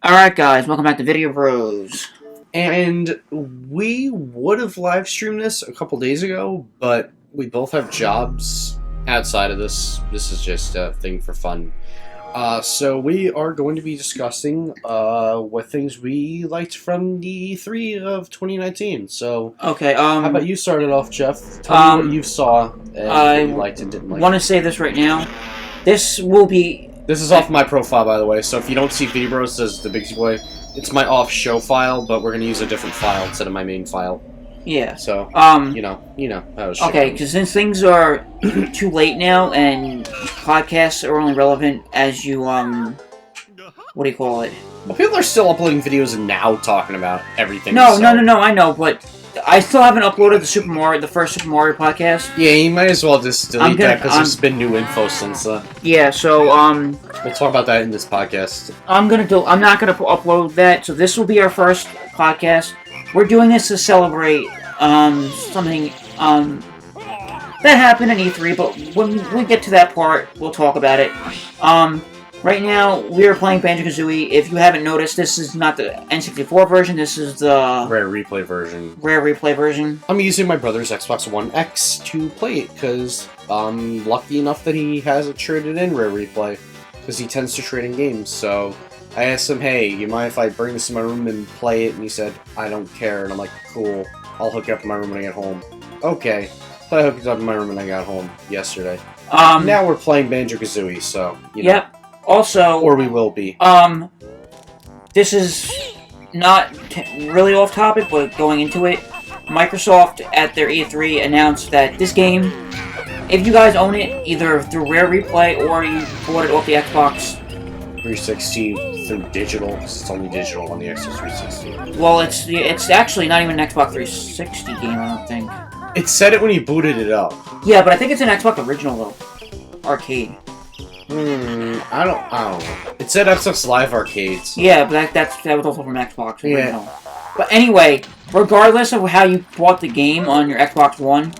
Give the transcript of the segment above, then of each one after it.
Alright guys, welcome back to Vidya Bros. And we would have live streamed this a couple days ago, but we both have jobs outside of this. This is just a thing for fun. So we are going to be discussing what things we liked from the E3 of 2019. So, Okay, how about you start it off, Jeff? Tell me what you saw and what you liked and didn't like. I want to say this right now. This will be... This is off my profile, by the way, so if you don't see Vidya Bros as the Big Boy, it's my off-show file, but we're going to use a different file instead of my main file. Yeah. So, you know how it's okay, because since things are too late now, and podcasts are only relevant as you, what do you call it? Well, people are still uploading videos now talking about everything. No, I know, but I still haven't uploaded the first Super Mario podcast. Yeah, you might as well just delete that, because there's been new info since, Yeah, so, we'll talk about that in this podcast. I'm not gonna upload that, so this will be our first podcast. We're doing this to celebrate, something, that happened in E3, but when we get to that part, we'll talk about it. Right now, we are playing Banjo-Kazooie. If you haven't noticed, this is not the N64 version, this is the... Rare Replay version. Rare Replay version. I'm using my brother's Xbox One X to play it, because I'm lucky enough that he has it traded in Rare Replay, because he tends to trade in games, so... I asked him, hey, you mind if I bring this to my room and play it? And he said, I don't care. And I'm like, cool. I'll hook it up in my room when I get home. Okay. So I hooked it up in my room when I got home yesterday. Now we're playing Banjo-Kazooie, so, you know. Yep. Also... Or we will be. This is not really off topic, but going into it, Microsoft at their E3 announced that this game, if you guys own it, either through Rare Replay or you bought it off the Xbox 360 through digital, because it's only digital on the Xbox 360. Well, it's actually not even an Xbox 360 game, I don't think. It said it when you booted it up. Yeah, but I think it's an Xbox original though. Arcade. I don't know. It said Xbox Live Arcades. Yeah, but that was also from Xbox original. Yeah. But anyway, regardless of how you bought the game on your Xbox One,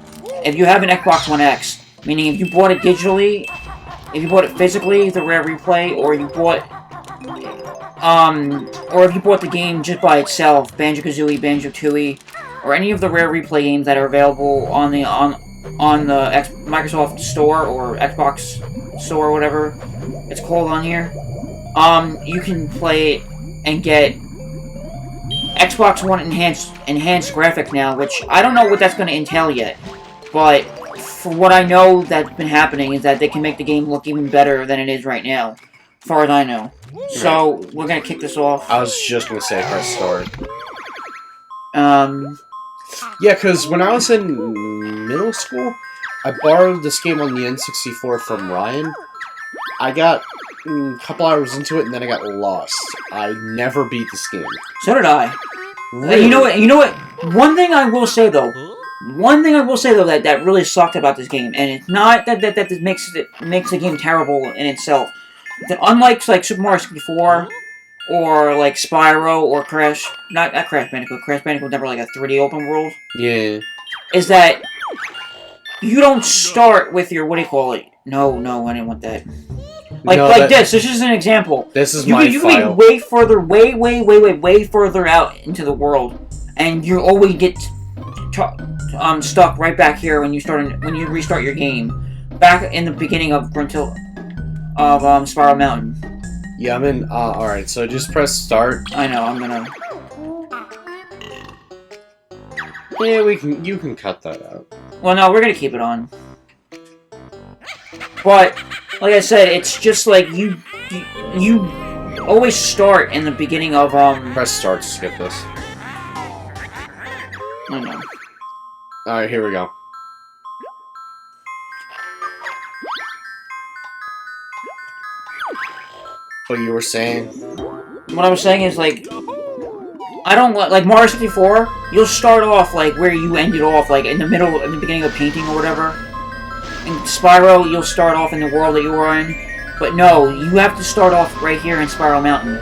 if you have an Xbox One X, meaning if you bought it digitally, if you bought it physically, the Rare Replay, or you bought, or if you bought the game just by itself, Banjo-Kazooie, Banjo-Tooie, or any of the Rare Replay games that are available on the Microsoft Store or Xbox Store or whatever it's called on here, you can play it and get Xbox One enhanced graphics now, which I don't know what that's going to entail yet, but for what I know that's been happening is that they can make the game look even better than it is right now, as far as I know. So, we're gonna kick this off. I was just gonna say press start. Yeah, because when I was in middle school, I borrowed this game on the N64 from Ryan. I got a couple hours into it, and then I got lost. I never beat this game. So did I. Really? You know what? One thing I will say though that really sucked about this game, and it's not that this makes the game terrible in itself. That unlike like Super Mario 64 or like Spyro or Crash Bandicoot. Crash Bandicoot never like a 3D open world. Yeah. Is that you don't start with your what do you call it? No, I didn't want that. This is just an example. This is my file. You can be way further out into the world, and you always get stuck right back here when you restart your game, back in the beginning of Spiral Mountain. Yeah, I'm in. All right. So just press start. I know. I'm gonna. Yeah, you can cut that out. Well, no, we're gonna keep it on. But like I said, it's just like you always start in the beginning of Press start to skip this. I know. Alright, here we go. What you were saying? What I was saying is, like, I don't like Mario 64, you'll start off, like, where you ended off, like, in the beginning of painting or whatever. In Spyro, you'll start off in the world that you were in. But no, you have to start off right here in Spiral Mountain.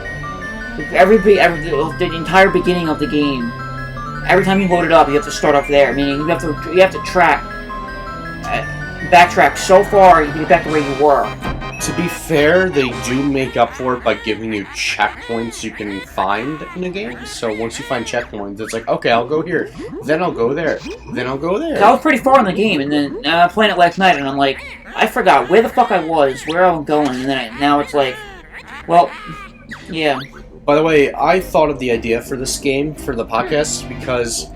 The entire beginning of the game. Every time you load it up, you have to start off there. Meaning you have to backtrack so far you can get back to where you were. To be fair, they do make up for it by giving you checkpoints you can find in the game. So once you find checkpoints, it's like, okay, I'll go here, then I'll go there, then I'll go there. I was pretty far in the game, and then playing it last night, and I'm like, I forgot where the fuck I was, where I was going, and then now it's like, well, yeah. By the way, I thought of the idea for this game for the podcast because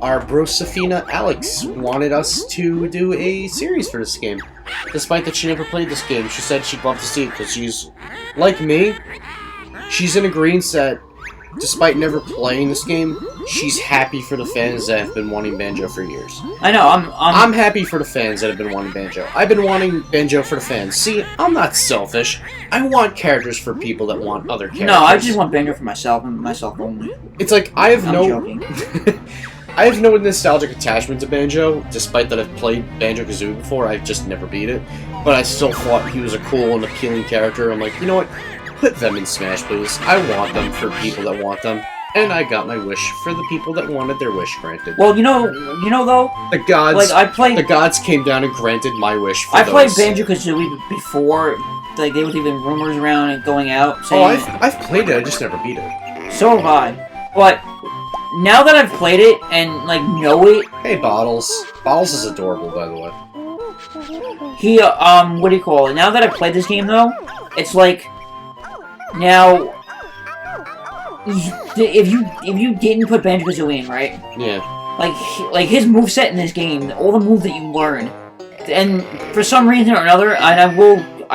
our bro Safina Alex wanted us to do a series for this game. Despite that she never played this game, she said she'd love to see it because she's, like me, she's in agreement that despite never playing this game, she's happy for the fans that have been wanting Banjo for years. I know, I'm happy for the fans that have been wanting Banjo. I've been wanting Banjo for the fans. See, I'm not selfish. I want characters for people that want other characters. No, I just want Banjo for myself and myself only. It's like, I have I'm joking. I have no nostalgic attachment to Banjo, despite that I've played Banjo-Kazooie before. I've just never beat it. But I still thought he was a cool and appealing character. I'm like, you know what? Put them in Smash, please. I want them for people that want them. And I got my wish for the people that wanted their wish granted. Well, you know though, the gods came down and granted my wish for those. I played Banjo-Kazooie before, like, there was even rumors around it going out saying... I've played it, I just never beat it. So have I. But... now that I've played it and, like, know it... Hey, Bottles. Bottles is adorable, by the way. He, what do you call it? Now that I've played this game, though, it's like... now... if you didn't put Banjo-Kazooie in, right? Yeah. Like, his moveset in this game, all the moves that you learn, and for some reason or another, and I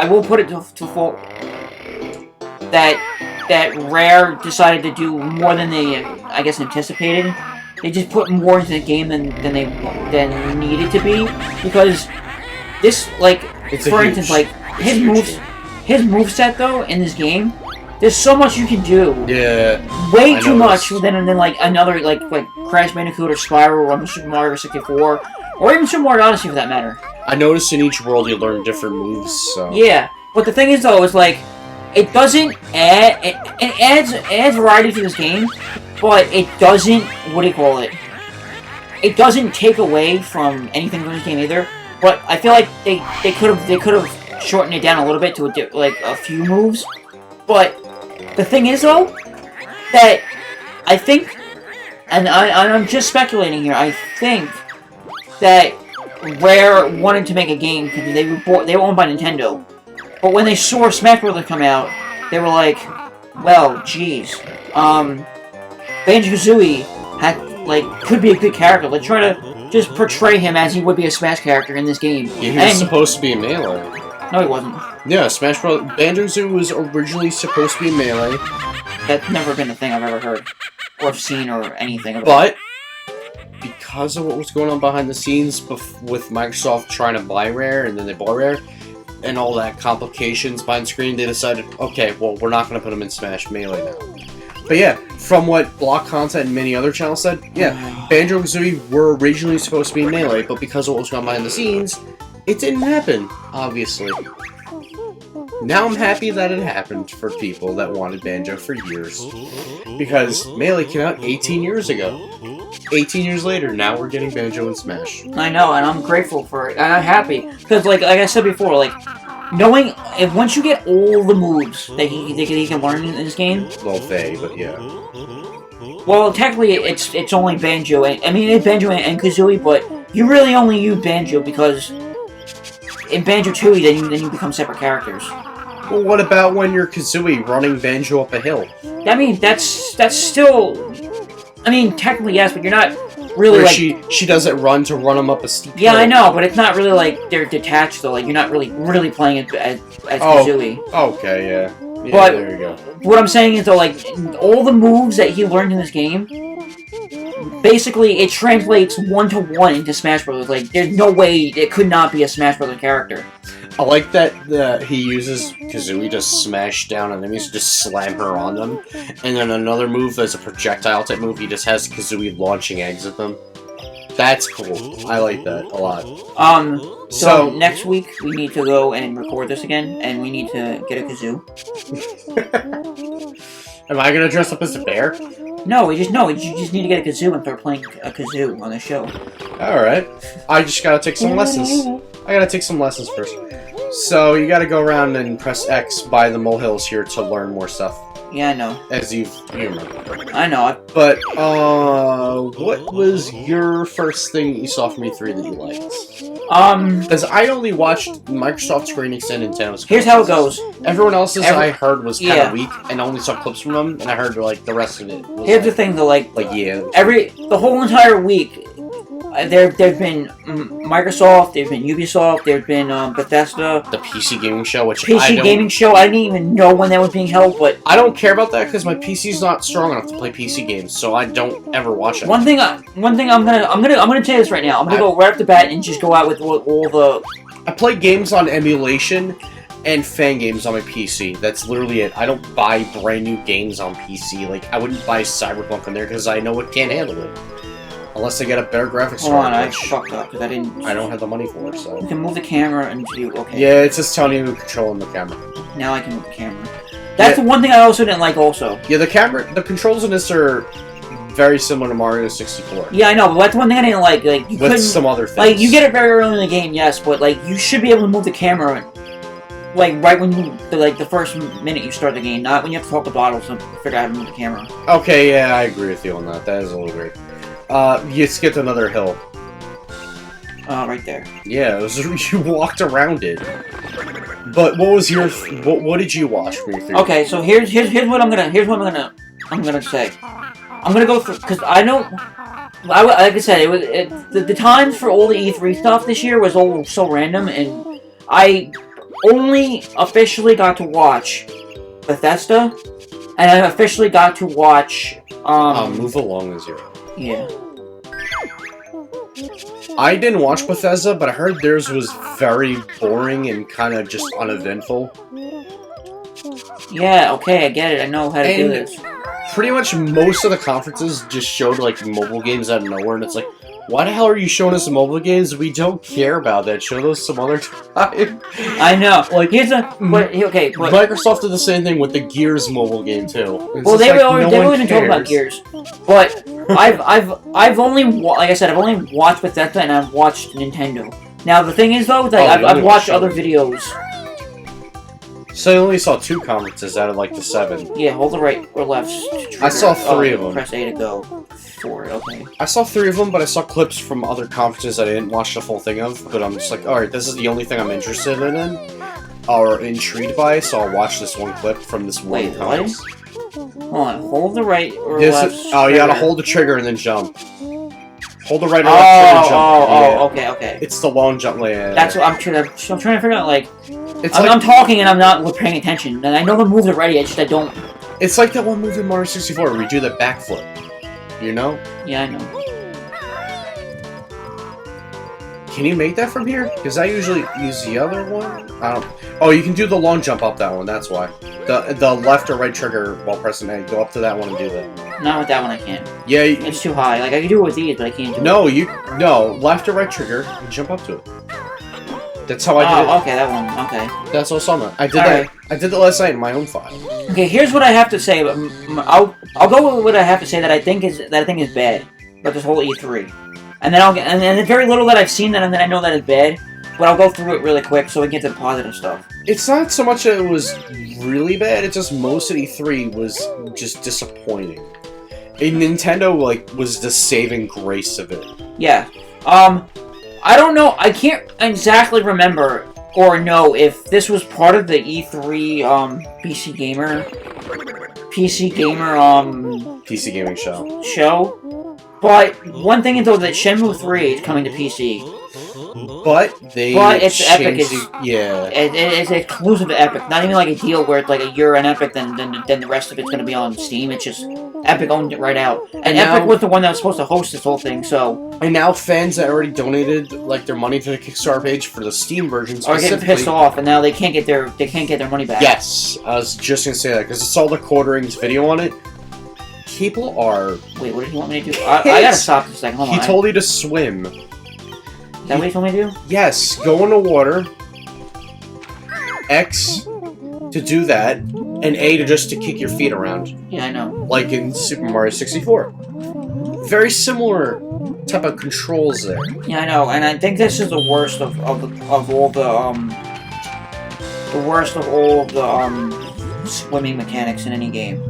will put it to fault, that Rare decided to do more than they, I guess, anticipated. They just put more into the game than needed to be, because this, like, for instance, like, his moveset, though, in this game, there's so much you can do. Yeah. Way too much than like, another, like Crash Bandicoot or Spyro or Super Mario 64, or even Super Mario Odyssey, for that matter. I noticed in each world you learn different moves, so... Yeah, but the thing is, though, is, like, it doesn't add... It adds variety to this game, but it doesn't... what do you call it? It doesn't take away from anything from this game either, but I feel like they could have shortened it down a little bit to, a few moves, but the thing is, though, that I think... and I'm just speculating here, I think that Rare wanted to make a game because they were owned by Nintendo. But when they saw Smash Bros. Come out, they were like, well, geez, Banjo-Kazooie could be a good character. Let's try to just portray him as he would be a Smash character in this game. Yeah, he was supposed to be in Melee. No, he wasn't. Yeah, Smash Bros. Banjo-Kazooie was originally supposed to be in Melee. That's never been a thing I've ever heard or seen or anything about. But because of what was going on behind the scenes with Microsoft trying to buy Rare, and then they bought Rare, and all that complications behind screen, they decided, okay, well, we're not going to put them in Smash Melee now. But yeah, from what Block Content and many other channels said, yeah, Banjo-Kazooie were originally supposed to be in Melee, but because of what was going on behind the scenes, it didn't happen, obviously. Now I'm happy that it happened for people that wanted Banjo for years. Because Melee came out 18 years ago. 18 years later, now we're getting Banjo and Smash. I know, and I'm grateful for it, and I'm happy. Because, like I said before, like, knowing, once you get all the moves that he can learn in this game... Well, but yeah. Well, technically, it's only Banjo, it's Banjo and Kazooie, but you really only use Banjo because in Banjo-Tooie, then you become separate characters. Well, what about when you're Kazooie running Banjo up a hill? I mean, that's still... I mean, technically, yes, but you're not really, where like... she doesn't run to run them up a steep hill. Yeah, I know, but it's not really, like, they're detached, though. Like, you're not really playing it as Kazooie. Okay, yeah. Yeah, but there you go. What I'm saying is, though, like, all the moves that he learned in this game, basically, it translates one-to-one into Smash Bros. Like, there's no way it could not be a Smash Bros. Character. I like that he uses Kazooie to smash down enemies, just slam her on them. And then another move that's a projectile type move, he just has Kazooie launching eggs at them. That's cool. I like that a lot. So next week we need to go and record this again, and we need to get a kazoo. Am I gonna dress up as a bear? No, you just need to get a kazoo and start playing a kazoo on the show. Alright. I just gotta take some lessons. I gotta take some lessons first. So you gotta go around and press X by the molehills here to learn more stuff. Yeah, I know. As you remember. I know. But, what was your first thing that you saw from E3 that you liked? Because I only watched Microsoft, Square Enix, and Nintendo's. Here's how it goes. Everyone else's I heard was kind of weak, and I only saw clips from them, and I heard, like, the rest of it. Here's the thing, though, like, yeah. The whole entire week, there've been Microsoft, there've been Ubisoft, there've been Bethesda. The PC gaming show, which gaming show, I didn't even know when that was being held, but I don't care about that because my PC's not strong enough to play PC games, so I don't ever watch it. One thing I'm gonna tell you this right now. I'm gonna go right off the bat and just go out with all the. I play games on emulation and fan games on my PC. That's literally it. I don't buy brand new games on PC. Like I wouldn't buy Cyberpunk on there because I know it can't handle it. Unless I get a better graphics card. Hold on, I which fucked up because I didn't. I don't have the money for it, so. You can move the camera and view. Okay. Yeah, it's just telling you to control the camera. Now I can move the camera. That's the one thing I also didn't like. Also. Yeah, the controls in this are very similar to Mario 64. Yeah, I know, but that's one thing I didn't like. Like you couldn't. With some other things. Like you get it very early in the game, yes, but like you should be able to move the camera. Like right when you the first minute you start the game, not when you have to talk the bottles to figure out how to move the camera. Okay, yeah, I agree with you on that. That is a little weird. You skipped another hill. Right there. Yeah, it was, you walked around it. But what was your what did you watch from your 3? Okay, so here's what I'm gonna say. I'm gonna go through because I know, like I said, the times for all the E3 stuff this year was all so random, and I only officially got to watch Bethesda, and I officially got to watch Move Along is your. Yeah. I didn't watch Bethesda, but I heard theirs was very boring and kind of just uneventful. Yeah, okay, I get it. I know how to do this. Pretty much most of the conferences just showed, like, mobile games out of nowhere, and it's like, why the hell are you showing us mobile games? We don't care about that. Show those some other time. I know. Like, here's a... okay, but... Microsoft did the same thing with the Gears mobile game, too. Well, they've always been talking about Gears. But I've only... Like I said, I've only watched Bethesda and I've watched Nintendo. Now, the thing is, though, that I've watched other videos. So you only saw 2 conferences out of, like, the 7. Yeah, hold the right or left trigger. I saw 3 of them. Press A to go for it, okay. I saw 3 of them, but I saw clips from other conferences I didn't watch the full thing of, but I'm just like, alright, this is the only thing I'm interested in, or intrigued by, so I'll watch this one clip from this one conference. Hold on, hold the right or left you gotta hold the trigger and then jump. Hold the right or left trigger and jump. Okay. It's the long jump. Yeah. That's what I'm trying to figure out, like... I'm talking and I'm not paying attention, and I know the moves already, I don't... It's like that one move in Mario 64 where you do the backflip. You know? Yeah, I know. Can you make that from here? Because I usually use the other one. I don't... Oh, you can do the long jump up that one, that's why. The left or right trigger while pressing A. Go up to that one and do that. Not with that one, I can't. Yeah, it's too high. Like, I can do it with these, but I can't do it. No, left or right trigger and jump up to it. That's how I did it. Oh, okay, that one. Okay. That's Osama. I did that. Right. I did that last night in my own file. Okay, here's what I have to say. I'll go with what I have to say that I think is bad about this whole E3, and then and the very little that I've seen that and then I know that it's bad. But I'll go through it really quick so we get to the positive stuff. It's not so much that it was really bad. It's just most of E3 was just disappointing. And Nintendo was the saving grace of it. Yeah. I don't know. I can't exactly remember or know if this was part of the E3 PC gaming show. But one thing is though that Shenmue 3 is coming to PC. But it's Epic. It's exclusive to Epic. Not even like a deal where it's like you're an Epic, then the rest of it's gonna be on Steam. It's just Epic owned it right out. And Epic was the one that was supposed to host this whole thing. So and now fans that already donated their money to the Kickstarter page for the Steam version are getting pissed off, and now they can't get their money back. Yes, I was just gonna say that because I saw the Quartering's video on it. People are. Wait, what did he want me to do? I gotta stop this second. Hold on. He told you to swim. Is that what he told me to do? Yes, go in the water. X to do that, and A to kick your feet around. Yeah, I know. Like in Super Mario 64. Very similar type of controls there. Yeah, I know, and I think this is the worst of all the the worst of all of the swimming mechanics in any game.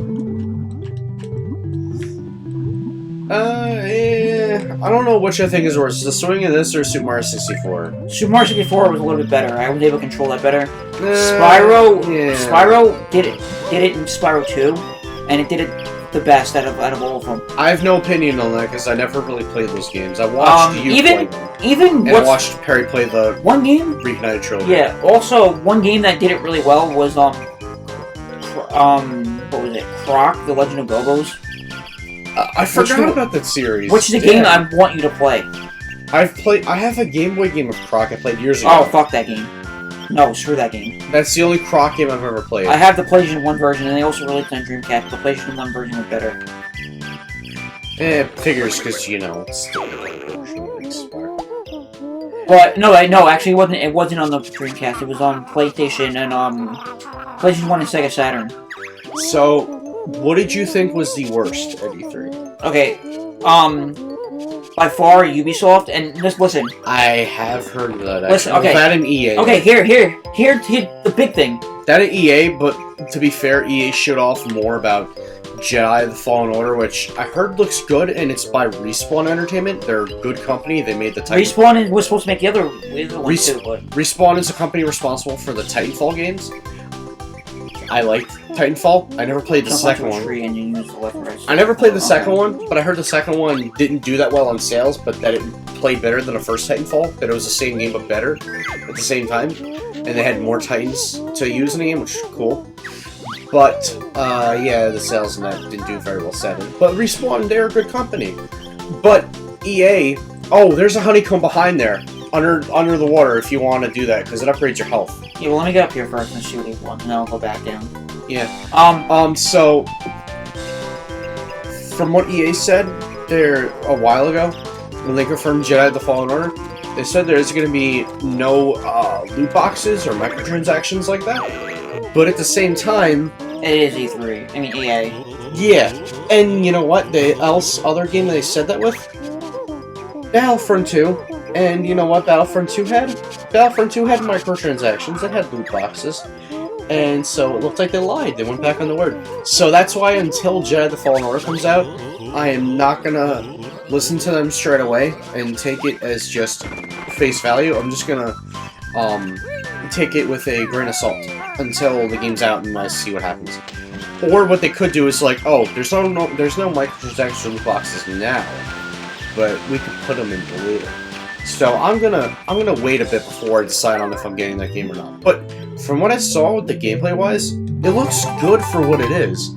I don't know which I think is worse, the swimming in this or Super Mario 64. Super Mario 64 was a little bit better. I was able to control that better. Yeah. Spyro did it in Spyro 2, and it did it the best out of all of them. I have no opinion on that because I never really played those games. I watched you play them. And I watched Perry play the one game Reignited Trilogy. Yeah. Also, one game that did it really well was what was it? Croc: The Legend of Go-Go's. I forgot about that series. Which is a game I want you to play. I have a Game Boy game of Croc I played years ago. Oh, fuck that game. No, screw that game. That's the only Croc game I've ever played. I have the PlayStation 1 version, and they also released it on Dreamcast. The PlayStation 1 version was better. Figures, because, you know, it's still the version. But, no, actually, it wasn't on the Dreamcast. It was on PlayStation and, PlayStation 1 and Sega Saturn. So, what did you think was the worst at E3? Okay, by far, Ubisoft, and just listen. I have heard of that, actually. Listen, okay. That and EA. Okay, here, the big thing. That and EA, but to be fair, EA showed off more about Jedi The Fallen Order, which I heard looks good, and it's by Respawn Entertainment. They're a good company. They made the Titan... Respawn was supposed to make the other ones too, but... Respawn is a company responsible for the Titanfall games. I liked Titanfall. I never played the second one. I never played the second one, but I heard the second one didn't do that well on sales, but that it played better than the first Titanfall. That it was the same game, but better at the same time. And they had more Titans to use in the game, which is cool. But, yeah, the sales in that didn't do very well, sadly. But Respawn, they're a good company. But EA... Oh, there's a honeycomb behind there. Under the water, if you want to do that, because it upgrades your health. Yeah, well, let me get up here first and see what he wants, and then I'll go back down. Yeah. So... From what EA said there a while ago, when they confirmed Jedi The Fallen Order, they said there's going to be no loot boxes or microtransactions like that. But at the same time... It is E3. I mean, EA. Yeah. And you know what? The other game they said that with? Battlefront 2. And you know what Battlefront 2 had? Battlefront 2 had microtransactions. It had loot boxes. And so it looked like they lied. They went back on the word. So that's why until Jedi The Fallen Order comes out, I am not gonna listen to them straight away and take it as just face value. I'm just gonna take it with a grain of salt until the game's out and I see what happens. Or what they could do is like, oh, there's no microtransactions or loot boxes now, but we could put them in later. So I'm gonna wait a bit before I decide on if I'm getting that game or not. But from what I saw with the gameplay-wise, it looks good for what it is.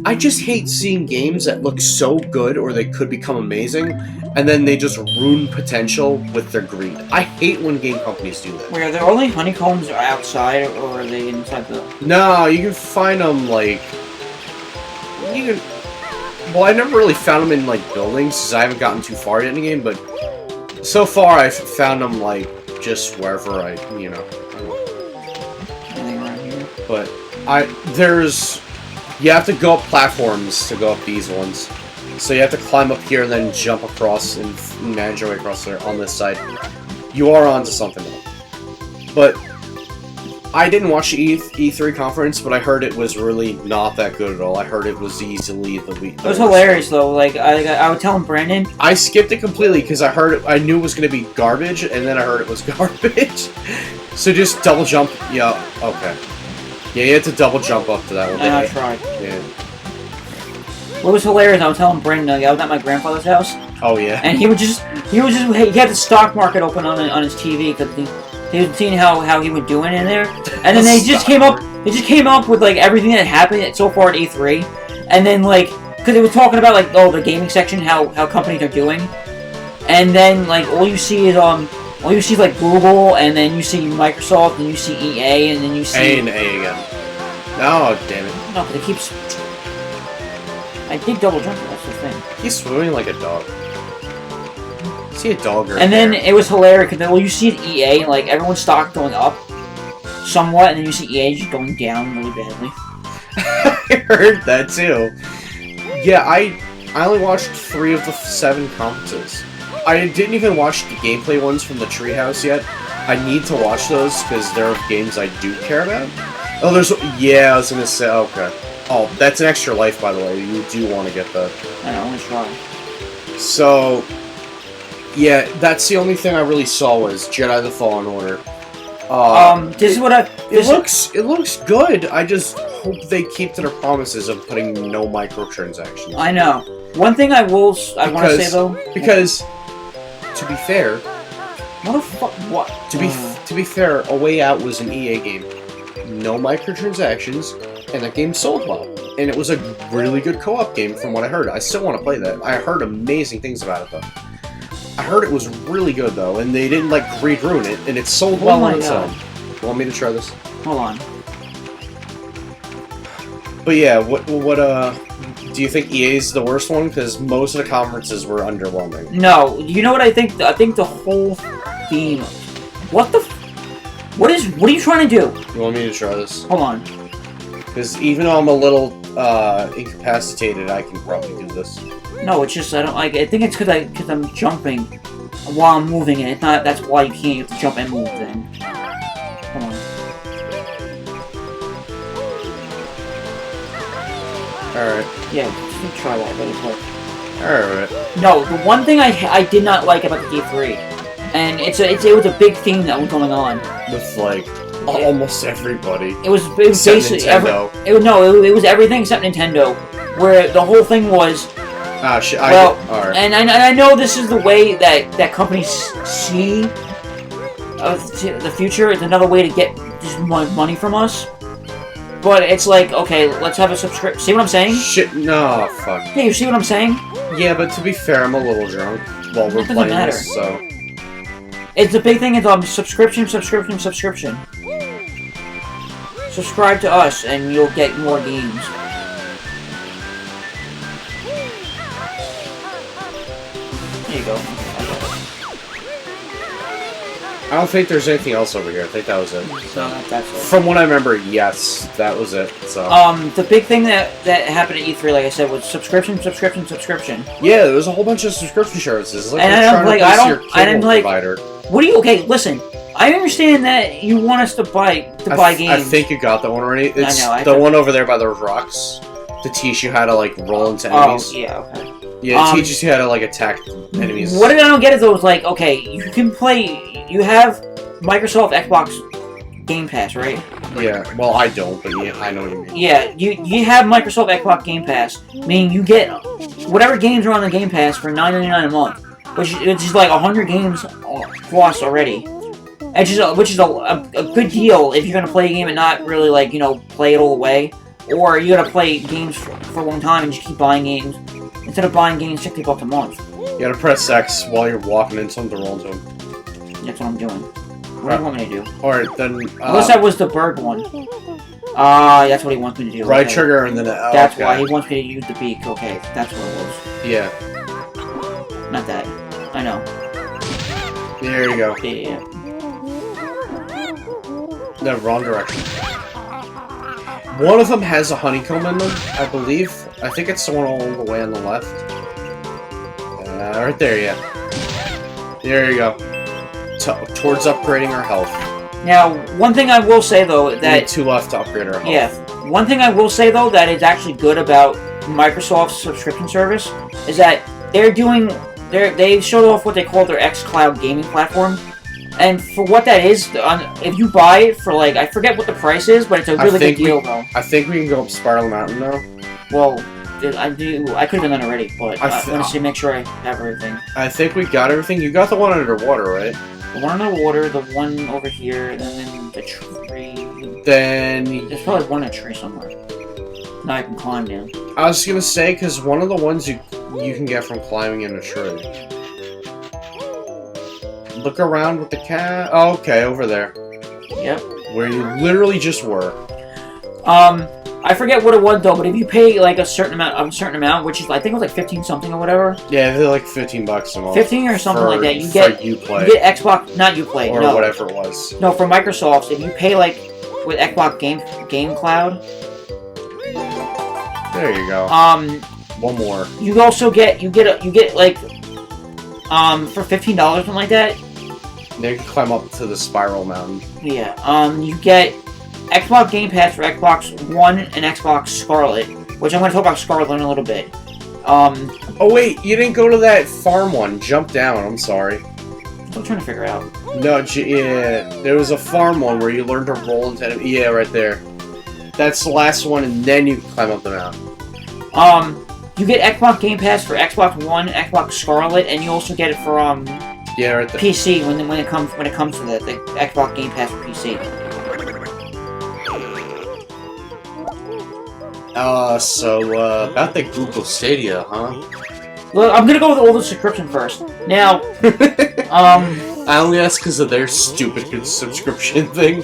I just hate seeing games that look so good or they could become amazing, and then they just ruin potential with their greed. I hate when game companies do that. Wait, are there only honeycombs outside, or are they inside the... No, you can find them, like... Well, I never really found them in, like, buildings, because I haven't gotten too far yet in the game, but... So far, I've found them, like, just wherever I don't know. Anything around here? But, you have to go up platforms to go up these ones. So you have to climb up here and then jump across and manage your way across there on this side. You are onto something though. But, I didn't watch the E3 conference, but I heard it was really not that good at all. I heard it was easily the week. It was hilarious though. Like I would tell him, Brandon. I skipped it completely because I knew it was going to be garbage, and then I heard it was garbage. So just double jump. Yeah. Okay. Yeah, you had to double jump up to that one. And I tried. Yeah. What was hilarious? I was telling Brandon. I was at my grandfather's house. Oh yeah. And he had the stock market open on his TV because he was seeing how he was doing in there, and then they just came up with like everything that happened so far at E3, and then like because they were talking about like the gaming section, how companies are doing, and then like all you see is like Google, and then you see Microsoft, and you see EA, and then you see A and A again. Oh damn it! No, but it keeps. I did double jump. That's the thing. He's swimming like a dog. See a dog right And then there. it was hilarious because well, you see the EA and like everyone's stock going up somewhat, and then you see EA just going down really badly. I heard that too. Yeah, I only watched 3 of the 7 conferences. I didn't even watch the gameplay ones from the Treehouse yet, I need to watch those because there are games I do care about. Oh, there's... Yeah, I was gonna say... Okay. Oh, that's an extra life, by the way. You do want to get that. I know, I'm gonna try. So... Yeah, that's the only thing I really saw was Jedi the Fallen Order. This is what I... It looks good. I just hope they keep to their promises of putting no microtransactions. I know. One thing I want to say, though... Because, to be fair... What? To be fair, A Way Out was an EA game. No microtransactions, and that game sold well. And it was a really good co-op game from what I heard. I still want to play that. I heard amazing things about it, though. I heard it was really good, though, and they didn't, like, ruin it, and it sold well on its own. You want me to try this? Hold on. But yeah, what, do you think EA's the worst one? Because most of the conferences were underwhelming. No, you know what I think? I think the whole theme... What are you trying to do? You want me to try this? Hold on. Because even though I'm a little, incapacitated, I can probably do this. No, it's just, I think it's because I'm jumping while I'm moving, and it's not, that's why you can't, you have to jump and move then. Hold on. Alright. Yeah, just try that really quick. Alright. No, the one thing I did not like about the D3, and it was a big theme that was going on. With, like, almost everybody. It was basically... Nintendo. It was everything except Nintendo, where the whole thing was... Ah, shit. Alright. And I know this is the way that companies see the future. It's another way to get just money from us. But it's like, okay, let's have a subscription. See what I'm saying? Shit, no, fuck. Yeah, you see what I'm saying? Yeah, but to be fair, I'm a little drunk while we're playing this, so... It's the big thing is subscription. Subscribe to us, and you'll get more games. There you go. I don't think there's anything else over here. I think that was it. So. That's it. From what I remember, yes, that was it. So. The big thing that happened at E3, like I said, was subscription. Yeah, there was a whole bunch of subscription services. Like I didn't like. What do you? Okay, listen. I understand that you want us to buy games. I think you got that one already. It's the one over there by the rocks to teach you how to like roll into enemies. Oh, yeah, okay. Yeah, it teaches you how to like attack enemies. What I don't get is those like, okay, you can play. You have Microsoft Xbox Game Pass, right? Yeah. Well, I don't, but yeah, I know what you mean. Yeah, you have Microsoft Xbox Game Pass, meaning you get whatever games are on the Game Pass for $9.99 a month, which is like 100 games plus already. Which is a good deal if you're gonna play a game and not really like play it all the way, or you're gonna play games for a long time and just keep buying games instead of buying games $60 a month. You gotta press X while you're walking into them to roll into them. That's what I'm doing. What do you want me to do? Alright, then... Unless that was the bird one. That's what he wants me to do. Right trigger and then... That's why he wants me to use the beak. Okay, that's what it was. Yeah. Not that. I know. There you go. Yeah. No, wrong direction. One of them has a honeycomb in them, I believe. I think it's the one all the way on the left. Right there, yeah. There you go. Towards upgrading our health. Now, one thing I will say though that we need 2 left to upgrade our health. Yeah. One thing I will say though that is actually good about Microsoft's subscription service is that they showed off what they call their xCloud gaming platform. And for what that is, if you buy it for like, I forget what the price is, but it's a really good deal though. I think we can go up Spiral Mountain now. Well, I could have done that already, but I want to make sure I have everything. I think we got everything. You got the one underwater, right? The one underwater, the one over here, and then the tree. Then... There's probably one in a tree somewhere. Now I can climb down. I was gonna say, because one of the ones you can get from climbing in a tree. Look around with the cat. Oh, okay, over there. Yep. Where you literally just were. I forget what it was though, but if you pay like a certain amount, which is I think it was like 15 something or whatever. Yeah, they're like $15 a month. 15 or something like that. You get Xbox, not Uplay, or whatever it was. No, for Microsoft, if you pay like with Xbox Game Cloud. There you go. One more. You also get like for $15 something like that. Then you can climb up to the Spiral Mountain. Yeah. You get Xbox Game Pass for Xbox One and Xbox Scarlet, which I'm going to talk about Scarlet in a little bit. Oh wait, you didn't go to that farm one. Jump down. I'm sorry. I'm trying to figure out. No, yeah, there was a farm one where you learned to roll into enemy. Yeah, right there. That's the last one, and then you can climb up the mountain. You get Xbox Game Pass for Xbox One, Xbox Scarlet, and you also get it for yeah, right there. PC when it comes to the Xbox Game Pass for PC. About the Google Stadia, huh? Well, I'm gonna go with all the subscription first. Now, I only ask because of their stupid subscription thing.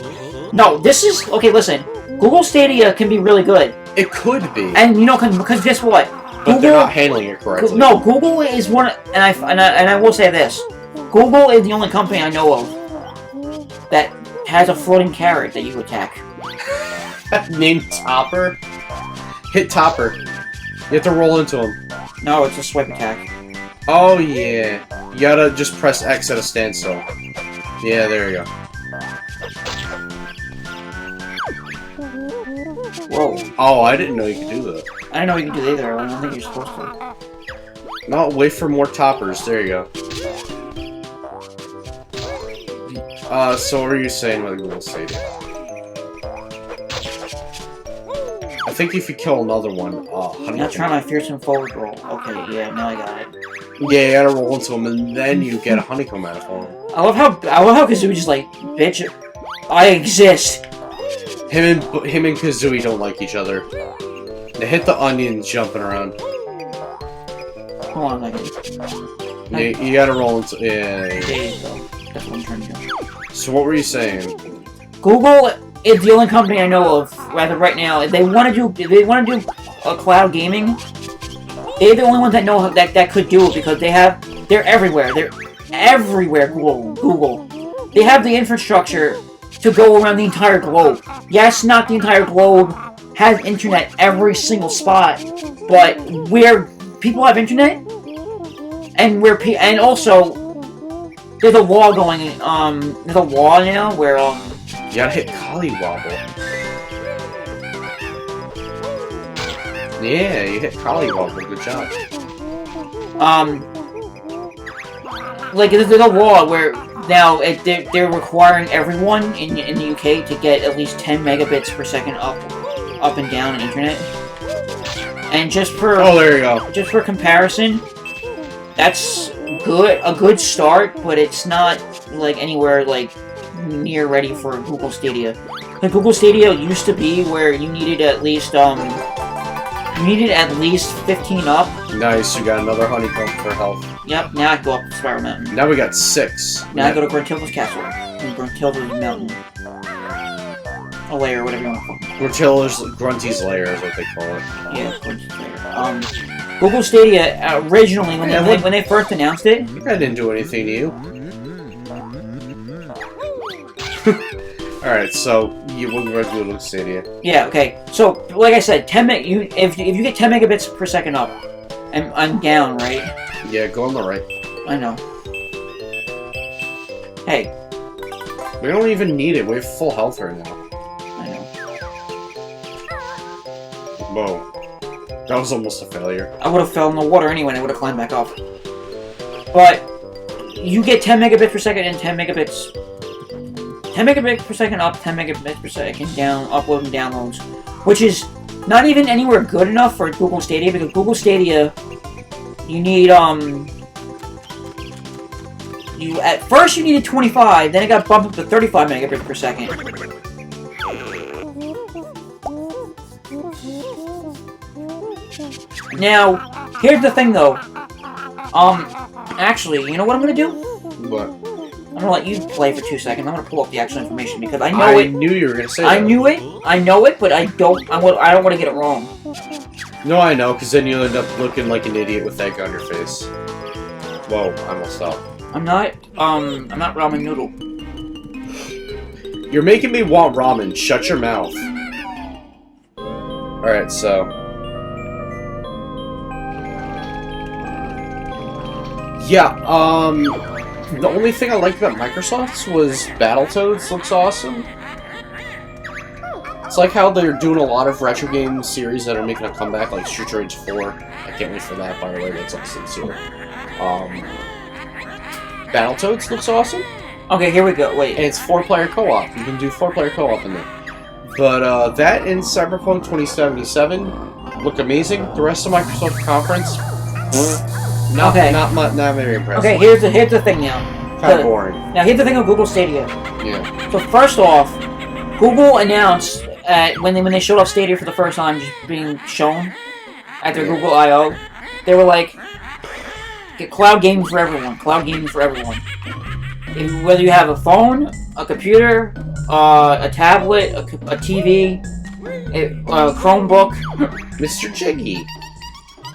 No, this is okay. Listen, Google Stadia can be really good. It could be, and you know, because guess what? But they're not handling it correctly. No, Google is one, and I will say this: Google is the only company I know of that has a floating carrot that you attack. Named Topper. Hit Topper. You have to roll into him. No, it's a swipe attack. Oh yeah, you gotta just press X at a standstill. Yeah, there you go. Whoa. Oh, I didn't know you could do that. I didn't know you could do that either. I don't think you're supposed to. No, wait for more toppers. There you go. So what are you saying with Google Stadia? I think if you kill another one, Now try my fearsome forward roll. Okay, yeah, now I got it. Yeah, you gotta roll into him, and then you get a honeycomb out of him. I love how Kazooie just like, bitch, I exist. Him and Kazooie don't like each other. They hit the onions jumping around. Hold on a second. Yeah, you gotta roll into. Yeah. There you go. That's what I'm trying to do. So what were you saying? Google is the only company I know of, rather right now. If they want to do a cloud gaming, they're the only ones that know that could do it because they're everywhere. They're everywhere. Google. They have the infrastructure to go around the entire globe. Yes, not the entire globe has internet every single spot, but where people have internet, and and also there's a law going. There's a law now where you gotta hit Collywobble. Yeah, you hit Collywobble. Good job. Like there's a law where now they're requiring everyone in the UK to get at least 10 megabits per second up and down on internet. And just for there you go. Just for comparison, that's a good start, but it's not like anywhere like near ready for Google Stadia. Like Google Stadia used to be where you needed at least 15 up. Nice, you got another honeycomb for health. Yep, now I go up the Spiral Mountain. Now we got 6. Now I go to Gruntilda's Castle. And Gruntilda's Mountain. A lair, whatever you want to call it. Grunty's Lair is what they call it. Yeah, Grunty's Lair. Google Stadia, originally, when they first announced it... I didn't do anything to you. Alright, so we'll go to Google Stadia. Yeah, okay. So, like I said, if you get 10 megabits per second up, and I'm down, right? Yeah, go on the right. I know. Hey. We don't even need it. We have full health right now. I know. Whoa. That was almost a failure. I would have fell in the water anyway and I would have climbed back up. But, you get 10 megabits per second and 10 megabits... 10 megabits per second up, 10 megabits per second down, upload and downloads. Which is not even anywhere good enough for Google Stadia, because Google Stadia, you need, at first you needed 25, then it got bumped up to 35 megabits per second. Now, here's the thing though. Actually, you know what I'm gonna do? What? I'm gonna let you play for 2 seconds. I'm gonna pull up the actual information because I know I knew you were gonna say that. I knew it. I know it, but I don't want to get it wrong. No, I know, because then you'll end up looking like an idiot with egg on your face. Whoa, I almost stopped. I'm not ramen noodle. You're making me want ramen. Shut your mouth. Alright, so... Yeah, The only thing I liked about Microsoft's was Battletoads looks awesome. It's like how they're doing a lot of retro game series that are making a comeback, like Street Rage 4. I can't wait for that, by the way, that's like sincere. Battletoads looks awesome. Okay, here we go, wait. And it's 4-player co-op. You can do 4-player co-op in there. But that and Cyberpunk 2077 look amazing. The rest of Microsoft conference, not very impressive. Okay, here's the thing now. Kind of boring. Now here's the thing with Google Stadia. Yeah. So first off, Google announced when they showed off Stadia for the first time, just being shown at their Google I/O, they were like, "Get cloud gaming for everyone. Cloud gaming for everyone. Whether you have a phone, a computer, a tablet, a TV, a Chromebook, Mr. Jiggy,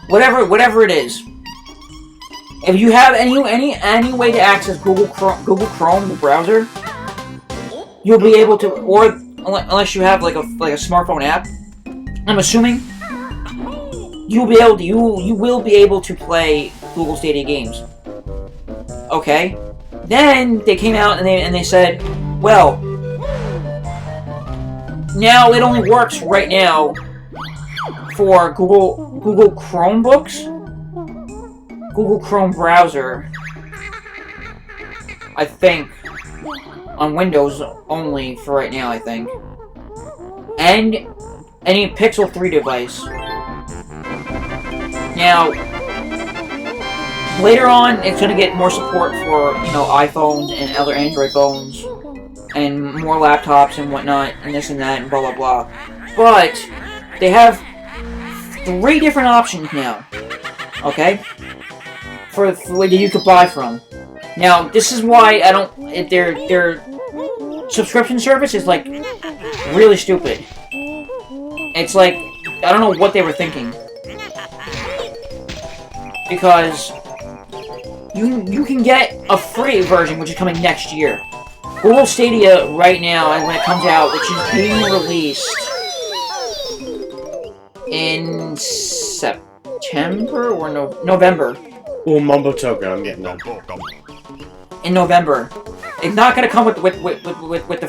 whatever it is. If you have any way to access Google Chrome, the browser, you'll be able to, or unless you have like a smartphone app, I'm assuming you will be able to play Google Stadia games. Okay. Then they came out and they said, well, now it only works right now for Google Chromebooks, Google Chrome browser, I think, on Windows only for right now, I think, and any Pixel 3 device. Now, later on, it's going to get more support for, iPhones and other Android phones, and more laptops and whatnot, and this and that, and blah, blah, blah. But, they have 3 different options now, okay? For that you could buy from. Now, this is why I don't... Their subscription service is, like, really stupid. It's like, I don't know what they were thinking. Because you can get a free version, which is coming next year. Google Stadia right now, and when it comes out, which is being released in September or November. Oh, Mumbo Token, I'm getting that. In November, it's not going to come with the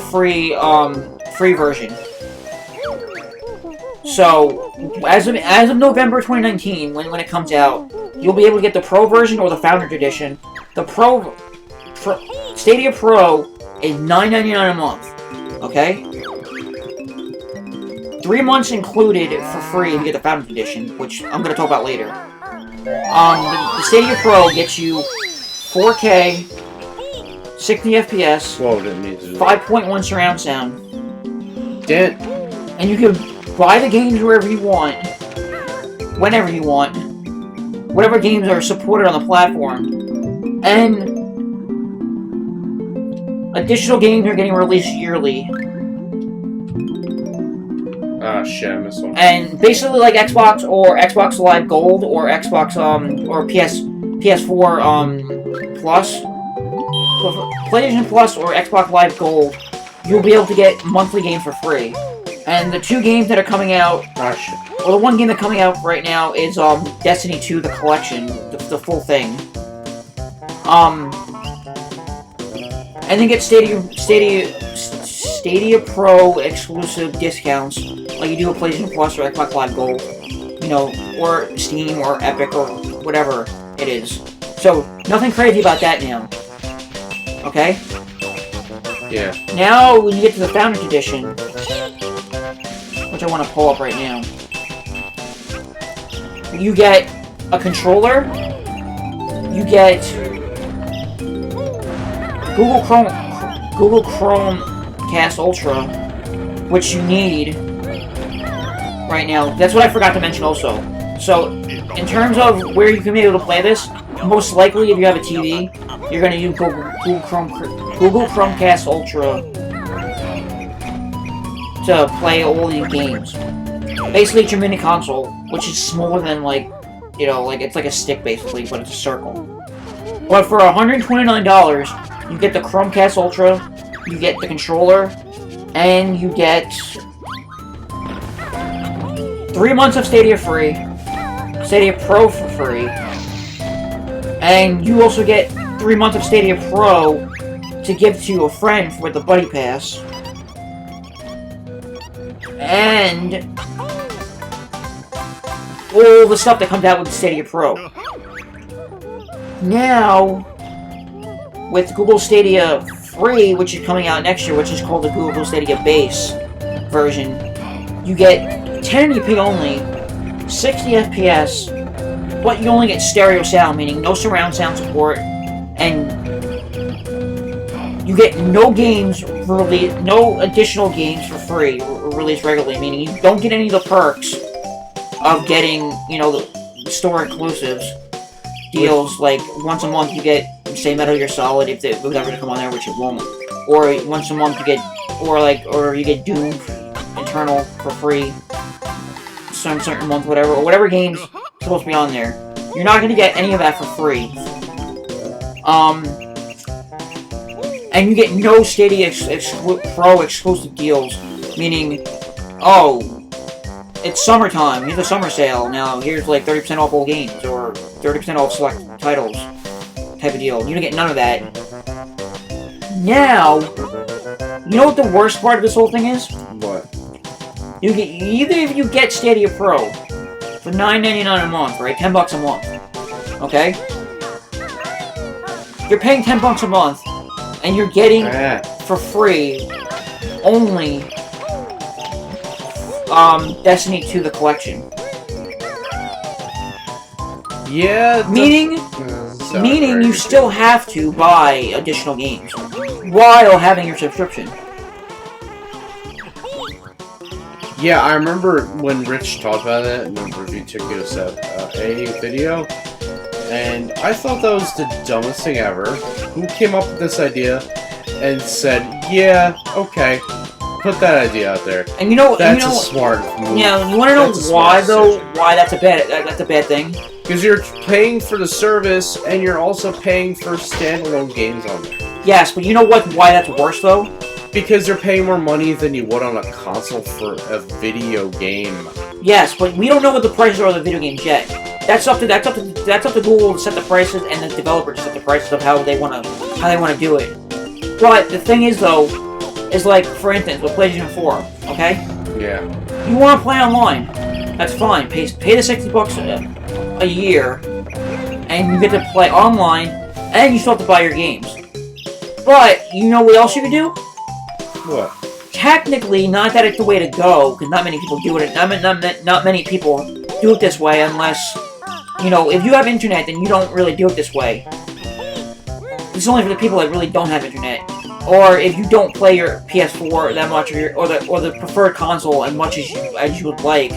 free version. So, as of November 2019, when it comes out, you'll be able to get the Pro version or the Founders Edition. The Stadia Pro is $9.99 a month. Okay? 3 months included for free if you get the Founders Edition, which I'm going to talk about later. The Stadia Pro gets you 4K, 60 FPS, 5.1 surround sound. And you can buy the games wherever you want, whenever you want, whatever games are supported on the platform, and additional games are getting released yearly. Ah, shit, I missed one. And basically like Xbox or Xbox Live Gold or Xbox or PS4 Plus, PlayStation Plus or Xbox Live Gold, you'll be able to get monthly games for free. And the 2 games that are coming out, well, the one game that's coming out right now is Destiny 2, the collection, the full thing. And then get Stadia Pro exclusive discounts, like you do with PlayStation Plus or Xbox Live Gold, or Steam or Epic or whatever it is. So nothing crazy about that now. Okay? Yeah. Now when you get to the Founders Edition, which I want to pull up right now, you get a controller, you get Google Chromecast Ultra, which you need right now. That's what I forgot to mention also. So, in terms of where you can be able to play this, most likely if you have a TV, you're going to use Google Chromecast Ultra to play all these games. Basically, it's your mini console, which is smaller than it's like a stick basically, but it's a circle. But for $129, you get the Chromecast Ultra, you get the controller, and you get 3 months of Stadia free, Stadia Pro for free, and you also get 3 months of Stadia Pro to give to a friend for the Buddy Pass. And all the stuff that comes out with Stadia Pro. Now, with Google Stadia Free, which is coming out next year, which is called the Google Stadia Base version, you get 1080p only, 60 FPS, but you only get stereo sound, meaning no surround sound support, and you get no games released, no additional games for free released regularly, meaning you don't get any of the perks of getting, you know, the store exclusives deals. Like once a month you get, say, Metal Gear Solid if it was ever to come on there, which it won't, or once a month you get, or you get Doom Eternal for free, some certain month, whatever, or whatever game's supposed to be on there. You're not going to get any of that for free. And you get no Stadia Pro exclusive deals, meaning, oh, it's summertime, here's a summer sale, now here's like 30% off all games, or 30% off select titles, type of deal. You don't get none of that. Now, you know what the worst part of this whole thing is? What? You get, either if you get Stadia Pro for $9.99 a month, right? $10 a month. Okay? You're paying $10 a month, and you're getting for free only Destiny 2 the collection. Yeah. Meaning you still have to buy additional games while having your subscription. Yeah, I remember when Rich talked about it in the review tickets a video, and I thought that was the dumbest thing ever. Who came up with this idea and said, "Yeah, okay, put that idea out there." And you know, that's a smart move. Yeah, you want to know why though? Why that's a bad thing? Because you're paying for the service and you're also paying for standalone games on there. Yes, but you know what? Why that's worse though? Because you're paying more money than you would on a console for a video game. Yes, but we don't know what the prices are of the video games yet. That's up to Google to set the prices, and the developer to set the prices of how they want to do it. But the thing is though, is like for instance with PlayStation 4, okay? Yeah. You want to play online? That's fine. Pay the $60 a year, and you get to play online, and you still have to buy your games. But you know what else you can do? What? Technically, not that it's the way to go, because not many people do it. Not many people do it this way, unless, you know, if you have internet, then you don't really do it this way. It's only for the people that really don't have internet, or if you don't play your PS4 that much, or the preferred console as much as you would like.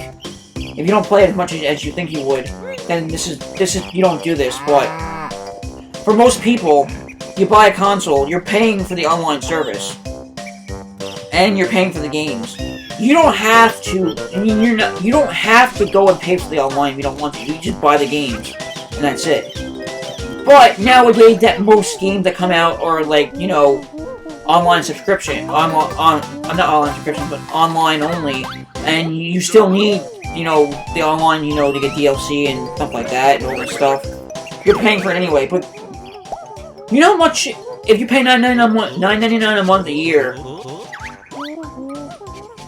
If you don't play it as much as you think you would, then this is you don't do this. But for most people, you buy a console, you're paying for the online service. And you're paying for the games. You don't have to. I mean, you don't have to go and pay for the online if you don't want to. You just buy the games, and that's it. But nowadays, that most games that come out are like, you know, online subscription, not online subscription, but online only, and you still need, you know, the online, you know, to get DLC and stuff like that and all that stuff. You're paying for it anyway. But you know how much if you pay $9.99 a month a year.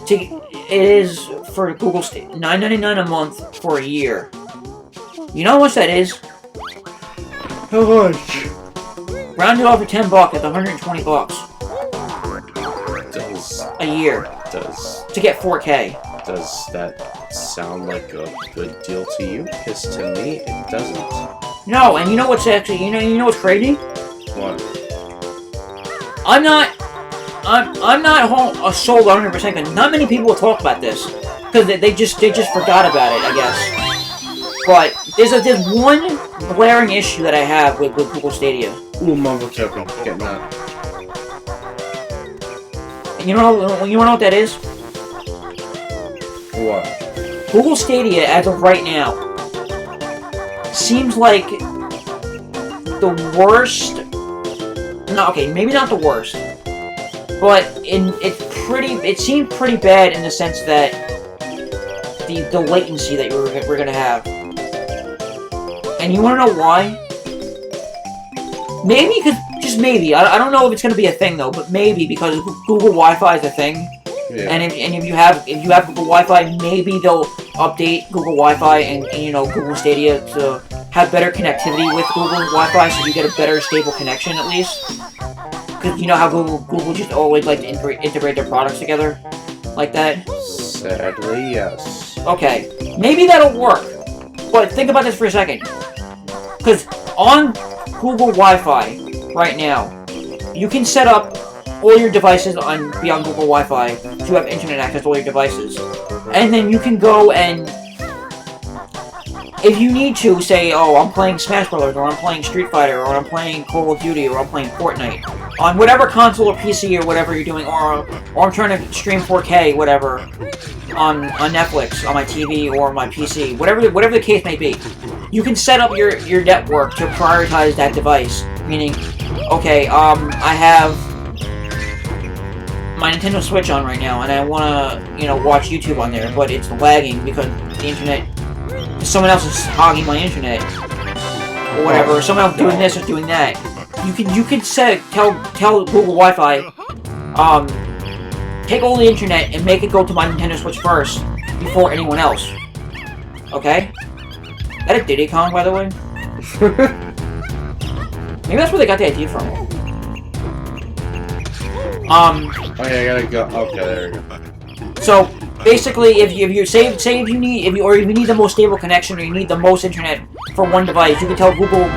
It is for Google Stadia, $9.99 a month for a year. You know how much that is? How much? Round it off to $10. That's $120 a year. To get 4K. Does that sound like a good deal to you? Because to me, it doesn't. No, and you know what's actually, you know what's crazy? What? I'm not sold 100% because not many people will talk about this because they just forgot about it, I guess. But there's one glaring issue that I have with Google Stadia. Ooh, mumbo token, getting that. You wanna know what that is? What? Google Stadia, as of right now, seems like the worst. No, okay, maybe not the worst. But it seemed pretty bad in the sense that the latency that we're gonna have. And you wanna know why? Maybe, just maybe. I don't know if it's going to be a thing though, but maybe because Google Wi-Fi is a thing. Yeah. And if you have Google Wi-Fi, maybe they'll update Google Wi-Fi and Google Stadia to have better connectivity with Google Wi-Fi, so you get a better stable connection at least. Because you know how Google just always like to integrate their products together, like that. Sadly, yes. Okay, maybe that'll work, but think about this for a second. Because on Google Wi-Fi right now, you can set up all your devices beyond Google Wi-Fi to have internet access to all your devices. And then you can go and, if you need to, say, oh, I'm playing Smash Brothers, or I'm playing Street Fighter, or I'm playing Call of Duty, or I'm playing Fortnite, on whatever console or PC or whatever you're doing, or I'm trying to stream 4K, whatever, on Netflix, on my TV, or my PC, whatever the case may be, you can set up your network to prioritize that device. Meaning, okay, I have my Nintendo Switch on right now, and I want to, watch YouTube on there, but it's lagging because the internet, someone else is hogging my internet, or whatever, or someone else doing this or doing that. You can tell Google Wi-Fi, take all the internet and make it go to my Nintendo Switch first before anyone else. Okay? Is that a Diddy Kong, by the way? Maybe that's where they got the idea from. Okay, I gotta go. Okay, there we go. So basically, if you need the most stable connection, or you need the most internet for one device, you can tell Google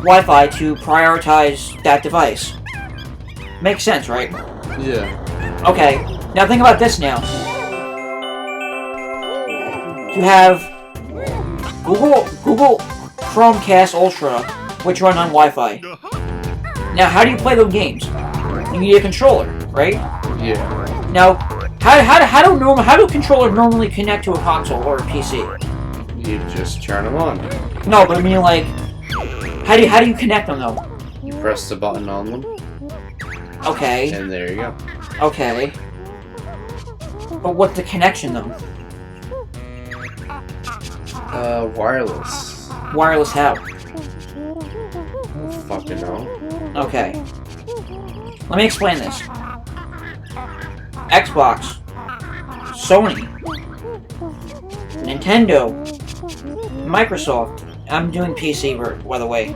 Wi-Fi to prioritize that device. Makes sense, right? Yeah. Okay. Now think about this. Now you have Google Chromecast Ultra, which run on Wi-Fi. Now, how do you play those games? You need a controller, right? Yeah. Now, how do controllers normally connect to a console or a PC? You just turn them on. No, but I mean, like, how do you connect them though? You press the button on them. Okay. And there you go. Okay. But what's the connection though? Wireless. Wireless how? I don't fucking know. Okay. Let me explain this. Xbox, Sony, Nintendo, Microsoft. I'm doing PC, by the way.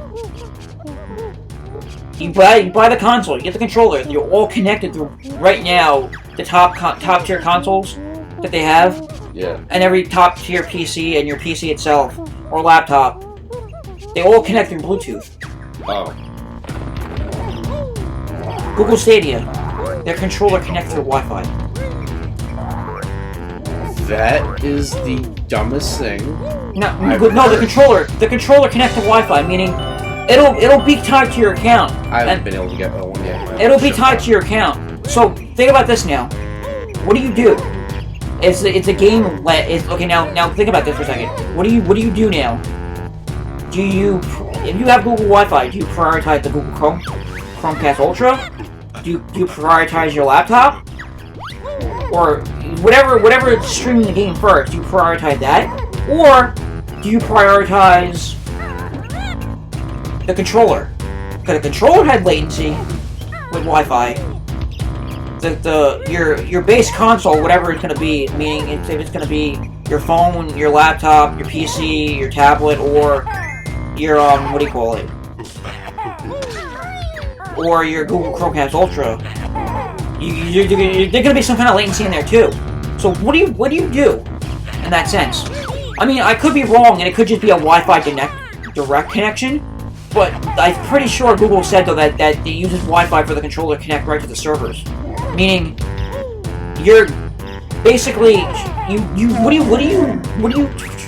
You buy the console, you get the controller, you're all connected through, right now, the top tier consoles that they have. Yeah. And every top tier PC and your PC itself, or laptop, they all connect through Bluetooth. Oh. Google Stadia, their controller connects through Wi-Fi. That is the dumbest thing. No, the controller connects to Wi-Fi, meaning it'll be tied to your account. I haven't been able to get one yet. It'll be tied to your account. So think about this now. What do you do? It's a game. Okay, now think about this for a second. What do you do now? If you have Google Wi-Fi, do you prioritize the Google Chromecast Ultra? Do you prioritize your laptop? Or whatever is streaming the game first, do you prioritize that? Or do you prioritize the controller? Because the controller had latency with Wi-Fi. Your base console, whatever it's going to be, meaning if it's going to be your phone, your laptop, your PC, your tablet, or your what do you call it? Or your Google Chromecast Ultra, there's going to be some kind of latency in there too. So what do you do in that sense? I mean, I could be wrong, and it could just be a Wi-Fi direct connection, but I'm pretty sure Google said though that it uses Wi-Fi for the controller to connect right to the servers. Meaning, you're basically what do you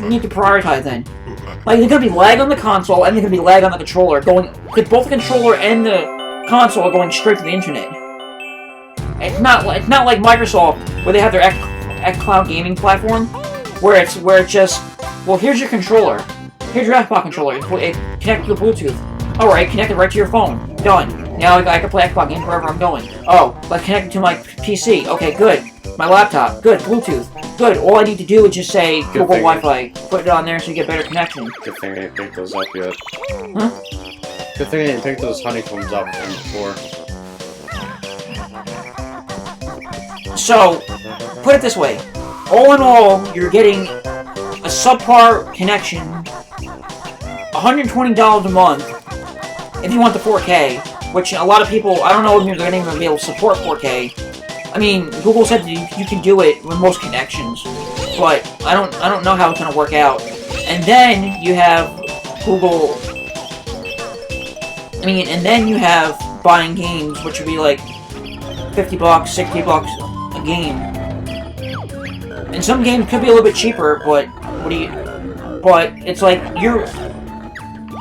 need to prioritize then? Like, there's gonna be lag on the console, and there's gonna be lag on the controller because both the controller and the console are going straight to the internet. It's not like Microsoft where they have their xCloud gaming platform, where it's just, well, here's your controller, here's your Xbox controller, it connects to the Bluetooth. All right, connected right to your phone. Done. Now I can play Xbox games wherever I'm going. Oh, let's connect it to my PC. Okay, good. My laptop. Good. Bluetooth. Good. All I need to do is just say Google Wi-Fi. Put it on there so you get better connection. Good thing I didn't pick those up yet. Huh? Good thing I didn't pick those honeycombs up from before. So, put it this way. All in all, you're getting a subpar connection, $120 a month, if you want the 4K, which a lot of people, I don't know if you're going to even be able to support 4K. I mean, Google said that you can do it with most connections, but I don't know how it's going to work out. And then you have Google, and then you have buying games, which would be like $50, $60 a game. And some games could be a little bit cheaper, but but it's like you're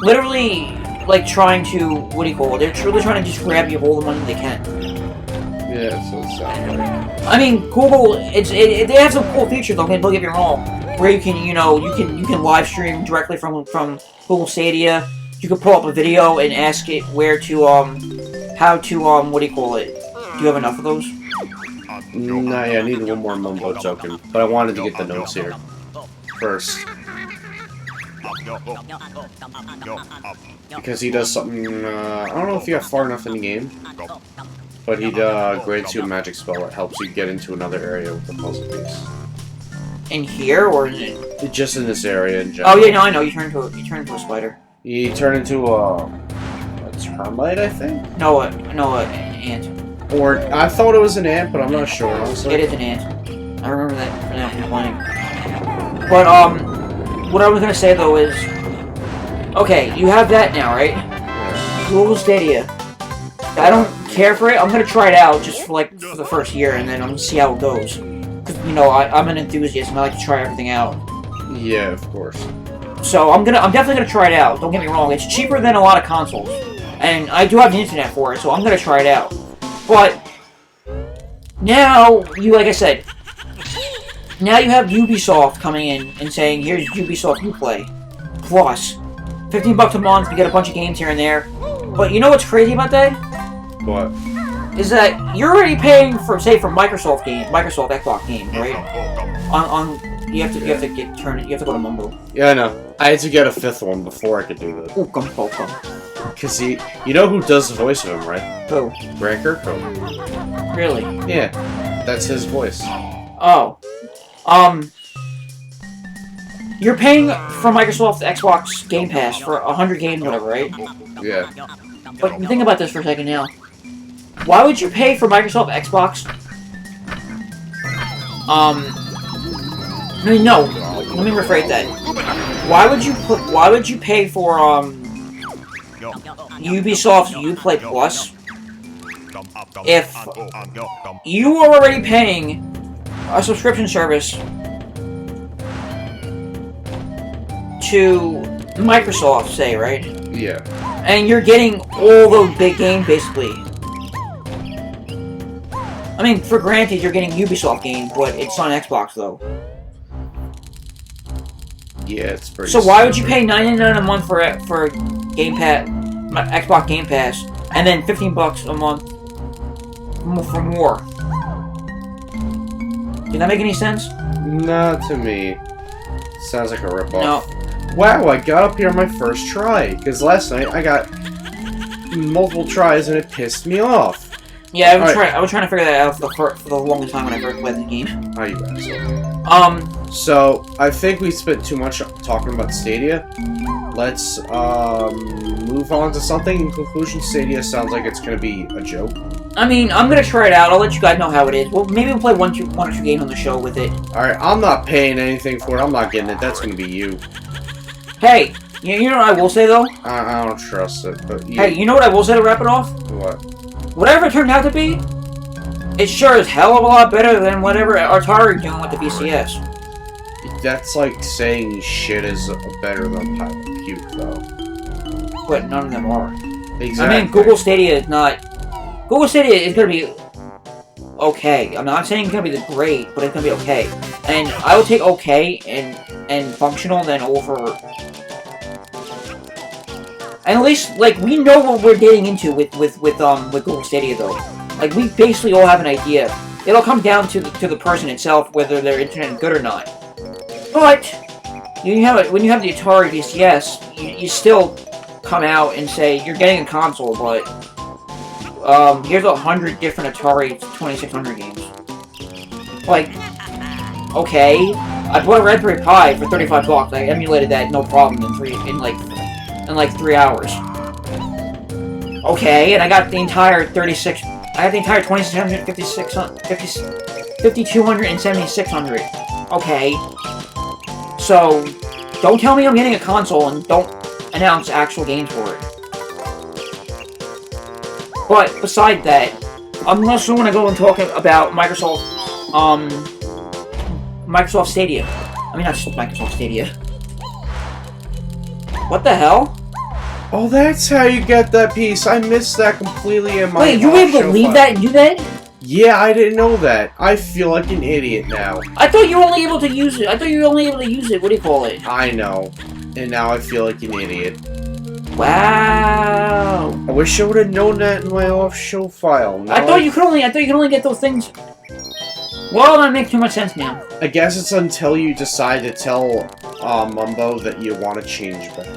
literally like trying to, they're truly trying to just grab you of all the money they can. Yeah, that's what it sounds like. I mean, Google, they have some cool features, don't get me wrong, where you can, you can live stream directly from Google Stadia. You can pull up a video and ask it where to, how to, do you have enough of those? Nah, yeah, I need one more Mumbo token, but I wanted to get the notes here first. Because he does something, I don't know if you got far enough in the game, but he grants you a magic spell that helps you get into another area with the puzzle piece. In here, or in just in this area in general. Oh yeah, no, I know. You turn into a spider. You turn into a termite, I think. No, an ant. Or I thought it was an ant, but I'm not sure. Honestly. It is an ant. I remember that from playing. But what I was gonna say though is, okay, you have that now, right? Yeah. Google Stadia. I don't care for it. I'm gonna try it out just for the first year, and then I'm gonna see how it goes. Cause I'm an enthusiast, and I like to try everything out. Yeah, of course. So I'm definitely gonna try it out. Don't get me wrong. It's cheaper than a lot of consoles, and I do have the internet for it, so I'm gonna try it out. But now like I said, now you have Ubisoft coming in and saying, "Here's Ubisoft Uplay Plus, $15 a month. You get a bunch of games here and there." But you know what's crazy about that? What? Is that you're already paying for Microsoft Xbox games, right? You have to go to Mumbo. Yeah, I know. I had to get a 5th one before I could do that. Cause you know who does the voice of him, right? Who? Grant Kirkhope. Really? Yeah, that's his voice. Oh, you're paying for Microsoft Xbox Game Pass for 100 games, whatever, right? Yeah. But think about this for a second now. Why would you pay for Microsoft Xbox? No. Let me rephrase that. Why would you pay for Ubisoft's Uplay Plus if you were already paying a subscription service to Microsoft, say, right? Yeah. And you're getting all those big games, basically. I mean, for granted, you're getting Ubisoft games, but it's on Xbox, though. Yeah, it's pretty. So why would you pay $99 a month for Game Pass, Xbox Game Pass, and then $15 a month for more? Did that make any sense? Not to me. Sounds like a ripoff. No. Wow, I got up here on my first try, because last night I got multiple tries and it pissed me off. Yeah, I was trying to figure that out for the longest time when I first played the game. Oh, you asshole. So, I think we spent too much talking about Stadia. Let's, move on to something. In conclusion, Stadia sounds like it's gonna be a joke. I mean, I'm gonna try it out. I'll let you guys know how it is. Well, maybe we'll play one or two games on the show with it. Alright, I'm not paying anything for it. I'm not getting it. That's gonna be you. Hey, you know what I will say, though? I don't trust it, but... Hey, you know what I will say to wrap it off? What? Whatever it turned out to be, it's sure as hell of a lot better than whatever Atari doing with the VCS. That's like saying shit is better than Pilot Puke, though. But none of them are. Exactly. I mean, Google Stadia is not... Google Stadia is going to be okay. I'm not saying it's going to be the great, but it's going to be okay. And I would take okay and functional than over... And at least, like, we know what we're getting into with Google Stadia, though. Like, we basically all have an idea. It'll come down to the person itself, whether their internet is good or not. But when you have the Atari VCS, you still come out and say, you're getting a console, but here's 100 different Atari 2600 games. Like, okay, I bought Raspberry Pi for 35 bucks. I emulated that no problem in like 3 hours. Okay, and I got the entire 2600, 5200, and 7600. Okay, so don't tell me I'm getting a console and don't announce actual games for it. But beside that, I'm also going to go and talk about Microsoft Stadia. I mean, not Microsoft Stadia. What the hell? Oh, that's how you get that piece. I missed that completely in my. Wait, you were able to leave that and do that? Yeah, I didn't know that. I feel like an idiot now. I thought you were only able to use it. What do you call it? I know. And now I feel like an idiot. Wow. I wish I would have known that in my off-show file. Now I thought you could only get those things. Well, that makes too much sense now. I guess it's until you decide to tell Mumbo that you want to change back.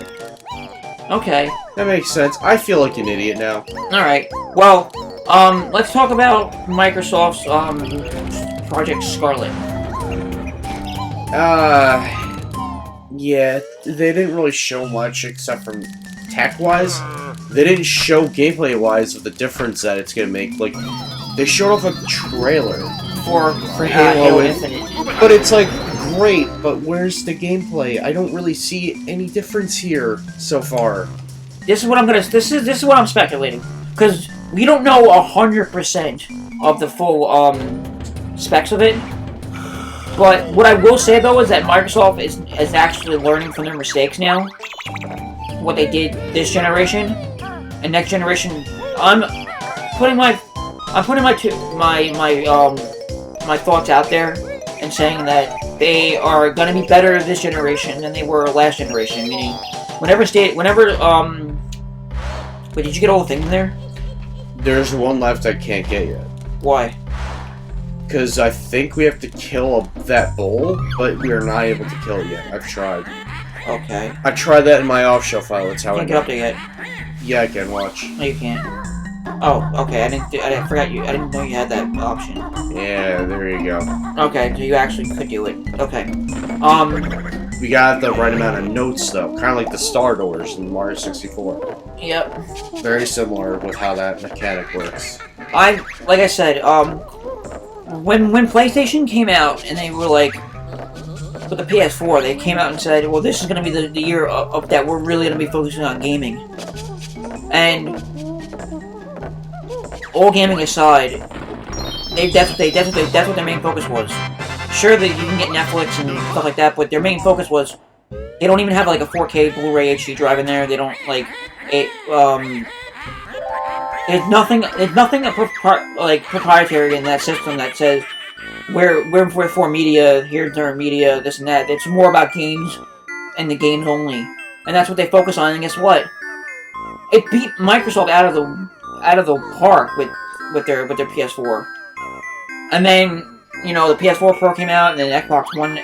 Okay. That makes sense. I feel like an idiot now. Alright. Well, let's talk about Microsoft's, Project Scarlet. Yeah, they didn't really show much except from tech-wise. They didn't show gameplay-wise of the difference that it's gonna make. Like, they showed off a trailer For Halo Infinite. But it's like, great, but where's the gameplay? I don't really see any difference here so far. This is what I'm speculating. Because we don't know 100% of the full, specs of it. But what I will say, though, is that Microsoft is actually learning from their mistakes now. What they did this generation. And next generation, I'm putting my thoughts out there and saying that they are gonna be better this generation than they were last generation. Meaning, wait, did you get all the things in there? There's one left I can't get yet. Why? Because I think we have to kill that bull, but we are not able to kill it yet. I've tried. Okay. I tried that in my off-show file. That's how I Can't get up there yet. Yeah, I can watch. No, you can't. Oh, okay. I didn't know you had that option. Yeah, there you go. Okay, so you actually could do it. Okay. We got the right amount of notes though, kind of like the star doors in Mario 64. Yep. Very similar with how that mechanic works. Like I said, when PlayStation came out and they were like, with the PS4, they came out and said, well, this is going to be the year of that we're really going to be focusing on gaming. And all gaming aside, that's what their main focus was. Sure that you can get Netflix and stuff like that, but their main focus was they don't even have like a 4K Blu-ray HD drive in there. They don't like it. There's nothing proprietary in that system that says we're for media, here's our media, this and that. It's more about games and the games only, and that's what they focus on. And guess what? It beat Microsoft out of the park with their PS4. And then, you know, the PS4 Pro came out, and then the Xbox One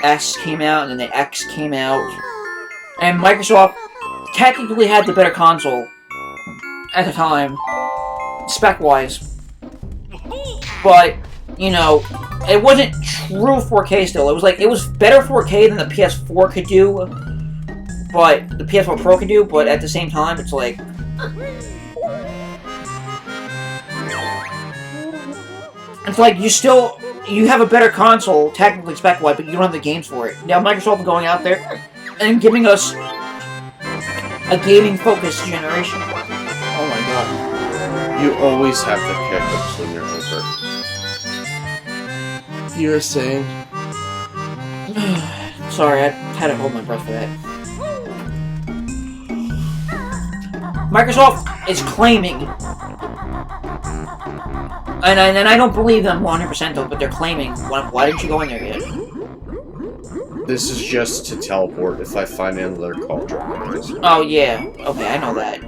S came out, and then the X came out. And Microsoft technically had the better console at the time, spec-wise. But, you know, it wasn't true 4K still. It was better 4K than the PS4 could do, but the PS4 Pro could do, but at the same time, it's like... It's like you have a better console, technically spec-wise, but you don't have the games for it. Now Microsoft is going out there and giving us a gaming-focused generation. Oh my god. You always have the hiccups when you're over. You were saying? Sorry, I had to hold my breath for that. Microsoft is claiming, and I don't believe them 100% though, but they're claiming. Why didn't you go in there yet? This is just to teleport if I find another cauldron. Oh yeah, okay, I know that.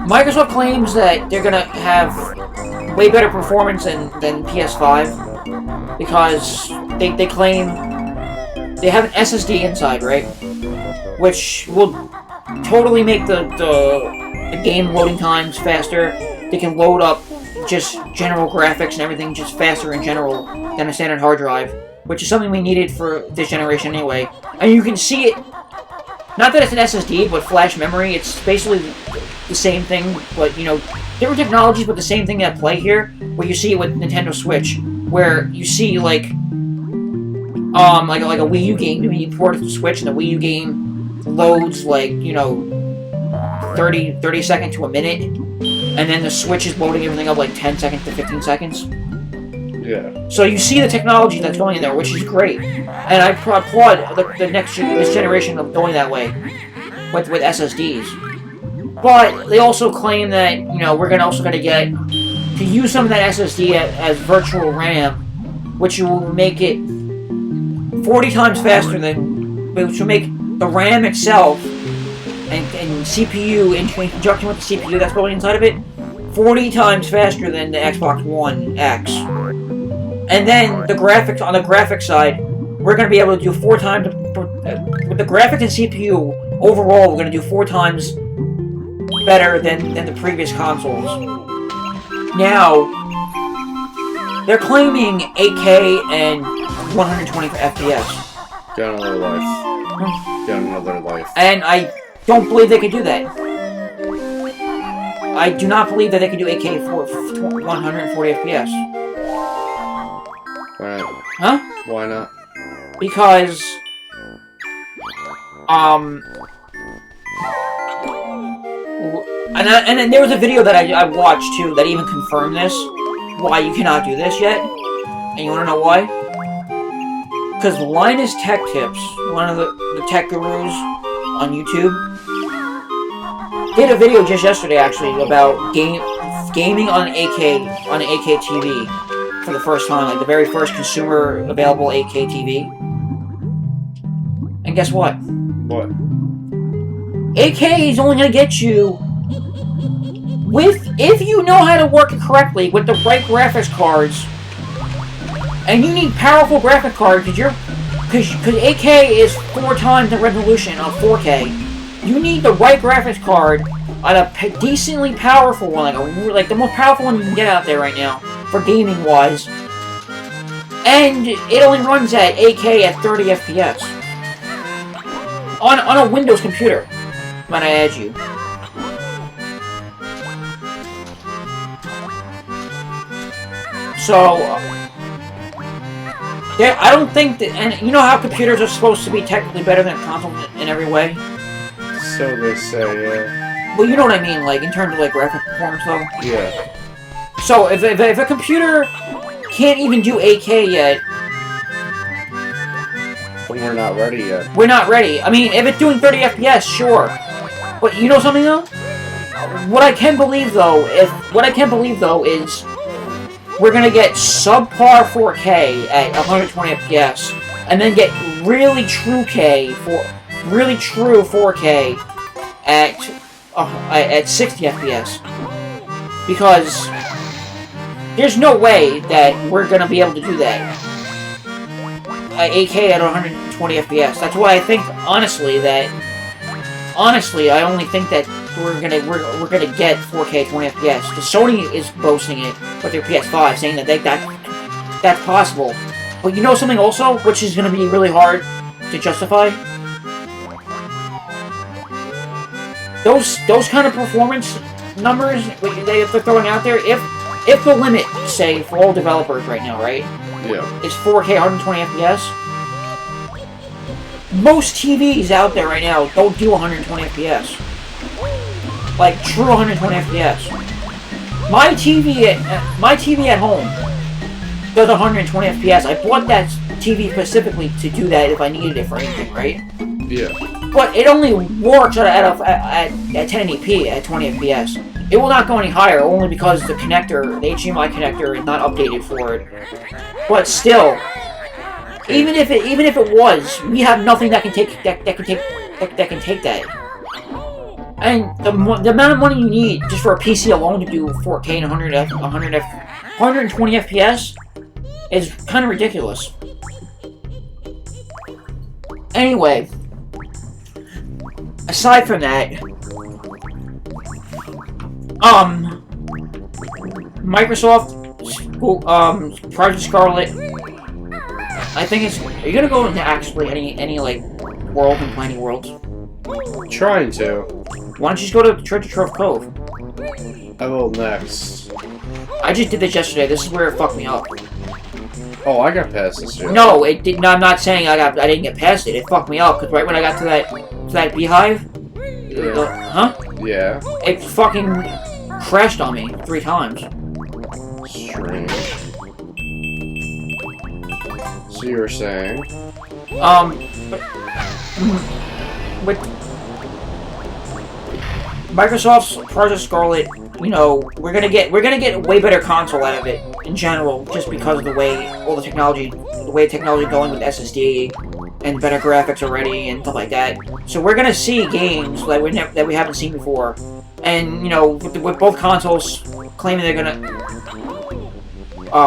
Microsoft claims that they're gonna have way better performance than PS5 because they claim they have an SSD inside, right? Which will totally make the game loading times faster. They can load up just general graphics and everything just faster in general than a standard hard drive, which is something we needed for this generation anyway. And you can see it, not that it's an SSD, but flash memory. It's basically the same thing, but, you know, different technologies, but the same thing at play here, where you see it with Nintendo Switch, where you see, like a Wii U game, when you port it to Switch, and the Wii U game loads, like, you know, 30 seconds to a minute, and then the Switch is loading everything up like 10 seconds to 15 seconds. Yeah. So you see the technology that's going in there, which is great. And I applaud this generation of going that way with SSDs. But they also claim that, you know, we're also going to get to use some of that SSD as virtual RAM, which will make it 40 times faster than, which will make the RAM itself and CPU in conjunction with the CPU that's going inside of it 40 times faster than the Xbox One X. And then the graphics, on the graphics side, we're going to be able to do 4 times, with the graphics and CPU, overall, we're going to do 4 times better than the previous consoles. Now, they're claiming 8K and 120 FPS. Down another life. Down another life. And I don't believe they can do that. I do not believe that they can do 8K for 140 FPS. Why not? Huh? Why not? Because, and then there was a video that I watched too that even confirmed this, why you cannot do this yet. And you want to know why? Because Linus Tech Tips, one of the tech gurus on YouTube, did a video just yesterday actually about gaming on an 8K TV for the first time, like the very first consumer available 8K TV. And guess what? What? 8K is only going to get you, if you know how to work it correctly with the right graphics cards, and you need powerful graphic cards because 8K is 4 times the resolution of 4K. You need the right graphics card on a decently powerful one, like the most powerful one you can get out there right now for gaming wise. And it only runs at 8K at 30 FPS on a Windows computer. Might I add you? So, I don't think that, and you know how computers are supposed to be technically better than consoles in every way? So they say, yeah. Well, you know what I mean, like, in terms of, like, graphic performance, though? Yeah. So, if a computer can't even do 8K yet, But we're not ready yet. we're not ready. I mean, if it's doing 30 FPS, sure. But you know something, though? What I can believe, though, is we're gonna get subpar 4K at 120 FPS, and then get really true 4K at 60 FPS. Because there's no way that we're gonna be able to do that at 8K at 120 FPS. That's why I think, honestly, I only think that we're gonna get 4K 20 FPS. Because Sony is boasting it with their PS5, saying that that's possible. But you know something also, which is gonna be really hard to justify? Those kind of performance numbers they're throwing out there, if the limit, say, for all developers right now, right? Yeah. Is 4K 120 FPS. Most TVs out there right now don't do 120 FPS. Like true 120 FPS. My TV at home does 120 FPS. I bought that TV specifically to do that if I needed it for anything, right? Yeah. But it only works at 1080p at 20 FPS. It will not go any higher, only because the connector, the HDMI connector, is not updated for it. But still, even if it was, we have nothing that can take that. And the amount of money you need just for a PC alone to do 4K and 120 FPS is kind of ridiculous. Anyway, aside from that, Microsoft, Project Scarlet. I think it's. Are you gonna go into actually any like world and planning worlds? Trying to. Why don't you just go to Treasure Trove Cove? I will next. I just did this yesterday. This is where it fucked me up. Oh, I got past this. Yet. No, it did. No, I'm not saying I didn't get past it. It fucked me up because right when I got to that beehive, Yeah. Yeah. It fucking crashed on me 3 times. Strange. So you were saying? With Microsoft's Project Scarlet, you know, we're gonna get a way better console out of it in general, just because of the way technology going with SSD and better graphics already and stuff like that. So we're gonna see games that we haven't seen before, and you know, with both consoles claiming they're gonna.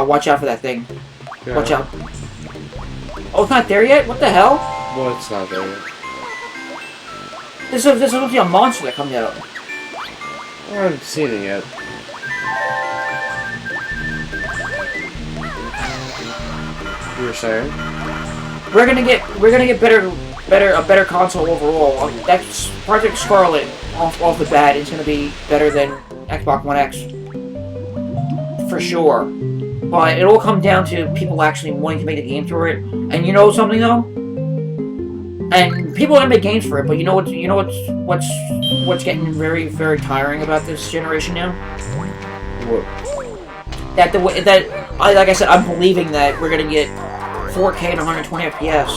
Watch out for that thing. Yeah. Watch out. Oh, it's not there yet? What the hell? Well, it's not there yet. This is supposed to be a monster that comes out. I haven't seen it yet. You were saying? We're gonna get a better console overall. That's Project Scarlet off the bat is gonna be better than Xbox One X for sure. But it all comes down to people actually wanting to make a game for it. And you know something though? And people are gonna make games for it, but you know what's getting very, very tiring about this generation now? What? Like I said, I'm believing that we're gonna get 4K and 120 FPS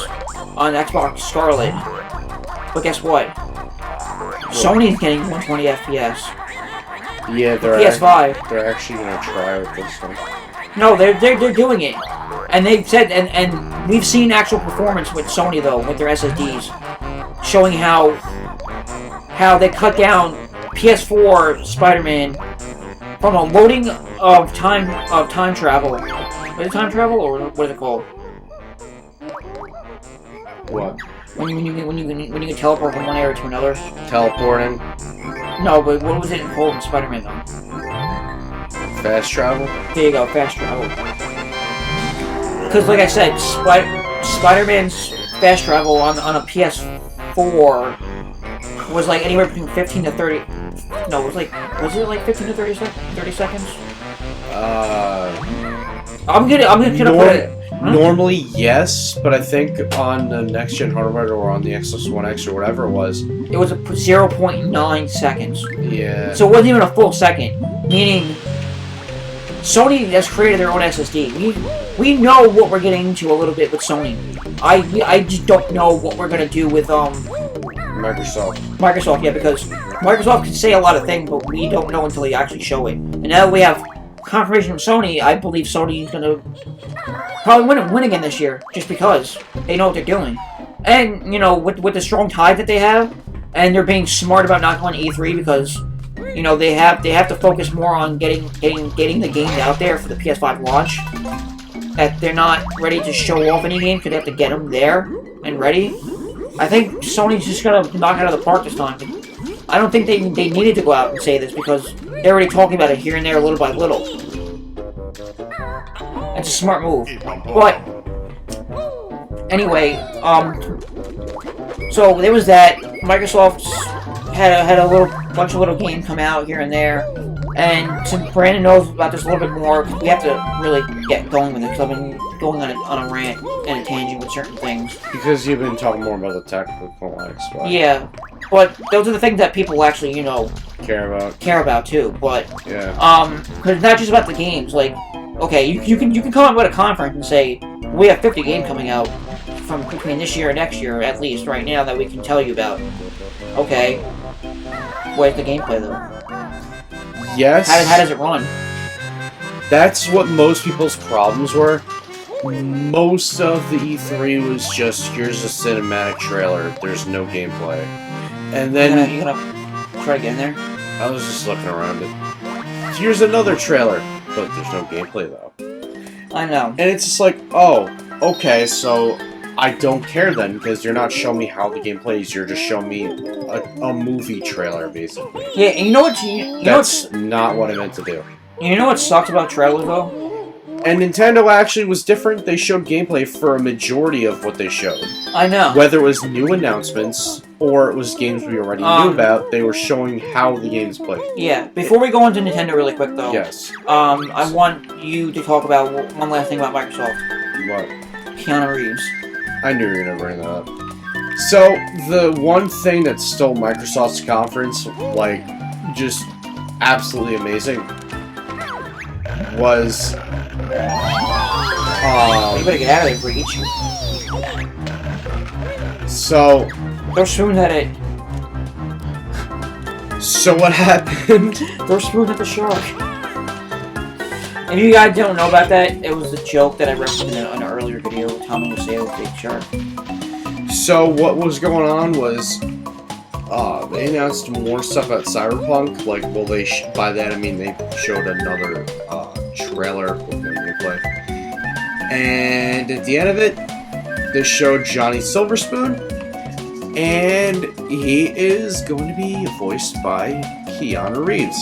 on Xbox Scarlet. But guess what? Sony's getting 120 FPS. Yeah, PS5. They're actually gonna try with this one. No, they're doing it, and they've said, and we've seen actual performance with Sony though with their SSDs, showing how they cut down PS4 Spider-Man from a loading of time travel. Is it time travel or what is it called? What? When you can teleport from one area to another. Teleporting. No, but what was it called in Spider-Man though? Fast travel? There you go, fast travel. Because, like I said, Spider-Man's fast travel on a PS4 was like anywhere between 15 to 30. No, was it like 15 to 30 seconds? I'm gonna put it. Normally, yes, but I think on the next gen hardware or on the Xbox One X or whatever it was a 0.9 seconds. Yeah. So it wasn't even a full second, meaning Sony has created their own SSD. We know what we're getting into a little bit with Sony. I just don't know what we're gonna do with Microsoft. Microsoft, yeah, because Microsoft can say a lot of things, but we don't know until they actually show it. And now that we have confirmation from Sony, I believe Sony is gonna probably win again this year, just because they know what they're doing. And you know, with the strong tie that they have, and they're being smart about not going to E3 because you know they have to focus more on getting the games out there for the PS5 launch. That they're not ready to show off any game because they have to get them there and ready. I think Sony's just gonna knock it out of the park this time. I don't think they needed to go out and say this because they're already talking about it here and there little by little. It's a smart move. But anyway, so there was that. Microsoft had a bunch of little games come out here and there, and since Brandon knows about this a little bit more, we have to really get going with it. Because I've been going on a rant and a tangent with certain things. Because you've been talking more about the technical aspect. Yeah, but those are the things that people actually, you know, care about too. But yeah, because it's not just about the games. Like, okay, you can come up with a conference and say we have 50 games coming out from between this year and next year at least right now that we can tell you about. Okay, where's the gameplay though? Yes. How does it run? That's what most people's problems were. Most of the E3 was just, here's a cinematic trailer, there's no gameplay. And then... You gonna try to get in there? I was just looking around it. Here's another trailer, but there's no gameplay though. I know. And it's just like, oh, okay, so I don't care then, because you're not showing me how the game plays. You're just showing me a movie trailer, basically. Yeah, and you know what? That's not what I meant to do. You know what sucks about trailers, though? And Nintendo actually was different. They showed gameplay for a majority of what they showed. I know. Whether it was new announcements or it was games we already knew about, they were showing how the games played. Yeah. Before we go into Nintendo really quick, though. Yes. I want you to talk about one last thing about Microsoft. What? Keanu Reeves. I knew you were going to bring that up. So, the one thing that stole Microsoft's conference, like, just absolutely amazing, was... you better get out of there, Breach. So... Throw spoons at it. So what happened? Throw spoons at the shark. If you guys don't know about that, it was a joke that I referenced in an earlier video. Tommy was saying big shark. So what was going on was, they announced more stuff about Cyberpunk. Like, well, by that I mean they showed another trailer with no gameplay. And at the end of it, they showed Johnny Silverspoon, and he is going to be voiced by Keanu Reeves.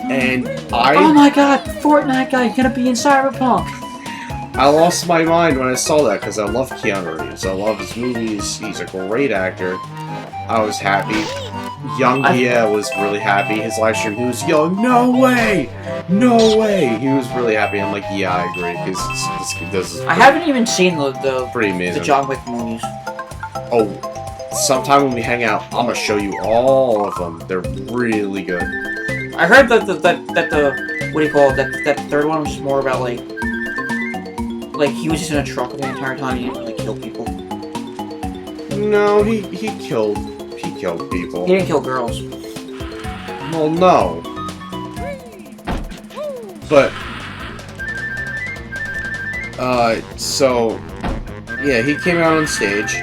And oh my god, Fortnite guy gonna be in Cyberpunk! I lost my mind when I saw that because I love Keanu Reeves. I love his movies. He's a great actor. I was happy. Young Dia was really happy. His live stream, he was yelling, "No way! No way!" He was really happy. I'm like, yeah, I agree. Because this is I haven't even seen the pretty amazing. The John Wick movies. Oh, sometime when we hang out, I'm gonna show you all of them. They're really good. I heard that the what do you call it? That third one was just more about like he was just in a truck the entire time. He didn't really kill people. No, he killed people. He didn't kill girls. Well, no. But so yeah, he came out on stage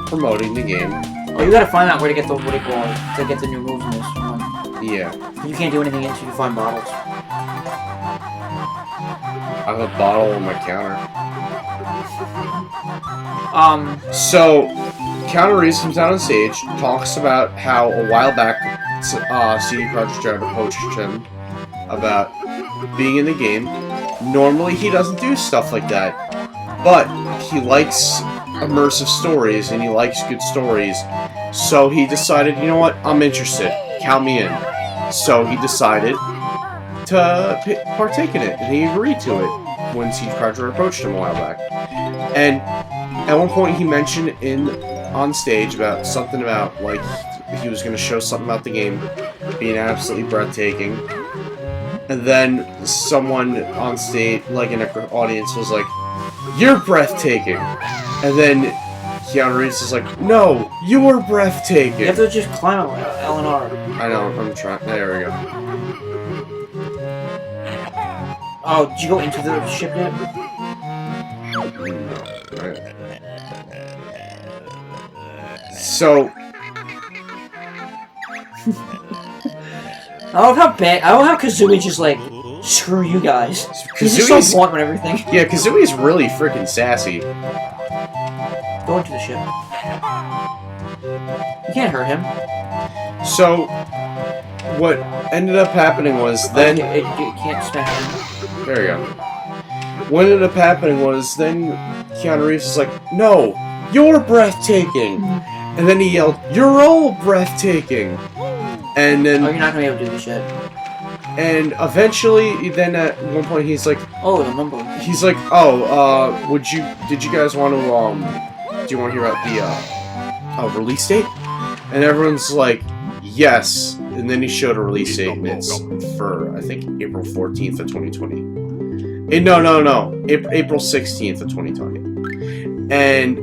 promoting the game. Oh, you gotta find out where to get the what do you call it to get the new moves in this one. Yeah. You can't do anything until you find bottles. I have a bottle on my counter. So, Keanu Reeves comes out on stage, talks about how a while back, CD Projekt Red approached him about being in the game. Normally, he doesn't do stuff like that, but he likes immersive stories and he likes good stories. So he decided, you know what, I'm interested. Count me in. So he decided to partake in it, and he agreed to it when CD Projekt approached him a while back. And at one point he mentioned on stage about something about, like, he was going to show something about the game being absolutely breathtaking. And then someone on stage, like in an audience, was like, "You're breathtaking!" And then Keanu Reeves is like, "No, you're breathtaking!" You have to just climb L&R. I know, I'm trying. There we go. Oh, did you go into the ship yet? So... I love how Kazooie just like, screw you guys. He's just so blunt with everything. Yeah, Kazooie's really freaking sassy. Go into the ship. You can't hurt him. So, what ended up happening was then... You can't smash him. There we go. What ended up happening was then Keanu Reeves was like, "No, you're breathtaking!" And then he yelled, "You're all breathtaking!" And then... Oh, you're not gonna be able to do this yet. And eventually, then at one point he's like... Oh, the mumbo. He's like, "Oh, did you guys want to, do you want to hear about the, release date?" And everyone's like, "Yes." And then he showed a release date, and it's for, I think, April 14th of 2020. No. April 16th of 2020. And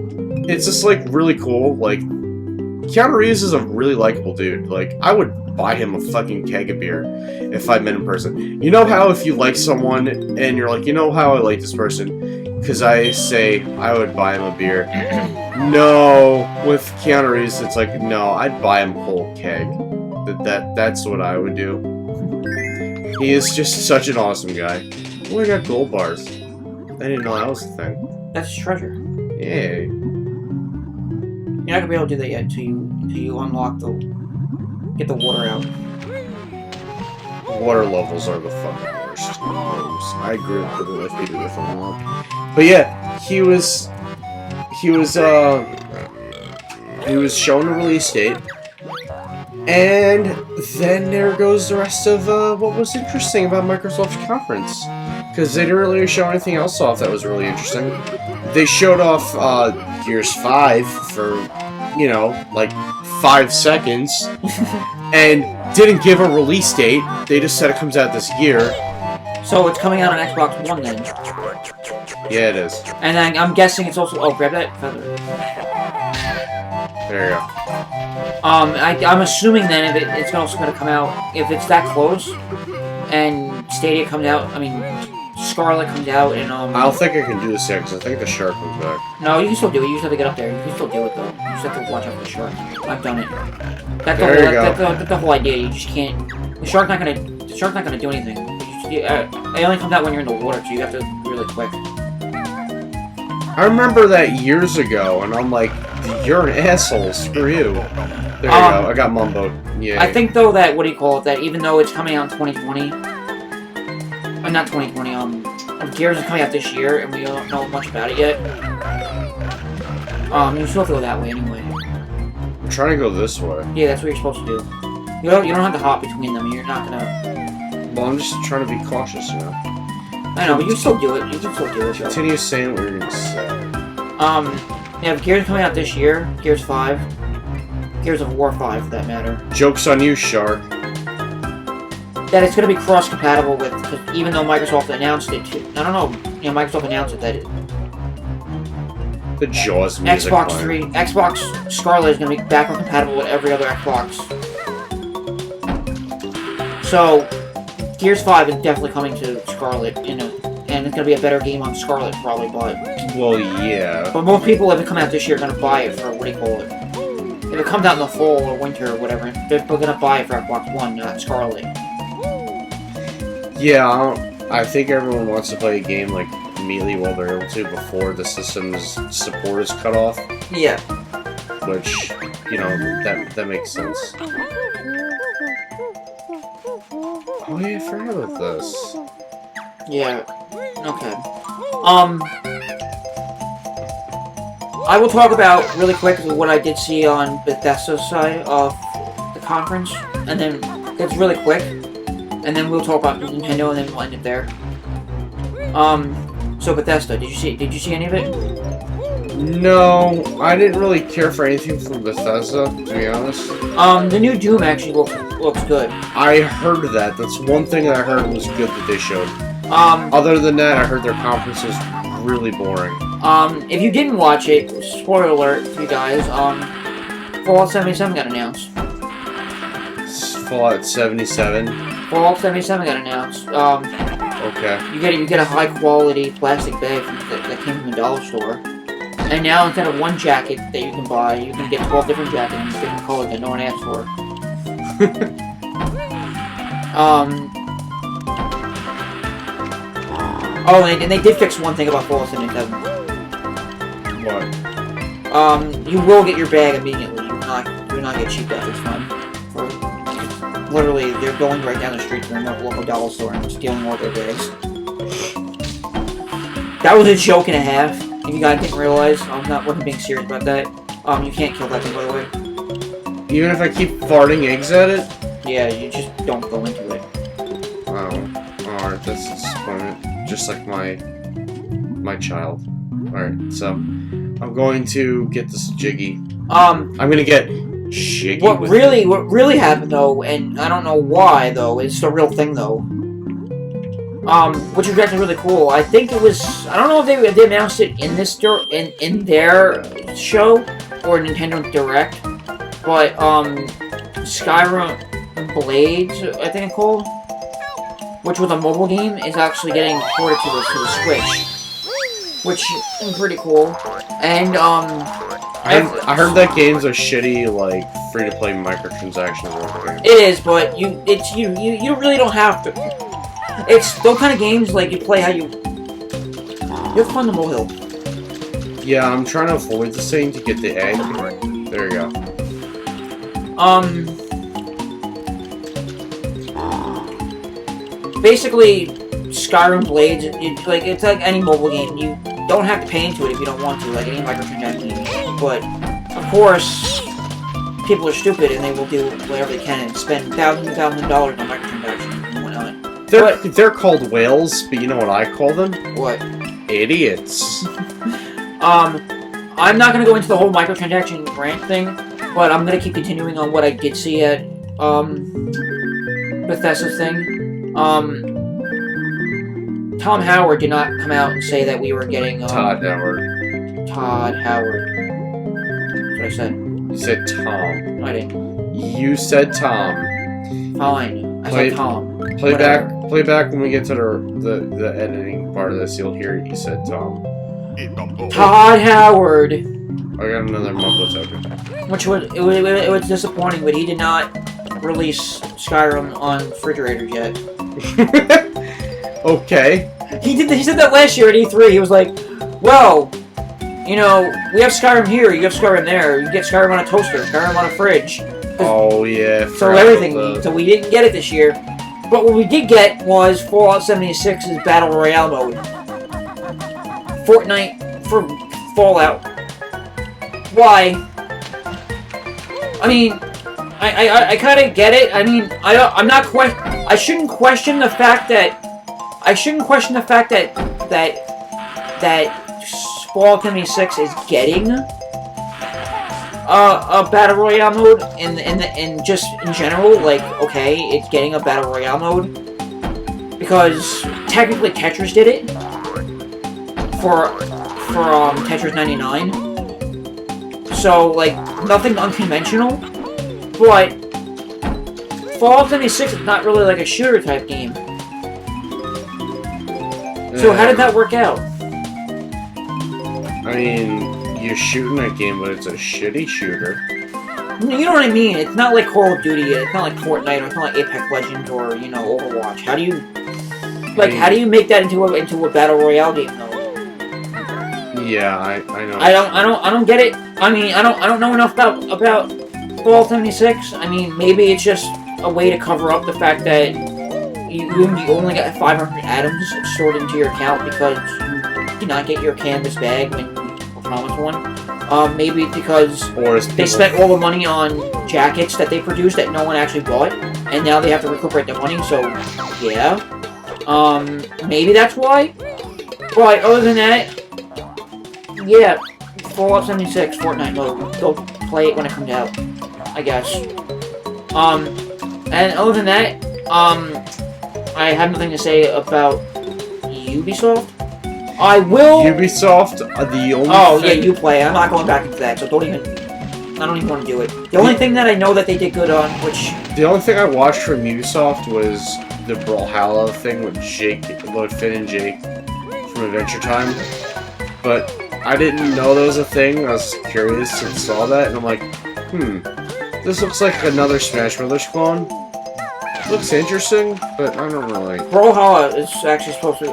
it's just, like, really cool. Like, Keanu Reeves is a really likable dude. Like, I would buy him a fucking keg of beer if I met in person. You know how if you like someone, and you're like, you know how I like this person? Because I say I would buy him a beer. No, with Keanu Reeves, it's like, no, I'd buy him a whole keg. That's what I would do. He is just such an awesome guy. Oh, I got gold bars. I didn't know that was a thing. That's treasure. Yeah. You're not gonna be able to do that yet until you unlock get the water out. Water levels are the fucking worst. I agree with the if you do with unlock. But yeah, he was shown a release date. And then there goes the rest of what was interesting about Microsoft's conference. Because they didn't really show anything else off that was really interesting. They showed off Gears 5 for, you know, like 5 seconds. And didn't give a release date. They just said it comes out this year. So it's coming out on Xbox One then? Yeah, it is. And then I'm guessing it's also... Oh, grab that feather. There you go. I'm assuming then if it's also going to come out, if it's that close, and Stadia comes out, I mean, Scarlet comes out, and I don't think I can do this yet, because I think the shark comes back. No, you can still do it, you just have to get up there, you can still do it though, you just have to watch out for the shark. I've done it. That's the whole idea, you just can't, the shark's not gonna do anything. It only comes out when you're in the water, so you have to be really quick. I remember that years ago, and I'm like, you're an asshole, screw you. There you go, I got mumboed. Yeah. I think though that, that even though it's coming out in 2020, not 2020, Gears is coming out this year, and we don't know much about it yet. You still have to go that way anyway. I'm trying to go this way. Yeah, that's what you're supposed to do. You don't have to hop between them, you're not gonna... Well, I'm just trying to be cautious, you know. I know, but you can still do it, Continue saying what you're gonna say. Yeah, Gears coming out this year, Gears 5. Gears of War 5, for that matter. Joke's on you, Shark. That it's going to be cross-compatible with, because even though Microsoft announced it, I don't know, Microsoft announced it that the Jaws music Xbox Scarlet is going to be backward compatible with every other Xbox. So, Gears 5 is definitely coming to Scarlet, and it's going to be a better game on Scarlet, probably, but... Well, yeah. But most people, if it comes out this year, are going to buy it for, if it comes out in the fall or winter or whatever, they're going to buy it for Xbox One, not Scarlet. Yeah, I think everyone wants to play a game, like, immediately while they're able to, before the system's support is cut off. Yeah. Which, you know, that makes sense. Oh yeah, I forgot about this. Yeah. Okay. I will talk about, really quick, what I did see on Bethesda's side of the conference, and then it's really quick, and then we'll talk about Nintendo, and then we'll end it there. So Bethesda, did you see any of it? No, I didn't really care for anything from Bethesda, to be honest. The new Doom actually looks good. I heard that. That's one thing that I heard was good that they showed. Other than that, I heard their conference was really boring. If you didn't watch it, spoiler alert for you guys, Fallout 77 got announced. Fallout 77? Fallout 77 got announced. Okay. You get a high quality plastic bag that came from the dollar store. And now instead of one jacket that you can buy, you can get 12 different jackets, different colors that no one asked for. Oh, and they did fix one thing about Fallout 77. What? You will get your bag immediately. Do not get cheap bags. It's fine. Literally, they're going right down the street to their local dollar store and stealing all their bags. That was a joke and a half. If you guys didn't realize, wasn't being serious about that. You can't kill that thing, by the way. Even if I keep farting eggs at it? Yeah, you just don't go into it. Oh, alright, that's disappointment. Just like my child. Alright, so I'm going to get this jiggy. I'm gonna get jiggy. What really happened though, and I don't know why though, it's the real thing though. Which is actually really cool. I think it was, I don't know if they announced it in this in their show or Nintendo Direct, but Skyrim Blades, I think it's called, which was a mobile game, is actually getting ported to the Switch, which is pretty cool. And I heard that game's a shitty, like, free-to-play microtransaction role game. It is, but you really don't have to. It's those kind of games, like, you play how you have fun the molehill. Yeah, I'm trying to avoid this thing to get the egg. There you go. Basically, Skyrim Blades, it's like any mobile game. You don't have to pay into it if you don't want to, like any microtransaction game. But, of course, people are stupid and they will do whatever they can and spend thousands and thousands of dollars on microtransactions and whatnot. They're called whales, but you know what I call them? What? Idiots. I'm not going to go into the whole microtransaction rant thing, but I'm going to keep continuing on what I did see at, Bethesda's thing. Tom Howard did not come out and say that we were getting, Todd Howard. Todd Howard. That's what I said. You said Tom. I didn't. You said Tom. Fine. I said Tom. Play back when we get to the editing part of this. You'll hear you said Tom. Todd Howard. I got another mumbo token. Which it was disappointing, but he did not release Skyrim on refrigerators yet. Okay. He said that last year at E3. He was like, well, you know, we have Skyrim here, you have Skyrim there, you get Skyrim on a toaster, Skyrim on a fridge. Oh, yeah. So everything. So we didn't get it this year. But what we did get was Fallout 76's Battle Royale mode. Fortnite for Fallout. Why? I mean, I kind of get it. I mean, I shouldn't question the fact that Fallout 76 is getting a Battle Royale mode in just in general. Like, okay, it's getting a Battle Royale mode because technically Tetris did it for Tetris 99. So like nothing unconventional, but Fallout 76 is not really like a shooter type game. So how did that work out? I mean, you're shooting a game, but it's a shitty shooter. You know what I mean? It's not like Call of Duty. It's not like Fortnite, or it's not like Apex Legends, or you know, Overwatch. How do you make that into a battle royale game though? Yeah, I know. I don't get it. I mean, I don't know enough about Fallout 76. I mean, maybe it's just a way to cover up the fact that you only got 500 atoms stored into your account because you did not get your canvas bag when you were promised one. Maybe it's because they spent all the money on jackets that they produced that no one actually bought, and now they have to recuperate their money, so yeah. Maybe that's why. But other than that, yeah, Fallout 76 Fortnite mode. Go play it when it comes out, I guess. And other than that, I have nothing to say about Ubisoft. I will. Ubisoft, the only. Oh yeah, you play. I'm not going back into that, so don't even. I don't even want to do it. The only thing that I know that they did good on, which the only thing I watched from Ubisoft was the Brawlhalla thing with Finn and Jake from Adventure Time, but I didn't know that was a thing. I was curious and saw that, and I'm like, this looks like another Smash Brothers clone. Looks interesting, but I don't really. Brawlhalla is actually supposed to.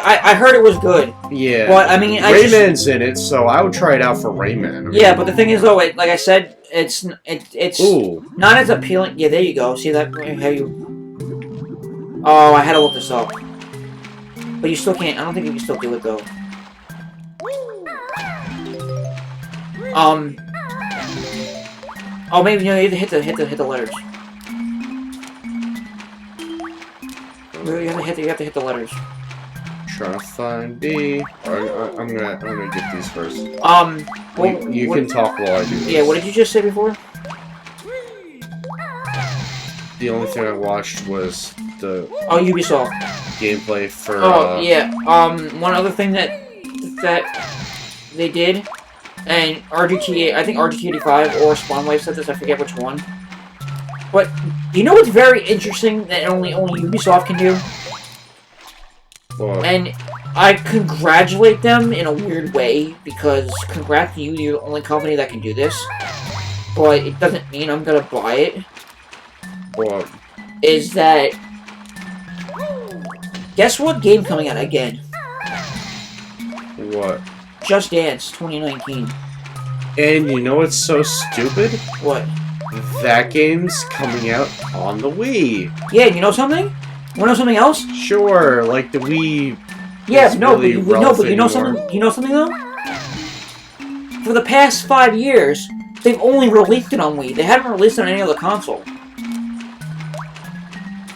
I heard it was good. Yeah. But I mean, Rayman's in it, so I would try it out for Rayman. I mean, yeah, but the thing is, though, like I said, it's Ooh. not as appealing. Yeah, there you go. See that? Have you? Oh, I had to look this up. But you still can't. I don't think you can still do it though. Oh, maybe you have to hit the letters. You have to hit the letters. Trying to find D. I'm gonna get these first. You can talk while I do this. Yeah, what did you just say before? The only thing I watched was the Ubisoft gameplay for. Oh yeah. One other thing that they did, and RGT, I think RGT85 or Spawnwave said this. I forget which one. But you know what's very interesting that only Ubisoft can do? What? And I congratulate them in a weird way, because congrats to you, you're the only company that can do this. But it doesn't mean I'm gonna buy it. What? Is that... Guess what game coming out again? What? Just Dance 2019. And you know what's so stupid? What? That game's coming out on the Wii. Yeah, you know something? Want to know something else? Sure, like the Wii. Yeah, no, really but you know anymore. something? You know something though? For the past 5 years, they've only released it on Wii. They haven't released it on any other console.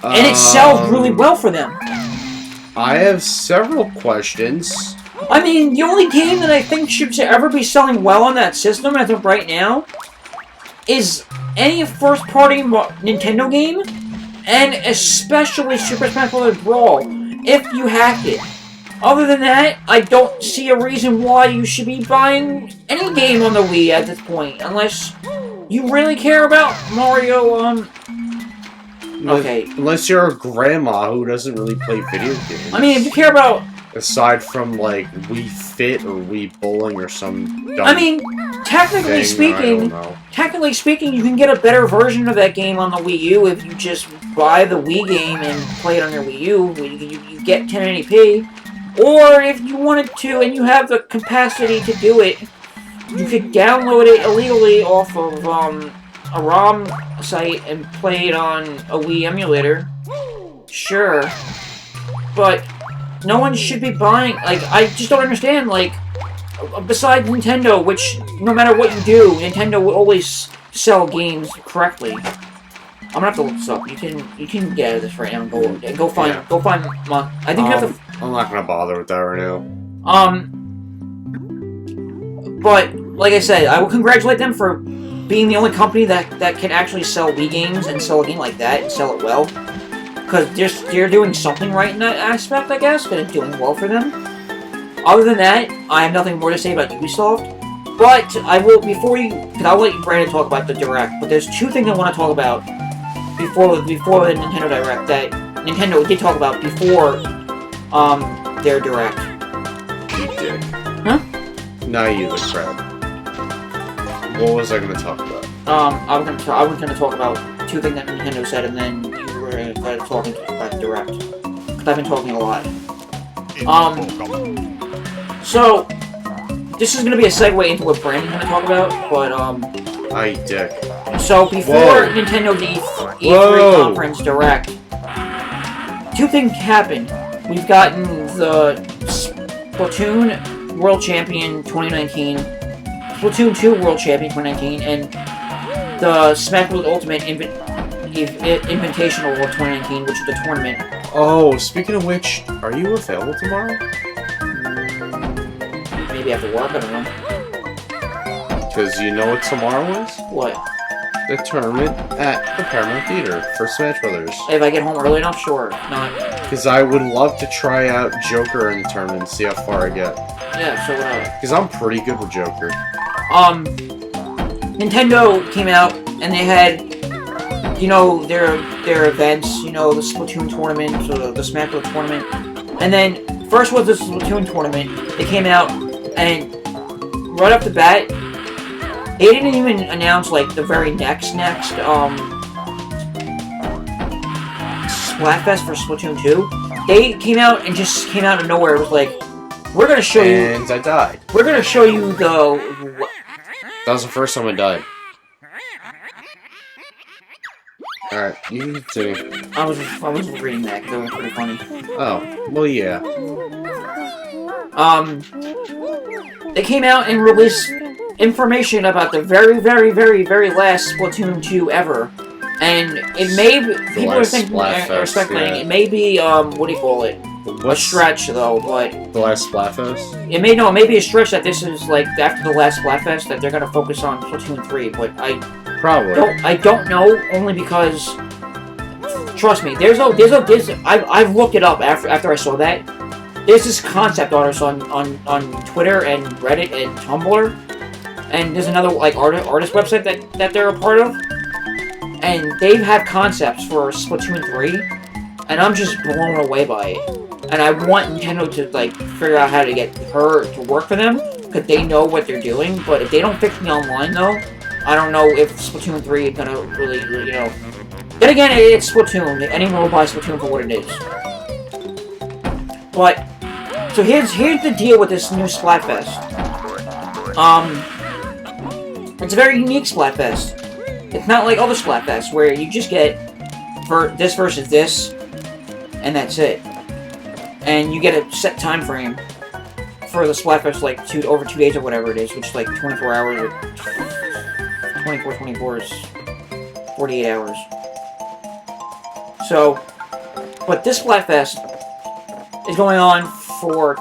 And it sells really well for them. I have several questions. I mean, the only game that I think should ever be selling well on that system as of right now is any first-party Nintendo game, and especially Super Smash Bros. Brawl, if you hacked it. Other than that, I don't see a reason why you should be buying any game on the Wii at this point, unless you really care about Mario, Okay. Unless you're a grandma who doesn't really play video games. I mean, if you care about... Aside from, like, Wii Fit or Wii Bowling or some dumb I mean, technically speaking, you can get a better version of that game on the Wii U if you just buy the Wii game and play it on your Wii U. You get 1080p. Or if you wanted to and you have the capacity to do it, you could download it illegally off of a ROM site and play it on a Wii emulator. Sure. But no one should be buying, like, I just don't understand, like, besides Nintendo, which, no matter what you do, Nintendo will always sell games correctly. I'm gonna have to look this up. You can get out of this right now and go find, I think you have to... I'm not gonna bother with that right now. But, like I said, I will congratulate them for being the only company that can actually sell Wii games and sell a game like that and sell it well. Because they're doing something right in that aspect, I guess, but it's doing well for them. Other than that, I have nothing more to say about Ubisoft. But I will, because I'll let Brandon talk about the Direct, but there's two things I want to talk about before the Nintendo Direct that Nintendo did talk about before their Direct. You dick. Huh? Now you the crap. What was I going to talk about? I was going to talk about two things that Nintendo said, and then you were going to talk about the Direct. Because I've been talking a lot. So, this is going to be a segue into what Brandon's going to talk about, but, I dick. So, before Nintendo's E3 conference Direct, two things happened. We've gotten the Splatoon World Champion 2019, Splatoon 2 World Champion 2019, and the Smash Bros. Ultimate Invitational of 2019, which is the tournament. Oh, speaking of which, are you available tomorrow? Maybe after work, I don't know. Because you know what tomorrow is? What? The tournament at the Paramount Theater for Smash Brothers. If I get home early enough, sure. Not. Because I would love to try out Joker in the tournament and see how far I get. Yeah, so whatever. Because I'm pretty good with Joker. Nintendo came out and they had, you know, their events, you know, the Splatoon tournament, so the Smash Bros. Tournament. And then, first was the Splatoon tournament. They came out and right off the bat, they didn't even announce, like, the very next, Splatfest for Splatoon 2. They came out and just came out of nowhere. It was like, we're gonna show you... And I died. We're gonna show you the... That was the first time I died. Alright, you can continue. I was reading that because it was pretty funny. Oh, well, yeah. They came out and released information about the very, very, very, very last Splatoon 2 ever. And it may be, people are speculating, it may be, what do you call it? A stretch, though, but... The last Splatfest? It may be a stretch that this is, like, after the last Splatfest, that they're gonna focus on Splatoon 3, but I don't know, only because... Trust me, I've looked it up after I saw that. There's this concept artist on Twitter and Reddit and Tumblr, and there's another, like, artist website that they're a part of, and they've had concepts for Splatoon 3, and I'm just blown away by it. And I want Nintendo to, like, figure out how to get her to work for them, because they know what they're doing, but if they don't fix the online, though, I don't know if Splatoon 3 is gonna really, you know... Then again, it's Splatoon. Anyone will buy Splatoon for what it is. But, so here's the deal with this new Splatfest. It's a very unique Splatfest. It's not like other Splatfests where you just get this versus this, and that's it. And you get a set time frame for the Splatfest, like over 2 days or whatever it is, which is like 24 hours or 24 is 48 hours. So, but this Splatfest is going on for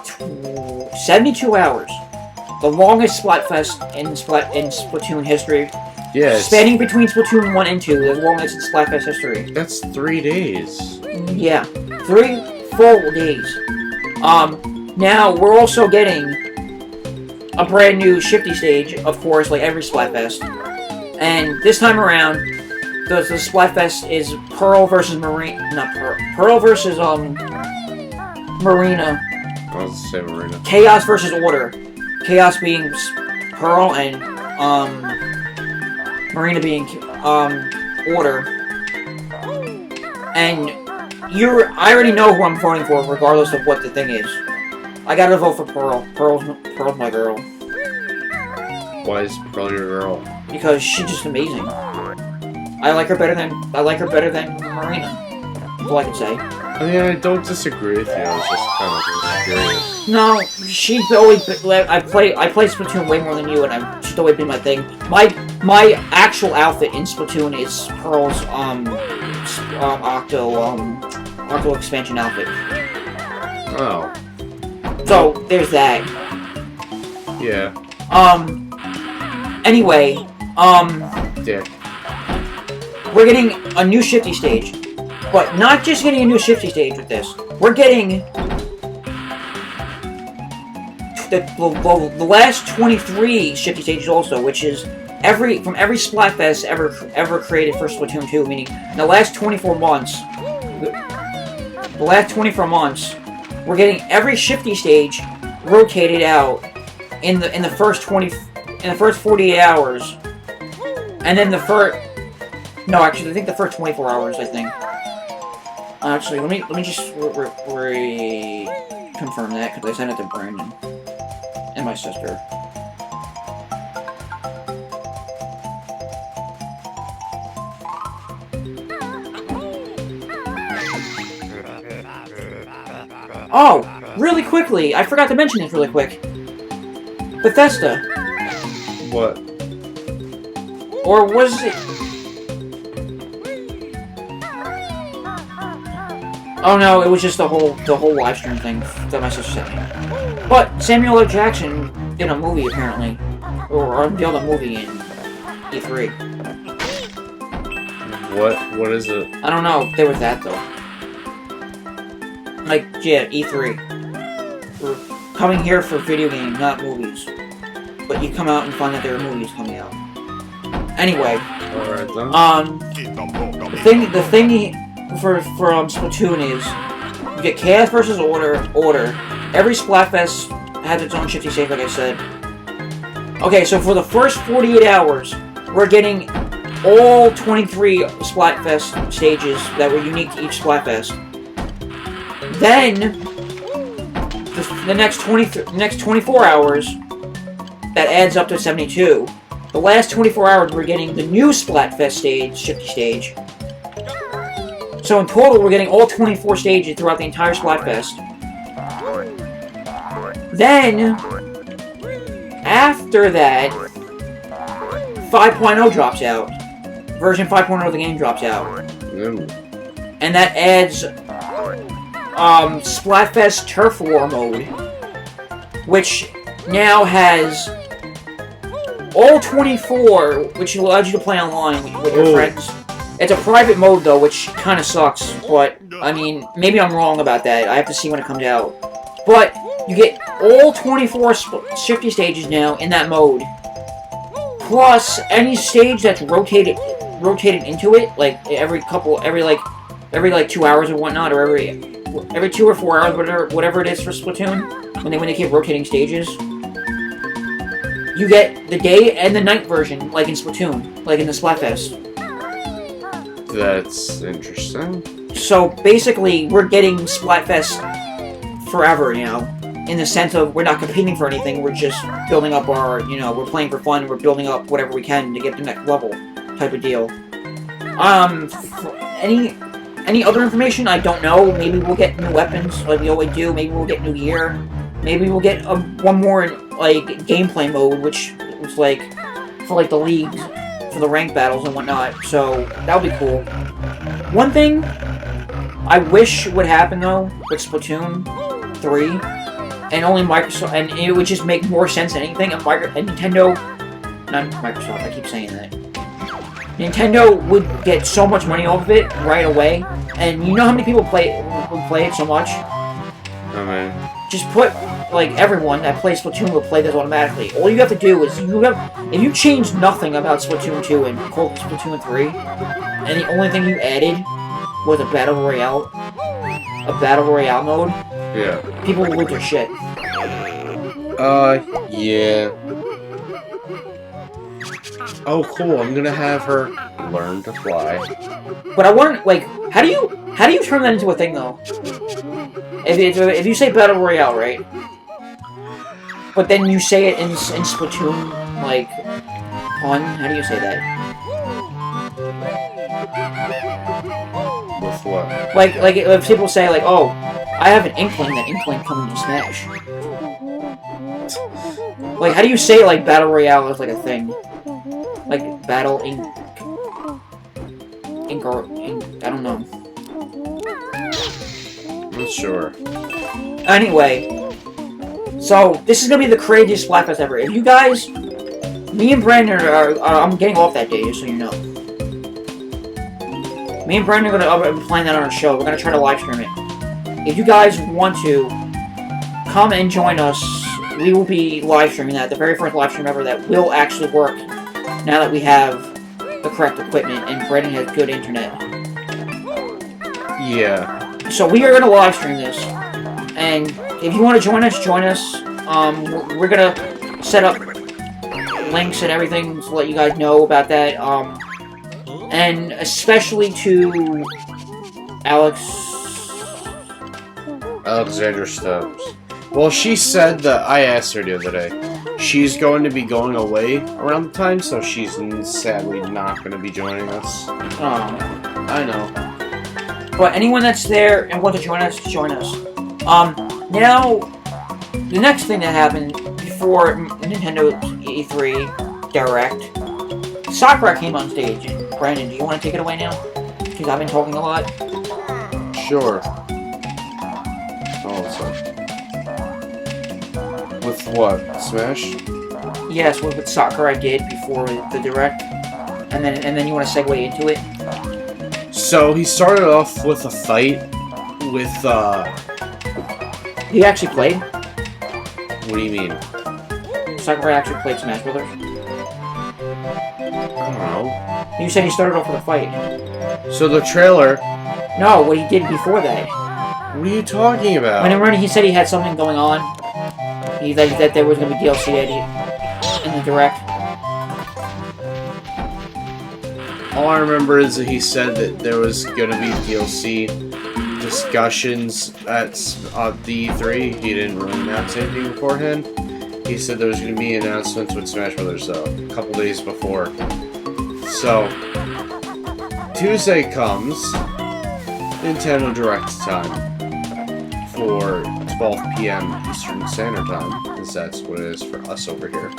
72 hours. The longest Splatfest in Splatoon history. Yes. Spanning between Splatoon 1 and 2, the longest in Splatfest history. That's 3 days. Yeah. 3 full days. Now, we're also getting a brand new Shifty stage, of course, like every Splatfest. And this time around, the Splatfest is Pearl versus Pearl versus, Marina. I was to say Marina. Chaos versus Order. Chaos being Pearl and, Marina being, Order. And I already know who I'm voting for, regardless of what the thing is. I gotta vote for Pearl. Pearl's my girl. Why is Pearl your girl? Because she's just amazing. I like her better than Marina. That's all I can say. I mean, I don't disagree with you. I was just kind of curious. No, she's always been, I play Splatoon way more than you, and she's always been my thing. My actual outfit in Splatoon is Pearl's Octo expansion outfit. Oh. So there's that. Yeah. Anyway, Dick. we're getting a new Shifty stage. But not just getting a new Shifty stage with this. We're getting the last 23 Shifty stages also, which is from every Splatfest ever created for Splatoon 2, meaning the last 24 months. The last 24 months, we're getting every Shifty stage rotated out in the first 48 hours, and then no, actually, I think the first 24 hours. I think. Actually, let me just confirm that because I sent it to Brandon and my sister. Oh, really quickly, I forgot to mention this really quick. Bethesda. What? Or was it? Oh no, it was just the whole live stream thing that my sister sent me. But Samuel L. Jackson did a movie apparently, or unveiled a movie in E3. What is it? I don't know. There was that though. Like, yeah, E3. We're coming here for video games, not movies. But you come out and find that there are movies coming out. Anyway, alright then. The thing for Splatoon is you get Chaos versus Order. Every Splatfest has its own Shifty stage, like I said. Okay, so for the first 48 hours, we're getting all 23 Splatfest stages that were unique to each Splatfest. Then the next 24 hours, that adds up to 72. The last 24 hours, we're getting the new Splatfest stage, Shifty stage. So in total, we're getting all 24 stages throughout the entire Splatfest. Then, after that, 5.0 drops out. Version 5.0 of the game drops out. Ooh. And that adds Splatfest Turf War mode, which now has all 24, which allows you to play online with your friends. It's a private mode, though, which kind of sucks, but, I mean, maybe I'm wrong about that. I have to see when it comes out. But you get all 24 Shifty stages now in that mode, plus any stage that's rotated into it, like every 2 hours or whatnot, or every 2 or 4 hours, whatever it is for Splatoon, when they keep rotating stages. You get the day and the night version, like in Splatoon, like in the Splatfest. That's interesting. So basically, we're getting Splatfest forever now. in the sense of we're not competing for anything. We're just building up our, we're playing for fun. We're building up whatever we can to get to the next level, type of deal. Any other information? I don't know. Maybe we'll get new weapons, like we always do. Maybe we'll get new gear. Maybe we'll get one more like gameplay mode, which was like for like the leagues, for the rank battles and whatnot. So that would be cool. One thing I wish would happen though with Splatoon 3, and only Microsoft, and it would just make more sense than anything. And Nintendo, not Microsoft. I keep saying that. Nintendo would get so much money off of it right away, and you know how many people would play it so much? Oh man. Just put, like, everyone that plays Splatoon will play this automatically. All you have to do is, if you change nothing about Splatoon 2 and called it Splatoon 3, and the only thing you added was a Battle Royale mode, yeah, people will lose their shit. Yeah. Oh, cool, I'm gonna have her learn to fly. But I want, like, how do you turn that into a thing, though? If you say Battle Royale, right? But then you say it in Splatoon, like, pun, how do you say that? With what? Like if people say, like, oh, I have an inkling that Inkling coming to Smash. Like, how do you say, like, Battle Royale is, like, a thing? Like, Battle Ink, I don't know. Not sure. Anyway, so this is gonna be the craziest Splatfest ever. If you guys, me and Brandon I'm getting off that day, just so you know. Me and Brandon are gonna be playing that on our show. We're gonna try to live stream it. If you guys want to come and join us, we will be live streaming that. The very first live stream ever that will actually work now that we have the correct equipment and Brandon has good internet. Yeah. So we are going to live stream this, and if you want to join us, we're going to set up links and everything to let you guys know about that, and especially to Alexandra Stubbs. Well, she said that, I asked her the other day, she's going to be going away around the time, so she's sadly not going to be joining us. Oh. I know. But anyone that's there and wants to join us, join us. Now, the next thing that happened before Nintendo E3 Direct, Sakura came on stage. And Brandon, do you want to take it away now? Because I've been talking a lot. Sure. Oh, sorry. With what? Smash? Yes, what Sakura did before the Direct. And then you want to segue into it? So, he started off with a fight with, He actually played? What do you mean? Sakura actually played Smash Brothers? I don't know. You said he started off with a fight. So the trailer... No, what he did before that. What are you talking about? Whenever he said he had something going on, that there was going to be DLC in the Direct. All I remember is that he said that there was going to be DLC discussions at the E3. He didn't really announce anything beforehand. He said there was going to be announcements with Smash Brothers, though, a couple days before. So, Tuesday comes, Nintendo Direct time, for 12 p.m. Eastern Standard Time, because that's what it is for us over here.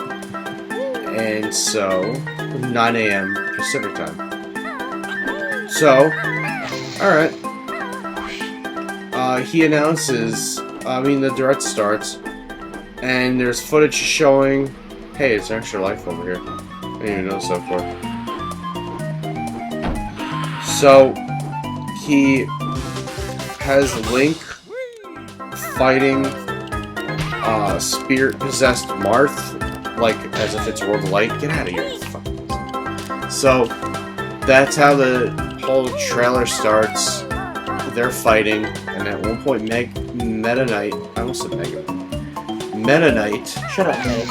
And so, 9 a.m. Pacific Time. So, alright. He announces, the Direct starts, and there's footage showing, hey, it's Extra Life over here. I didn't even know so far. So, he has Link fighting spirit-possessed Marth, like, as if it's World of Light. Get out of here. So, that's how the whole trailer starts. They're fighting, and at one point, Meta Knight... I almost said Mega Meta Knight... Shut up, Meg.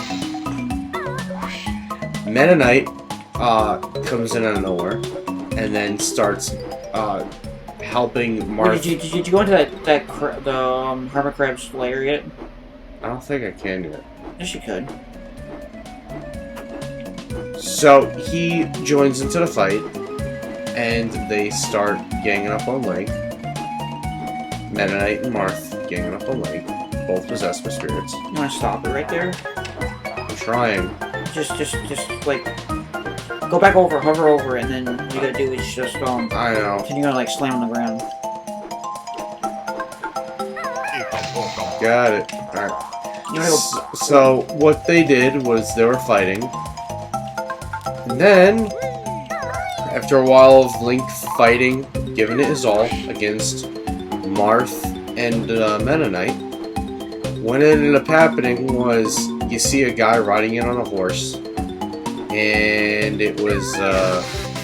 Meta Knight comes in out of nowhere, and then starts helping Marth. Wait, did you go into the Hermit Crab's lair yet? I don't think I can yet. Yes, you could. So he joins into the fight, and they start ganging up on Link. Mennonite and Marth ganging up on Link, both possessed by spirits. You want to stop it right there? I'm trying. Just like go back over, hover over, and then what you gotta do is just I know. and you're gonna like slam on the ground. Got it. Alright. You know, So what they did was they were fighting. And then, after a while of Link fighting, giving it his all against Marth and Mennonite, what ended up happening was you see a guy riding in on a horse, and it was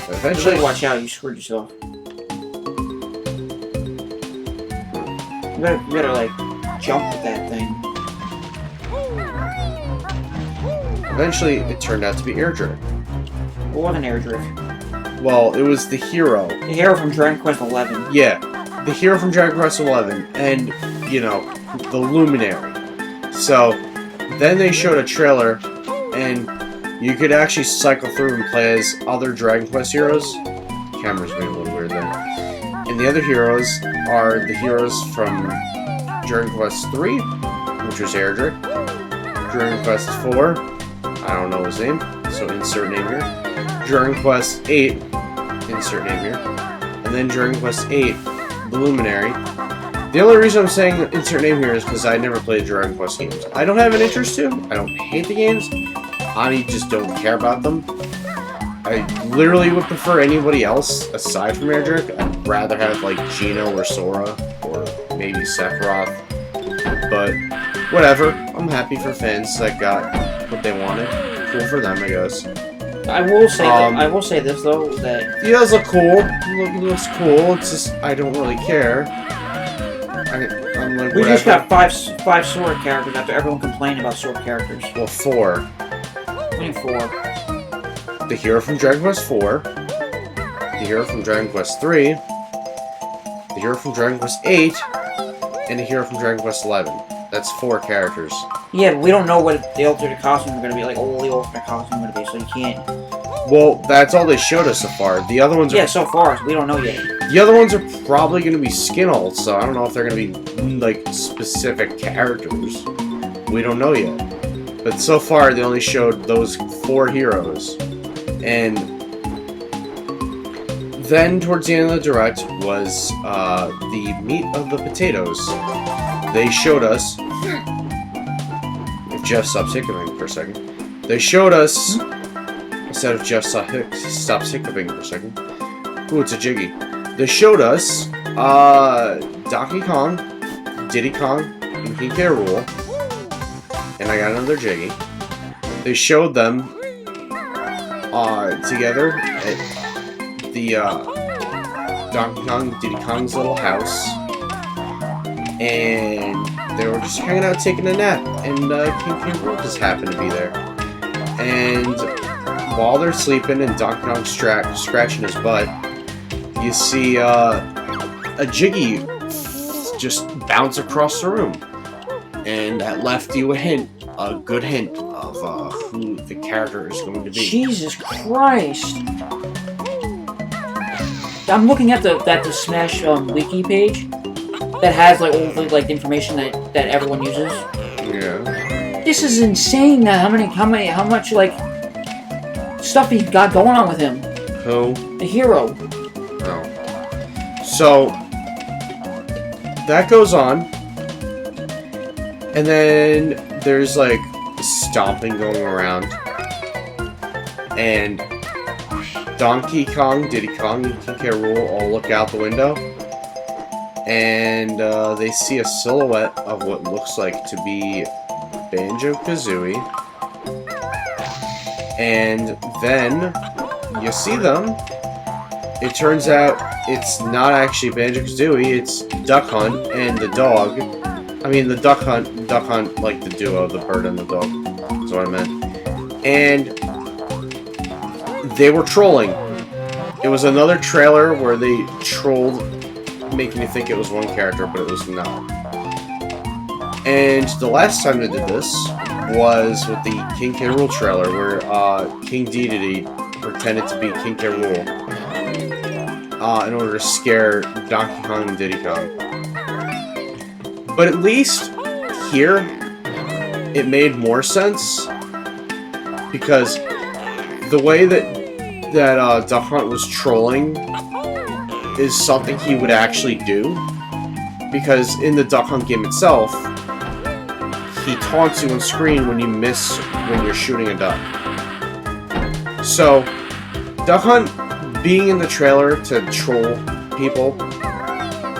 eventually. really watch out! You screwed yourself. You better like jump with that thing. Eventually, it turned out to be Airdrift. What was an air drift? Well, it was the hero. The hero from Dragon Quest XI. Yeah, the hero from Dragon Quest XI, and, you know, the Luminary. So, then they showed a trailer, and you could actually cycle through and play as other Dragon Quest heroes. Camera's being a little weird there. And the other heroes are the heroes from Dragon Quest III, which was Erdrick. Dragon Quest IV, I don't know his name, so insert name here. Dragon Quest VIII, insert name here. And then Dragon Quest VIII, the Luminary. The only reason I'm saying insert name here is because I never played Dragon Quest games. I don't have an interest to. I don't hate the games. I just don't care about them. I literally would prefer anybody else aside from Erdrick. I'd rather have like Gino or Sora or maybe Sephiroth. But whatever. I'm happy for fans that got what they wanted. Cool for them, I guess. I will say this though, that he does look cool. He looks cool. It's just I don't really care. I'm like we whatever. just got five sword characters after everyone complained about sword characters. Well, 4. What do you mean 4? The hero from Dragon Quest IV, the hero from Dragon Quest III, the hero from Dragon Quest VIII, and the hero from Dragon Quest XI. That's 4 characters. Yeah, but we don't know what the alternate costumes are going to be, like, all the alternate costumes are going to be, so you can't... Well, that's all they showed us so far. The other ones are... Yeah, so far, we don't know yet. The other ones are probably going to be skin alts, so I don't know if they're going to be, like, specific characters. We don't know yet. But so far, they only showed those 4 heroes. And then, towards the end of the Direct, was the meat of the potatoes. They showed us... If Jeff stops hiccuping for a second. They showed us... Instead of Jeff stops hiccuping for a second. Ooh, it's a Jiggy. They showed us Donkey Kong, Diddy Kong, and King K. Rool. And I got another Jiggy. They showed them together at the Donkey Kong, Diddy Kong's little house. And they were just hanging out taking a nap. And King K. Rool just happened to be there. And while they're sleeping and Donkey Kong's scratching his butt, you see a Jiggy just bounce across the room. And that left you a good hint of who the character is going to be. Jesus Christ! I'm looking at the Smash wiki page that has like all the like information that everyone uses. Yeah. This is insane. Now how much like stuff he got going on with him. Who? The hero. Oh. So that goes on. And then there's like stomping going around. And Donkey Kong, Diddy Kong, and King K. Rool all look out the window. And they see a silhouette of what looks like to be Banjo-Kazooie. And then you see them. It turns out it's not actually Banjo-Kazooie, it's Duck Hunt and the dog. I mean, the Duck Hunt, like the duo, the bird and the dog. That's what I meant. And they were trolling. It was another trailer where they trolled, making you think it was one character, but it was not. And the last time they did this was with the King K. Rool trailer, where King Dedede pretended to be King K. Rool in order to scare Donkey Kong and Diddy Kong. But at least here, it made more sense, because the way that Duck Hunt was trolling is something he would actually do, because in the Duck Hunt game itself, he taunts you on screen when you miss when you're shooting a duck. So, Duck Hunt being in the trailer to troll people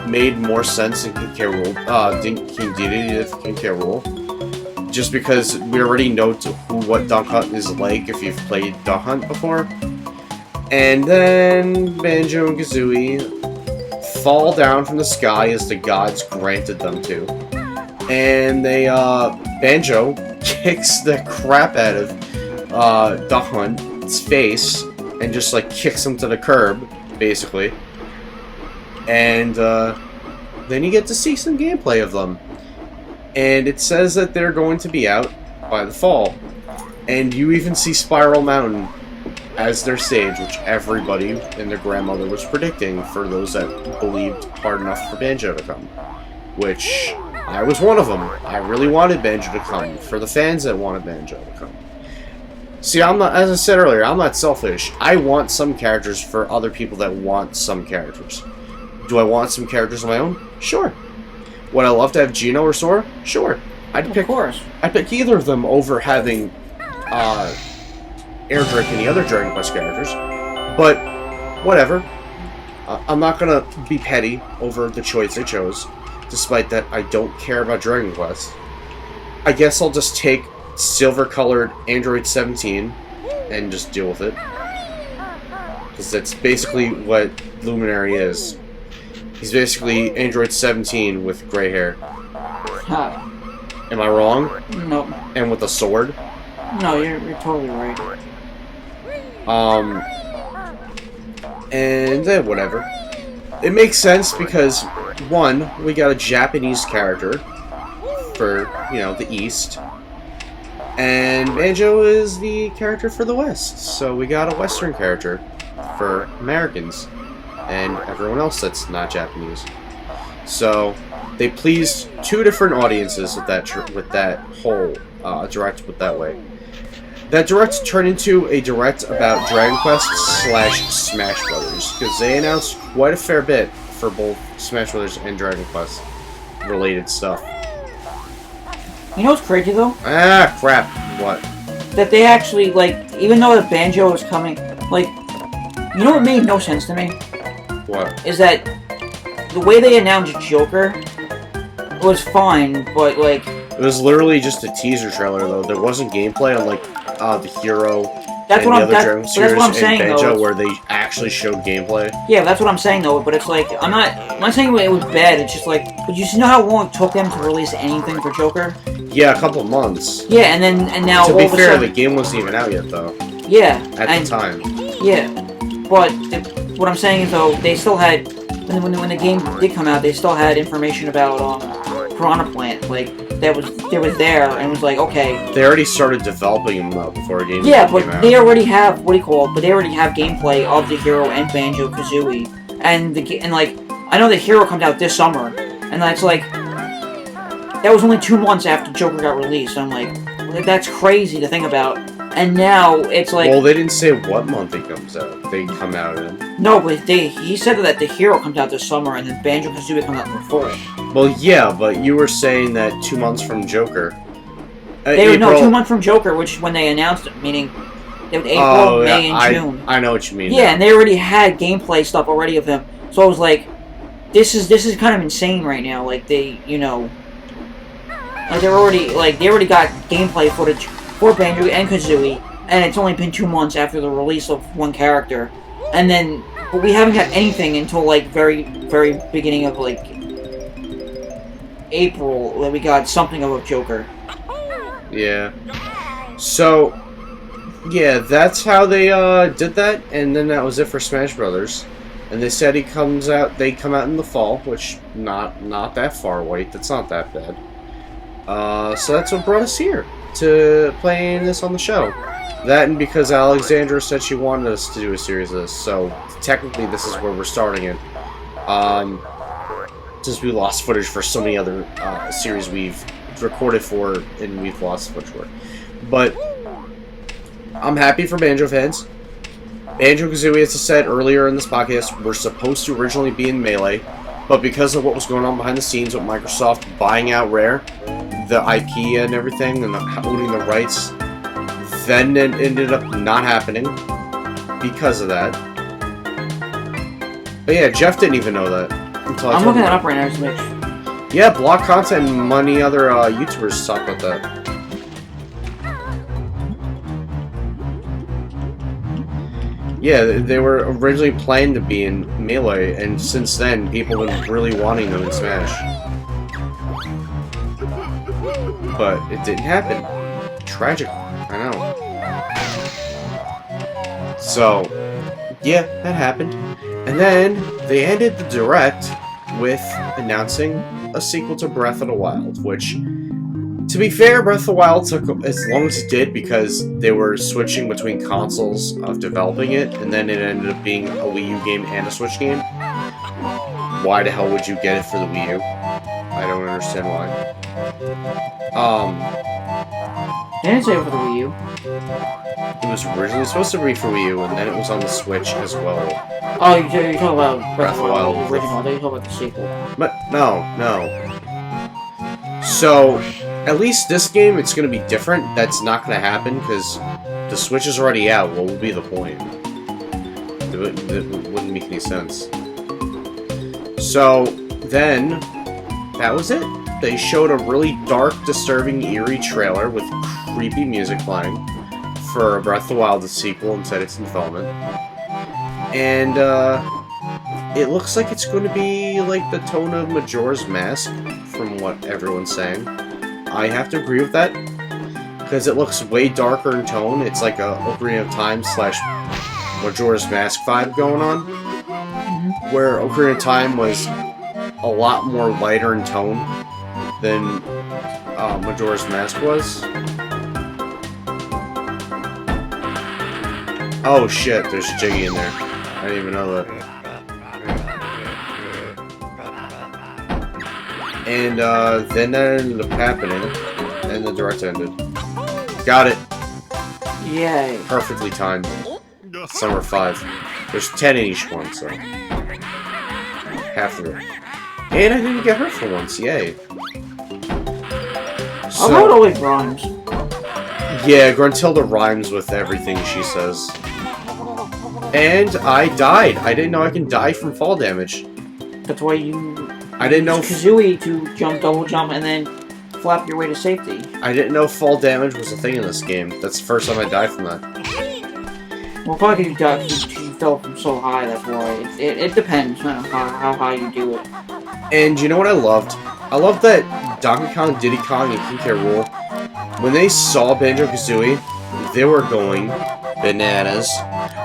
made more sense than King K. Rool, King Dedede did for King K. Rool. Just because we already know what Duck Hunt is like if you've played Duck Hunt before. And then Banjo and Kazooie fall down from the sky as the gods granted them to. And they, Banjo kicks the crap out of Duck Hunt's face and just like kicks him to the curb, basically. And then you get to see some gameplay of them. And it says that they're going to be out by the fall. And you even see Spiral Mountain as their stage, which everybody and their grandmother was predicting for those that believed hard enough for Banjo to come. Which, I was one of them. I really wanted Banjo to come, for the fans that wanted Banjo to come. See, I'm not, as I said earlier, I'm not selfish. I want some characters for other people that want some characters. Do I want some characters of my own? Sure. Would I love to have Geno or Sora? Sure. I'd pick either of them over having Air Drake and the other Dragon Quest characters. But, whatever. I'm not gonna be petty over the choice I chose, despite that I don't care about Dragon Quest. I guess I'll just take silver-colored Android 17 and just deal with it. Because that's basically what Luminary is. He's basically Android 17 with gray hair. Huh. Am I wrong? No. And with a sword? No, you're totally right. And then whatever. It makes sense because, one, we got a Japanese character for, you know, the East. And Banjo is the character for the West. So we got a Western character for Americans. And everyone else that's not Japanese. So they pleased two different audiences with that whole direct put that way. That direct turned into a direct about Dragon Quest / Smash Brothers, because they announced quite a fair bit for both Smash Brothers and Dragon Quest related stuff. You know what's crazy though? Ah, crap. What? That they actually, like, even though the Banjo was coming, like, you know what made no sense to me? What? Is that the way they announced Joker was fine, but, like... It was literally just a teaser trailer, though. There wasn't gameplay on, like, the Hero that's and what the other Dragon series I'm saying, and Banjo, though. where they actually showed gameplay. Yeah, that's what I'm saying, though, but it's like, I'm not saying it was bad, it's just like, but you know how long it took them to release anything for Joker? Yeah, a couple months. Yeah, and now to all be of a fair, sudden... the game wasn't even out yet, though. Yeah. At the time. Yeah. But what I'm saying is, though, they still had... When the game did come out, they still had information about Piranha Plant. Like, it was there, and was like, okay. They already started developing them, though, before a game Yeah, came out. but they already have, but they already have gameplay of the Hero and Banjo-Kazooie. And, like, I know the Hero comes out this summer, and that's like... That was only 2 months after Joker got released. I'm like, that's crazy to think about. And now it's like... Well, they didn't say what month it comes out. They come out in. No, but he said that the Hero comes out this summer, and then Banjo-Kazooie comes out in the fall. Well, yeah, but you were saying that 2 months from Joker. No, 2 months from Joker, which when they announced it, meaning it was April, May, and June. I know what you mean. Yeah, now. And they already had gameplay stuff already of them. So I was like, this is kind of insane right now. Like they, you know, like they already got gameplay footage for Banjo and Kazooie, and it's only been 2 months after the release of one character, but we haven't got anything until like very, very beginning of like April that we got something of a Joker. Yeah. So, yeah, that's how they did that, and then that was it for Smash Brothers. And they said they come out in the fall, which not that far away. That's not that bad. So that's what brought us here, to playing this on the show. That and because Alexandra said she wanted us to do a series of this, so technically this is where we're starting it. Since we lost footage for so many other series we've recorded for and we've lost footage for. But I'm happy for Banjo fans. Banjo-Kazooie, as I said earlier in this podcast, were supposed to originally be in Melee, but because of what was going on behind the scenes with Microsoft buying out Rare, the IP and everything, and owning the rights, then it ended up not happening because of that. But yeah, Jeff didn't even know that until I'm looking that up right now to make sure. Yeah, Block Content and many other YouTubers talk about that. Yeah, they were originally planned to be in Melee, and since then, people have been really wanting them in Smash. But it didn't happen. Tragic. I know. So, yeah, that happened. And then, they ended the Direct with announcing a sequel to Breath of the Wild, which, to be fair, Breath of the Wild took as long as it did because they were switching between consoles of developing it, and then it ended up being a Wii U game and a Switch game. Why the hell would you get it for the Wii U? I don't understand why. They didn't say it for the Wii U. It was originally supposed to be for Wii U, and then it was on the Switch as well. Oh, you're talking about Breath of the Wild, the original. I thought you were talking about the sequel. But no. So, at least this game, it's going to be different. That's not going to happen, because the Switch is already out. What would be the point? It wouldn't make any sense. So, then, that was it. They showed a really dark, disturbing, eerie trailer with creepy music playing for Breath of the Wild, the sequel, and said it's in development. And, it looks like it's going to be like the tone of Majora's Mask, from what everyone's saying. I have to agree with that, because it looks way darker in tone. It's like a Ocarina of Time / Majora's Mask vibe going on, where Ocarina of Time was a lot more lighter in tone than Majora's Mask was. Oh shit, there's Jiggy in there. I didn't even know that. And then that ended up happening, and the Direct ended. Got it. Yay. Perfectly timed. Summer 5. There's 10 in each one, so half of it. And I didn't get hurt for once, yay. So, Although it always rhymes. Yeah, Gruntilda rhymes with everything she says. And I died. I didn't know I can die from fall damage. That's why you... I didn't know... Kazooie to jump, double jump, and then flap your way to safety. I didn't know fall damage was a thing in this game. That's the first time I died from that. Well, probably because you fell from so high, that's why. It depends on how high you do it. And you know what I loved? I loved that Donkey Kong, Diddy Kong, and King K. Rool, when they saw Banjo-Kazooie, they were going bananas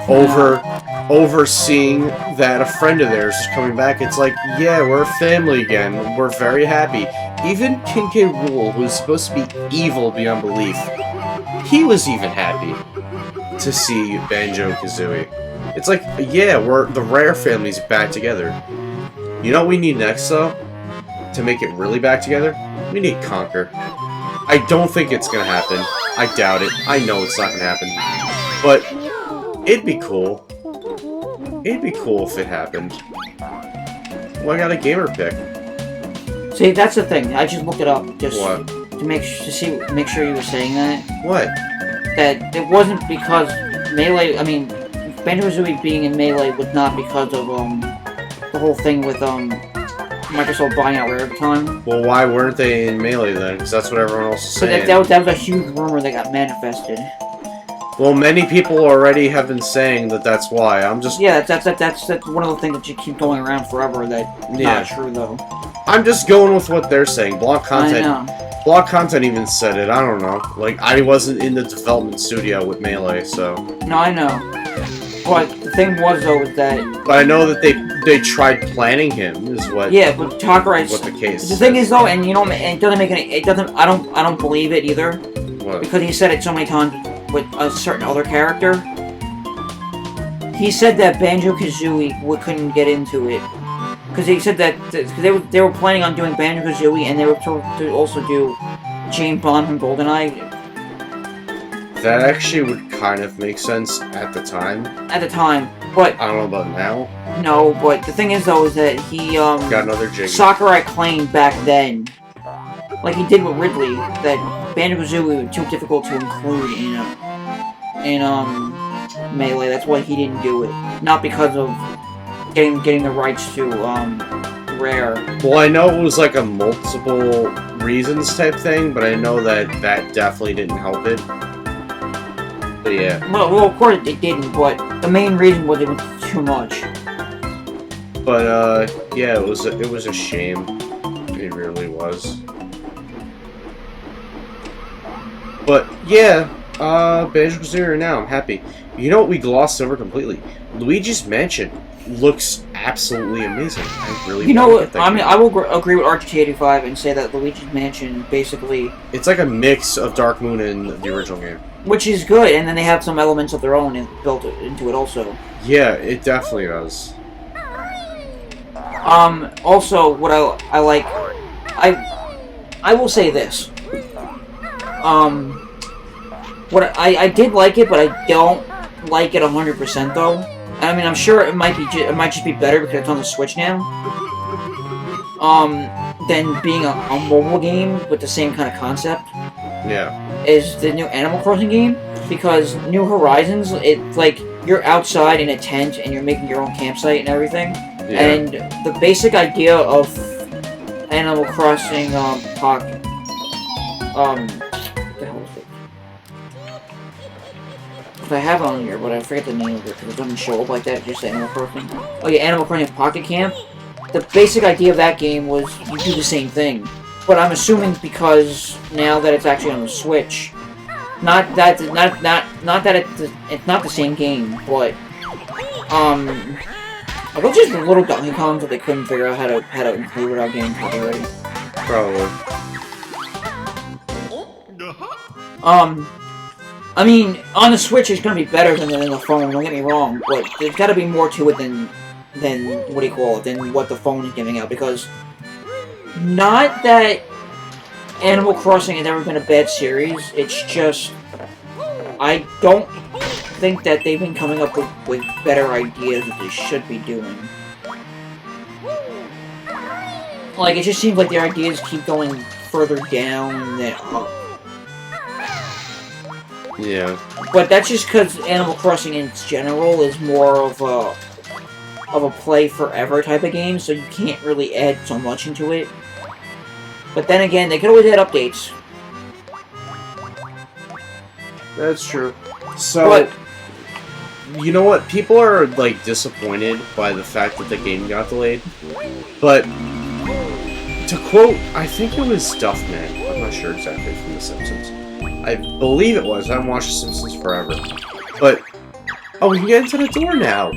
over seeing that a friend of theirs is coming back. It's like, yeah, we're a family again. We're very happy. Even King K. Rool, who's supposed to be evil beyond belief, he was even happy to see Banjo-Kazooie. It's like, yeah, the Rare family's back together. You know what we need next, though? To make it really back together? We need Conquer. I don't think it's gonna happen. I doubt it. I know it's not gonna happen. But it'd be cool. It'd be cool if it happened. Well, I got a gamer pick. See, that's the thing. I just looked it up just What? to make sure you were saying that. What? That it wasn't because Melee. I mean, Banjo-Kazooie being in Melee was not because of the whole thing with Microsoft buying out Rare at the time. Well, why weren't they in Melee then? Because that's what everyone else is So saying. that was a huge rumor that got manifested. Well, many people already have been saying that that's why. I'm just... Yeah, that's one of the things that you keep going around forever that's not true, though. I'm just going with what they're saying. Block Content... I know. Block Content even said it. I don't know. Like, I wasn't in the development studio with Melee, so... No, I know. But the thing was, though, is that... But I know that they tried planning him, is what... Yeah, but Takarai's... What the case. The thing is, though, and you know, it doesn't make any... It doesn't... I don't believe it, either. What? Because he said it so many times with a certain other character. He said that Banjo-Kazooie couldn't get into it. Because he said that... Because they were planning on doing Banjo-Kazooie, and they were told to also do James Bond from GoldenEye. That actually would kind of make sense at the time. At the time, but... I don't know about now. No, but the thing is, though, is that he, Got another jig. Sakurai claimed back then, like he did with Ridley, that Banjo-Kazooie was too difficult to include in Melee. That's why he didn't do it. Not because of getting the rights to, Rare. Well, I know it was like a multiple reasons type thing, but I know that definitely didn't help it. But yeah. Well, of course it didn't, but the main reason was it was too much. But, yeah, it was a shame. It really was. But, yeah, Banjo-Kazooie right now, I'm happy. You know what we glossed over completely? Luigi's Mansion looks absolutely amazing. I really You know what, I mean, I will agree with RGT85 and say that Luigi's Mansion basically... It's like a mix of Dark Moon and the original game. Which is good, and then they have some elements of their own built into it also. Yeah, it definitely does. Also, what I like... I will say this. What I did like it, but I don't like it 100% though. I mean, I'm sure it might just be better because it's on the Switch now. Than being a mobile game with the same kind of concept. Yeah. Is the new Animal Crossing game, because New Horizons, it's like you're outside in a tent and you're making your own campsite and everything. Yeah. And the basic idea of Animal Crossing Pocket, what the hell is it? I have it on here, but I forget the name of it because it doesn't show up like that. Just Animal Crossing. Oh yeah, Animal Crossing Pocket Camp. The basic idea of that game was you do the same thing. But I'm assuming because now that it's actually on the Switch, not that it's not the same game, but I was just little Donkey Kongs that they couldn't figure out how to include without getting copyrighted. Probably. I mean, on the Switch it's gonna be better than the phone. Don't get me wrong, but there's got to be more to it than what do you call it? Than what the phone is giving out, because. Not that Animal Crossing has ever been a bad series, it's just... I don't think that they've been coming up with better ideas that they should be doing. Like, it just seems like their ideas keep going further down than up. Yeah. But that's just because Animal Crossing in general is more of a play forever type of game, so you can't really add so much into it. But then again, they could always add updates. That's true. So, you know what? People are, like, disappointed by the fact that the game got delayed. But, to quote, I think it was Duffman. I'm not sure exactly from The Simpsons. I believe it was. I haven't watched The Simpsons forever. But, oh, we can get into the door now.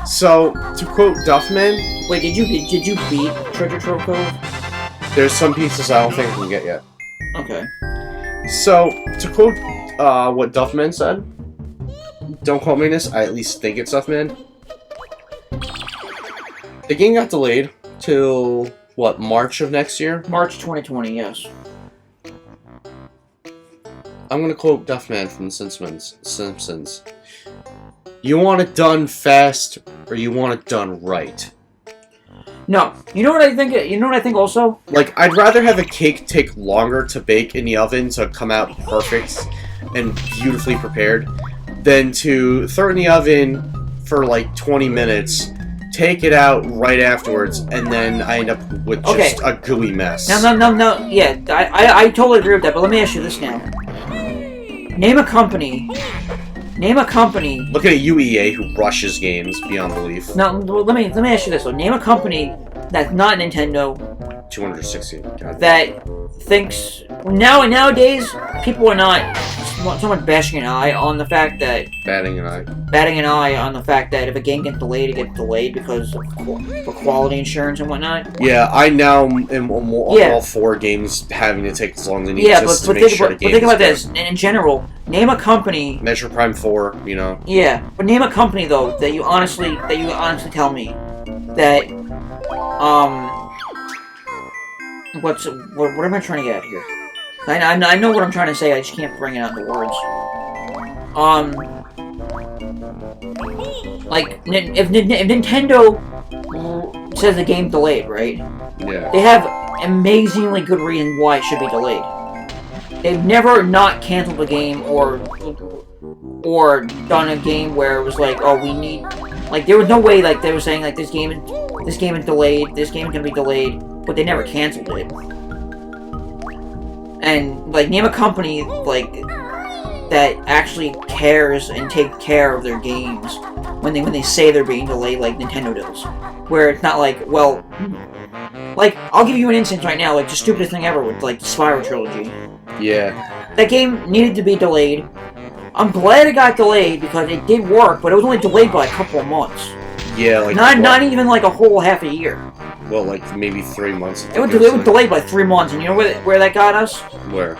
So, to quote Duffman... Wait, did you beat Treasure Trove Cove? There's some pieces I don't think I can get yet. Okay. So, to quote what Duffman said, don't quote me on this, I at least think it's Duffman. The game got delayed till, what, March of next year? March 2020, yes. I'm gonna quote Duffman from The Simpsons. You want it done fast, or you want it done right? No, you know what I think? You know what I think also? Like, I'd rather have a cake take longer to bake in the oven to come out perfect and beautifully prepared than to throw it in the oven for like 20 minutes, take it out right afterwards, and then I end up with just a gooey mess. No. Yeah, I totally agree with that, but let me ask you this now. Name a company. Look at a UEA who rushes games beyond belief. No, let me ask you this though. Name a company that's not Nintendo 260. God. that thinks nowadays people are not someone bashing an eye on the fact that Batting an eye. batting an eye on the fact that if a game gets delayed, it gets delayed because of for quality insurance and whatnot. Yeah, I now am all 4 games having to take as long as they need just to make sure the game. But think about this. In general, name a company. Measure Prime 4, you know. Yeah, but name a company though that you honestly tell me that what am I trying to get at here? I know what I'm trying to say. I just can't bring it out into words. Like if Nintendo says the game's delayed, right? Yeah. They have amazingly good reason why it should be delayed. They've never not canceled a game or done a game where it was like, oh, we need, like, there was no way, like, they were saying, like, this game is delayed, this game is gonna be delayed, but they never canceled it. And, like, name a company, like, that actually cares and take care of their games when they say they're being delayed, like Nintendo does. Where it's not like, well, like, I'll give you an instance right now, like, the stupidest thing ever with, like, the Spyro trilogy. Yeah. That game needed to be delayed. I'm glad it got delayed because it did work, but it was only delayed by a couple of months. Yeah, like... Not even, like, a whole half a year. Well, like, maybe 3 months. It was delayed by 3 months, and you know where that got us? Where?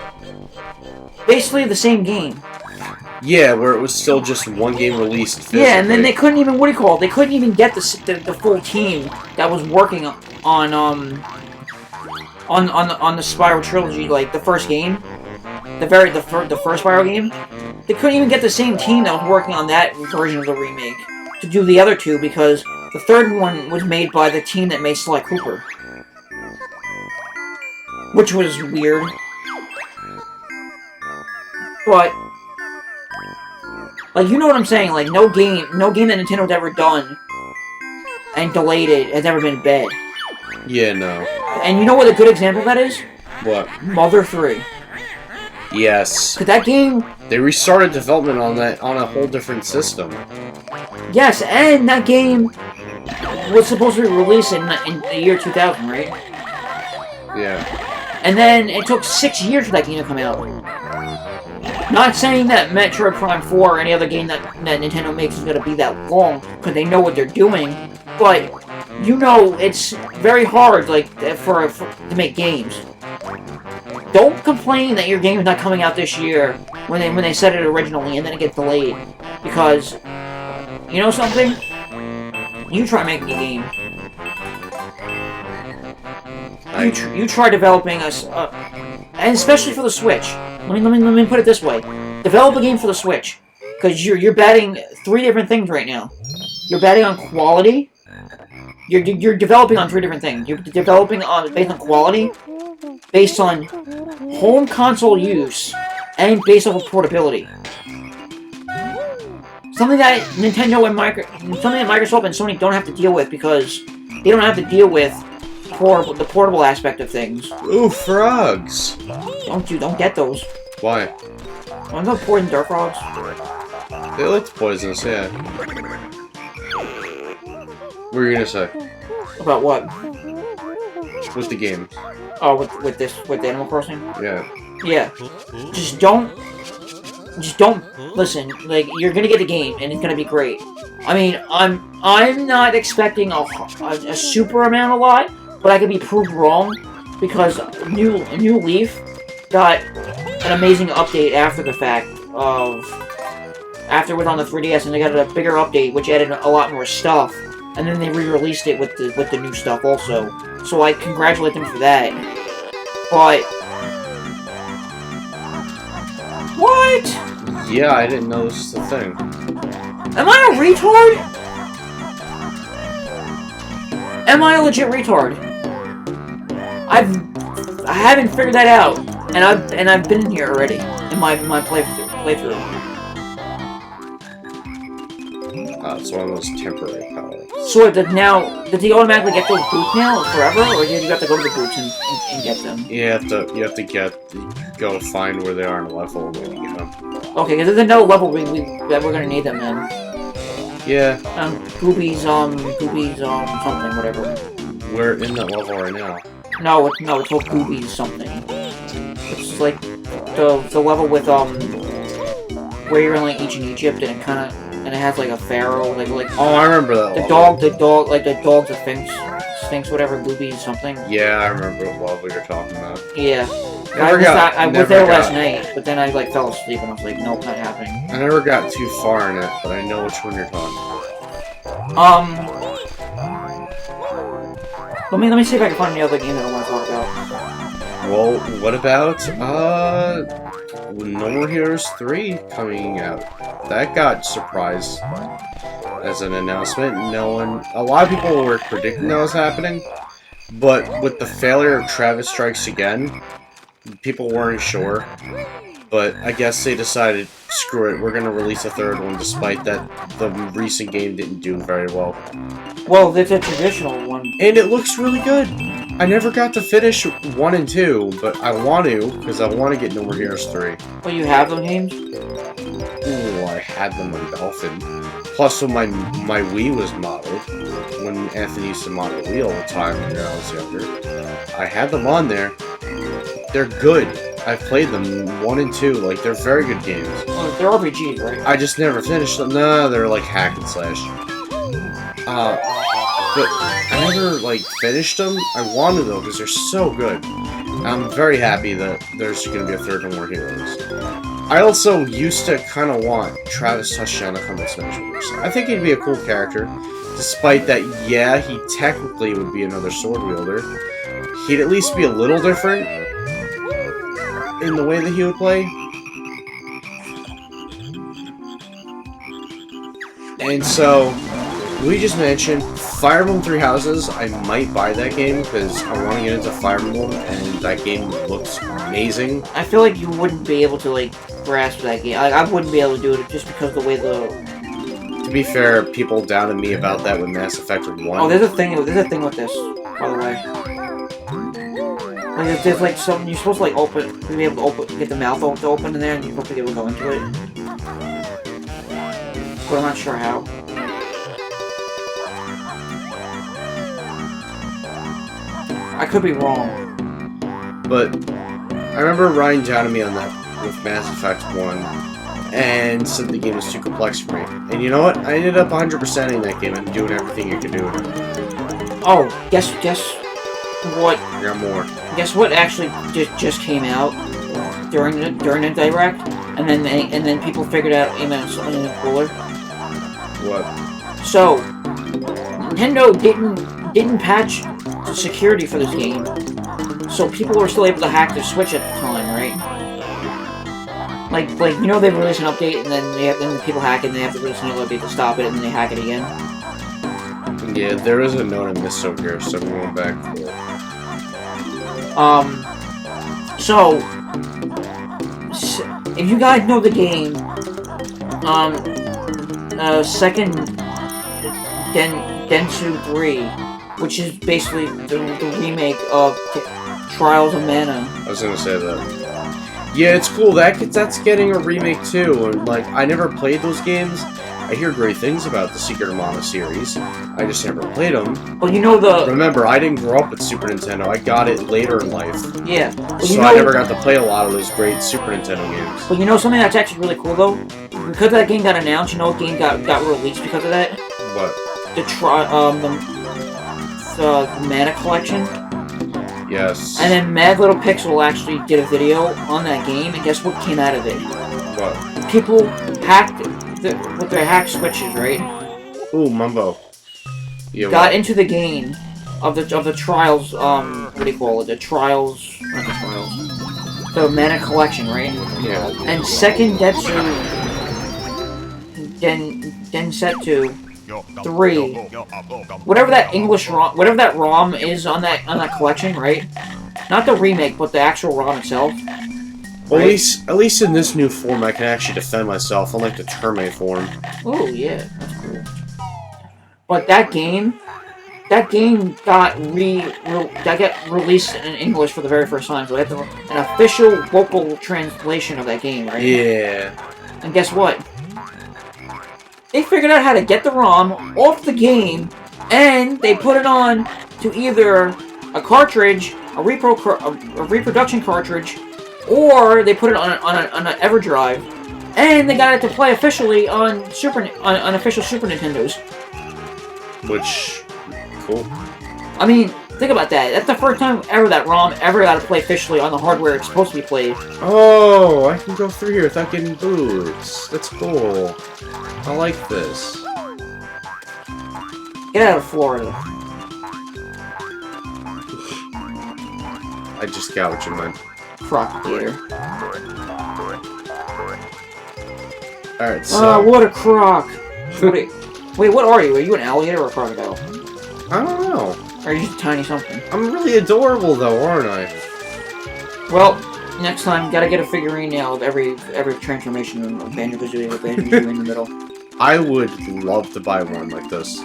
Basically the same game. Yeah, where it was still just one game released physically. Yeah, and then they couldn't even, what do you call it? They couldn't even get the full team that was working on the Spyro trilogy, like the first game, the first Spyro game. They couldn't even get the same team that was working on that version of the remake to do the other two because the third one was made by the team that made Sly Cooper, which was weird. But like, you know what I'm saying? Like, no game that Nintendo's ever done and delayed it has ever been bad. Yeah, no. And you know what a good example of that is? What? Mother 3. Yes. Cause that game... They restarted development on a whole different system. Yes, and that game was supposed to be released in the year 2000, right? Yeah. And then it took 6 years for that game to come out. Not saying that Metroid Prime 4 or any other game that Nintendo makes is going to be that long, because they know what they're doing, but, you know, it's very hard, like, to make games. Don't complain that your game is not coming out this year when they said it originally and then it gets delayed, because, you know something? You try making a game. You try developing and especially for the Switch. Let me put it this way: develop a game for the Switch, because you're batting 3 different things right now. You're batting on quality. You're developing on 3 different things. You're developing based on quality, based on home console use, and based off of portability. Something that Nintendo and Microsoft and Sony don't have to deal with because they don't have to deal with the portable aspect of things. Ooh, frogs! Don't get those. Why? Aren't those poison dirt frogs? They look poisonous, yeah. What were you gonna say? About what? With the game. Oh, with Animal Crossing? Yeah. Yeah. Just don't listen. Like, you're gonna get the game and it's gonna be great. I mean, I'm not expecting a super amount a lot, but I could be proved wrong because New Leaf got an amazing update after the fact after it was on the 3DS, and they got a bigger update which added a lot more stuff, and then they re-released it with the new stuff also. So I congratulate them for that. But what? Yeah, I didn't know this was the thing. Am I a retard? Am I a legit retard? I haven't figured that out, and I've been in here already in my playthrough. It's one of those temporary powers. So did he automatically get those boots now forever, or did you have to go to the boots and get them? You have to go find where they are in the level when you get them. Okay, because there's another level that we're gonna need them in. Yeah. Goobies, something, whatever. We're in that level right now. No, it's called Goobies something. It's like the level with where you're in like ancient Egypt, and it has like a pharaoh, like Oh, I remember that. the dog, like the dog's a sphinx, whatever, Booby something. Yeah, I remember what level you're talking about. Yeah. I was there last night, but then I like fell asleep and I was like, nope, not happening. I never got too far in it, but I know which one you're talking about. Let me see if I can find any other game that I want to talk about. Well, what about No More Heroes 3 coming out? That got surprised as an announcement. A lot of people were predicting that was happening, but with the failure of Travis Strikes Again, people weren't sure. But I guess they decided, screw it, we're gonna release a third one, despite that the recent game didn't do very well. Well, it's a traditional one. And it looks really good. I never got to finish 1 and 2, but I want to, because I want to get No More Heroes 3. Well, you have those games? Ooh, I had them on Dolphin. Plus, when my Wii was modeled, when Anthony used to model Wii all the time when I was younger, I had them on there. They're good. I've played them 1 and 2. Like, they're very good games. Well, they're RPGs, right? I just never finished them. No, they're like hack and slash. But I never, like, finished them. I wanted them because they're so good. I'm very happy that there's going to be a third No More Heroes. I also used to kind of want Travis Touchdown to come in Smash Bros. I think he'd be a cool character. Despite that, yeah, he technically would be another sword wielder. He'd at least be a little different in the way that he would play. And so, we just mentioned Fire Emblem Three Houses. I might buy that game because I want to get into Fire Emblem, and that game looks amazing. I feel like you wouldn't be able to like grasp that game. I wouldn't be able to do it just because of the way the. To be fair, people doubted me about that with Mass Effect 1. Oh, there's a thing with this, by the way. Like, there's like something you're supposed to like be able to get the mouth to open in there, and you're supposed to be able to go into it. But I'm not sure how. I could be wrong. But I remember Ryan doubted me on that with Mass Effect 1 and said the game was too complex for me. And you know what? I ended up 100%ing that game and doing everything you could do in it. Oh, guess what? I got more. Guess what actually just came out during the Direct? And then people figured out something cooler. What? So, Nintendo didn't patch the security for this game, so people were still able to hack their Switch at the time, right? Like you know, they release an update and then people hack it and they have to release another update to stop it and then they hack it again. Yeah, there is a note I missed over here, so I'm going back to it. So if you guys know the game, second Densu 3, which is basically the remake of Trials of Mana. I was gonna say that. Yeah, it's cool. That's getting a remake too. And like, I never played those games. I hear great things about the Secret of Mana series. I just never played them. Well, you know Remember, I didn't grow up with Super Nintendo. I got it later in life. Yeah. Well, so I never got to play a lot of those great Super Nintendo games. But you know something that's actually really cool though? Because that game got announced, you know what game got released because of that? What? The Mana Collection. Yes. And then Mad Little Pixel actually did a video on that game, and guess what came out of it? What? People hacked with their hacked switches, right? Ooh, Mumbo. Yeah, got into the game of the Trials, what do you call it? Not the Trials. The Mana Collection, right? Yeah. And second Densetsu 3, whatever that ROM is on that collection, right? Not the remake, but the actual ROM itself. Well, right? At least in this new form, I can actually defend myself, unlike the Terme form. Oh yeah, that's cool. But that game got released in English for the very first time, so they have an official local translation of that game, right? Yeah. And guess what? They figured out how to get the ROM off the game, and they put it on to either a cartridge, a reproduction cartridge, or they put it on an EverDrive, And they got it to play officially on official Super Nintendos. Which, cool. I mean, think about that. That's the first time ever that ROM ever got to play officially on the hardware it's supposed to be played. Oh, I can go through here without getting boots. That's cool. I like this. Get out of Florida. I just got what you meant. Propagator. Alright, so... what a croc! Wait, what are you? Are you an alligator or a crocodile? I don't know. Or are you just a tiny something? I'm really adorable, though, aren't I? Well, next time, gotta get a figurine now of every transformation of Banjo-Kazooie with Banjo-Kazooie in the middle. I would love to buy one like this.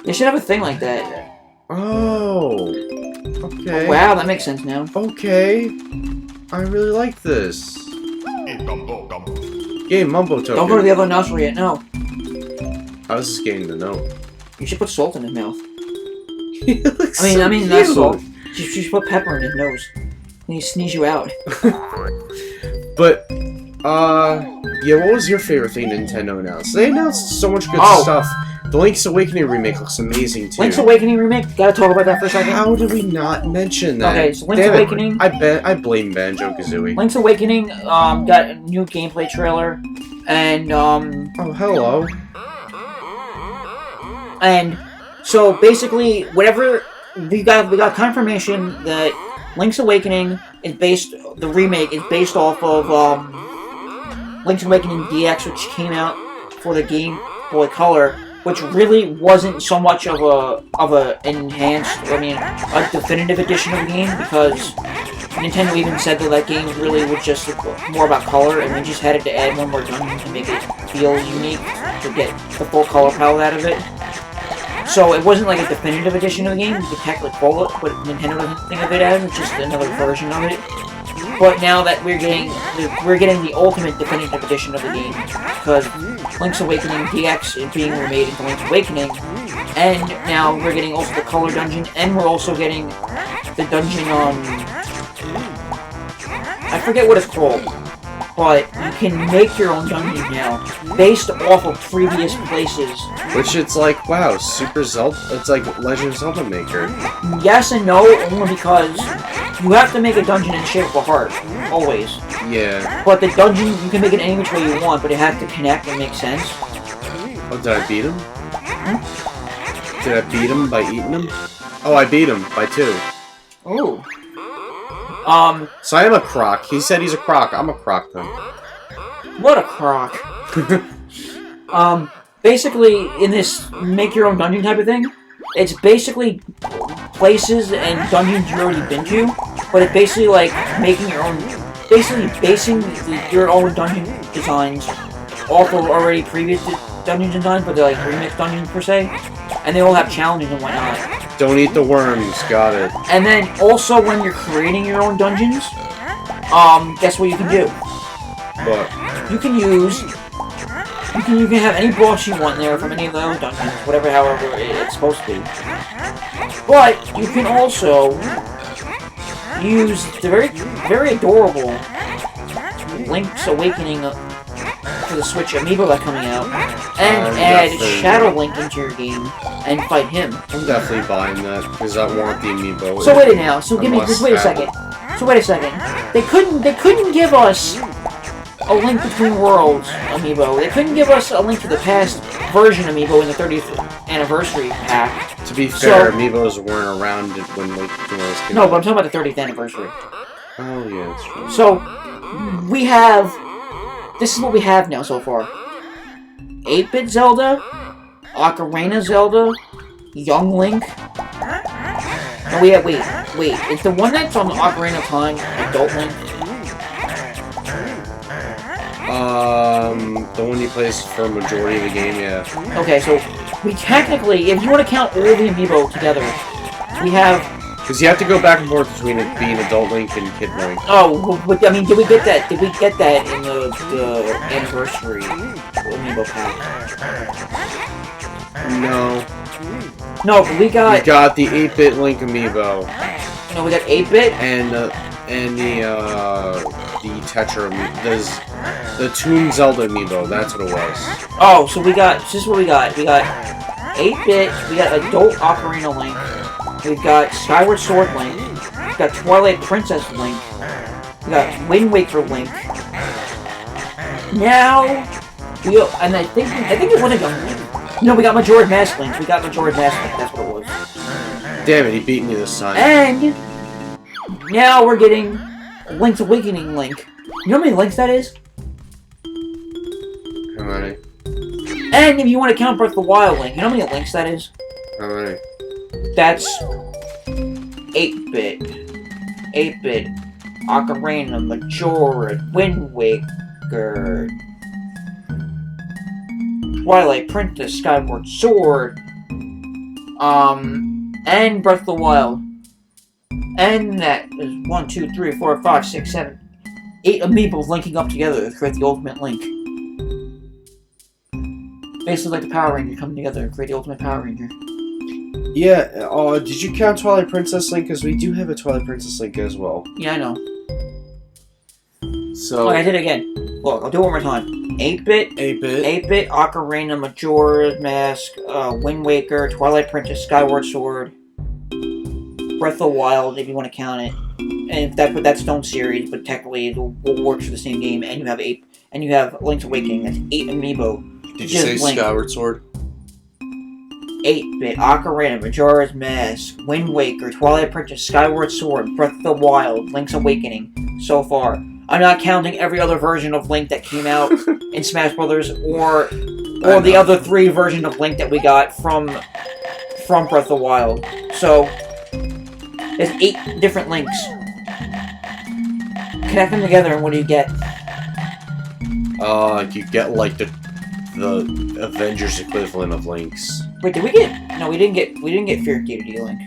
They should have a thing like that. Oh. Okay. Oh, wow, that makes sense now. Okay. I really like this. Game Mumbo Token. Don't go to the other nostril yet, no. I was just getting the note. You should put salt in his mouth. I mean, not salt. You should put pepper in his nose. And he sneeze you out. But, yeah, what was your favorite thing Nintendo announced? They announced so much good stuff. The Link's Awakening remake looks amazing, too. Link's Awakening remake? Gotta talk about that for a second. How did we not mention that? Okay, so Link's Awakening... I blame Banjo-Kazooie. Link's Awakening, got a new gameplay trailer, and, Oh, hello. And, so, basically, whatever... We got confirmation that Link's Awakening is based... The remake is based off of, Link's Awakening DX, which came out for the Game Boy Color, which really wasn't so much of a enhanced, a definitive edition of the game, because Nintendo even said that game really was just more about color, and they just had to add one more dungeon to make it feel unique, to get the full color palette out of it. So it wasn't like a definitive edition of the game, you could technically call it, but Nintendo doesn't think of it as, it's just another version of it. But now that we're getting the ultimate definitive edition of the game, because Link's Awakening DX is being remade into Link's Awakening, and now we're getting also the color dungeon, and we're also getting the dungeon on... I forget what it's called, but you can make your own dungeon now, based off of previous places. Which it's like, wow, Super Zelda, it's like Legend of Zelda Maker. Yes and no, only because you have to make a dungeon in shape of a heart, always. Yeah. But the dungeon, you can make it any which way you want, but it has to connect and make sense. Oh, did I beat him? Hmm? Did I beat him by eating him? Oh, I beat him by 2. Ooh. So I am a croc. He said he's a croc. I'm a croc then. What a croc. Basically, in this make-your-own dungeon type of thing, it's basically places and dungeons you've already been to, but it's basically like making your own, basically basing your own dungeon designs off of already previous dungeon designs, but they're like remixed dungeons per se, and they all have challenges and whatnot. Don't eat the worms, got it. And then also when you're creating your own dungeons, guess what you can do? What? You can use... You can have any boss you want there from any of those dungeons, however it's supposed to be. But you can also use the very adorable Link's Awakening for the Switch amiibo that's coming out, and add Shadow Link into your game and fight him. I'm definitely buying that because I want the amiibo. So wait now. So just wait a second. So wait a second. They couldn't give us a Link Between Worlds amiibo. They couldn't give us a Link to the Past version amiibo in the 30th anniversary pack. To be fair, amiibos weren't around when Link Between Worlds came out. No, but I'm talking about the 30th anniversary. Oh yeah, that's true. So we have. This is what we have now so far. 8-bit Zelda, Ocarina Zelda, Young Link. No, wait. Is the one that's on the Ocarina of Time Adult Link? The one he plays for a majority of the game, yeah. Okay, so we technically, if you want to count all the amiibo together, we have... Because you have to go back and forth between it being Adult Link and Kid Link. Oh, but I mean, did we get that in the anniversary amiibo pack? No. No, but we got... We got the 8-bit Link amiibo. No, we got 8-bit? And the Tetra amiibo. The Toon Zelda amiibo, that's what it was. Oh, so this is what we got. We got 8-bit, we got Adult Ocarina Link, we've got Skyward Sword Link, we've got Twilight Princess Link, we got Wind Waker Link. Now, and I think it wasn't Link. No, we got Majora's Mask Link. We got Majora's Mask Link, that's what it was. Damn it, he beat me this time. And now we're getting Link's Awakening Link. You know how many links that is? How many? And if you want to count Breath of the Wild Link, you know how many links that is? How many? That's 8-bit. 8-bit. Ocarina, Majora, Wind Waker, Twilight Princess, Skyward Sword, and Breath of the Wild. And that is 1, 2, 3, 4, 5, 6, 7, 8 amiibos linking up together to create the ultimate Link. Basically like the Power Ranger coming together to create the ultimate Power Ranger. Yeah, did you count Twilight Princess Link? Because we do have a Twilight Princess Link as well. Yeah, I know. So... Okay, I did it again. Look, I'll do it one more time. 8-bit, 8-bit, Ocarina, Majora's Mask, Wind Waker, Twilight Princess, Skyward Sword, Breath of the Wild, if you want to count it. And that's its own series, but technically it will work for the same game. And you have Link's Awakening. That's 8 amiibo. Did you say Link. Skyward Sword? 8-bit, Ocarina, Majora's Mask, Wind Waker, Twilight Princess, Skyward Sword, Breath of the Wild, Link's Awakening. So far, I'm not counting every other version of Link that came out in Smash Brothers, or the other 3 versions of Link that we got from Breath of the Wild. So there's 8 different Links. Connect them together, and what do you get? You get like the Avengers equivalent of Links. Wait, did we get? No, we didn't get Fear Deity Link.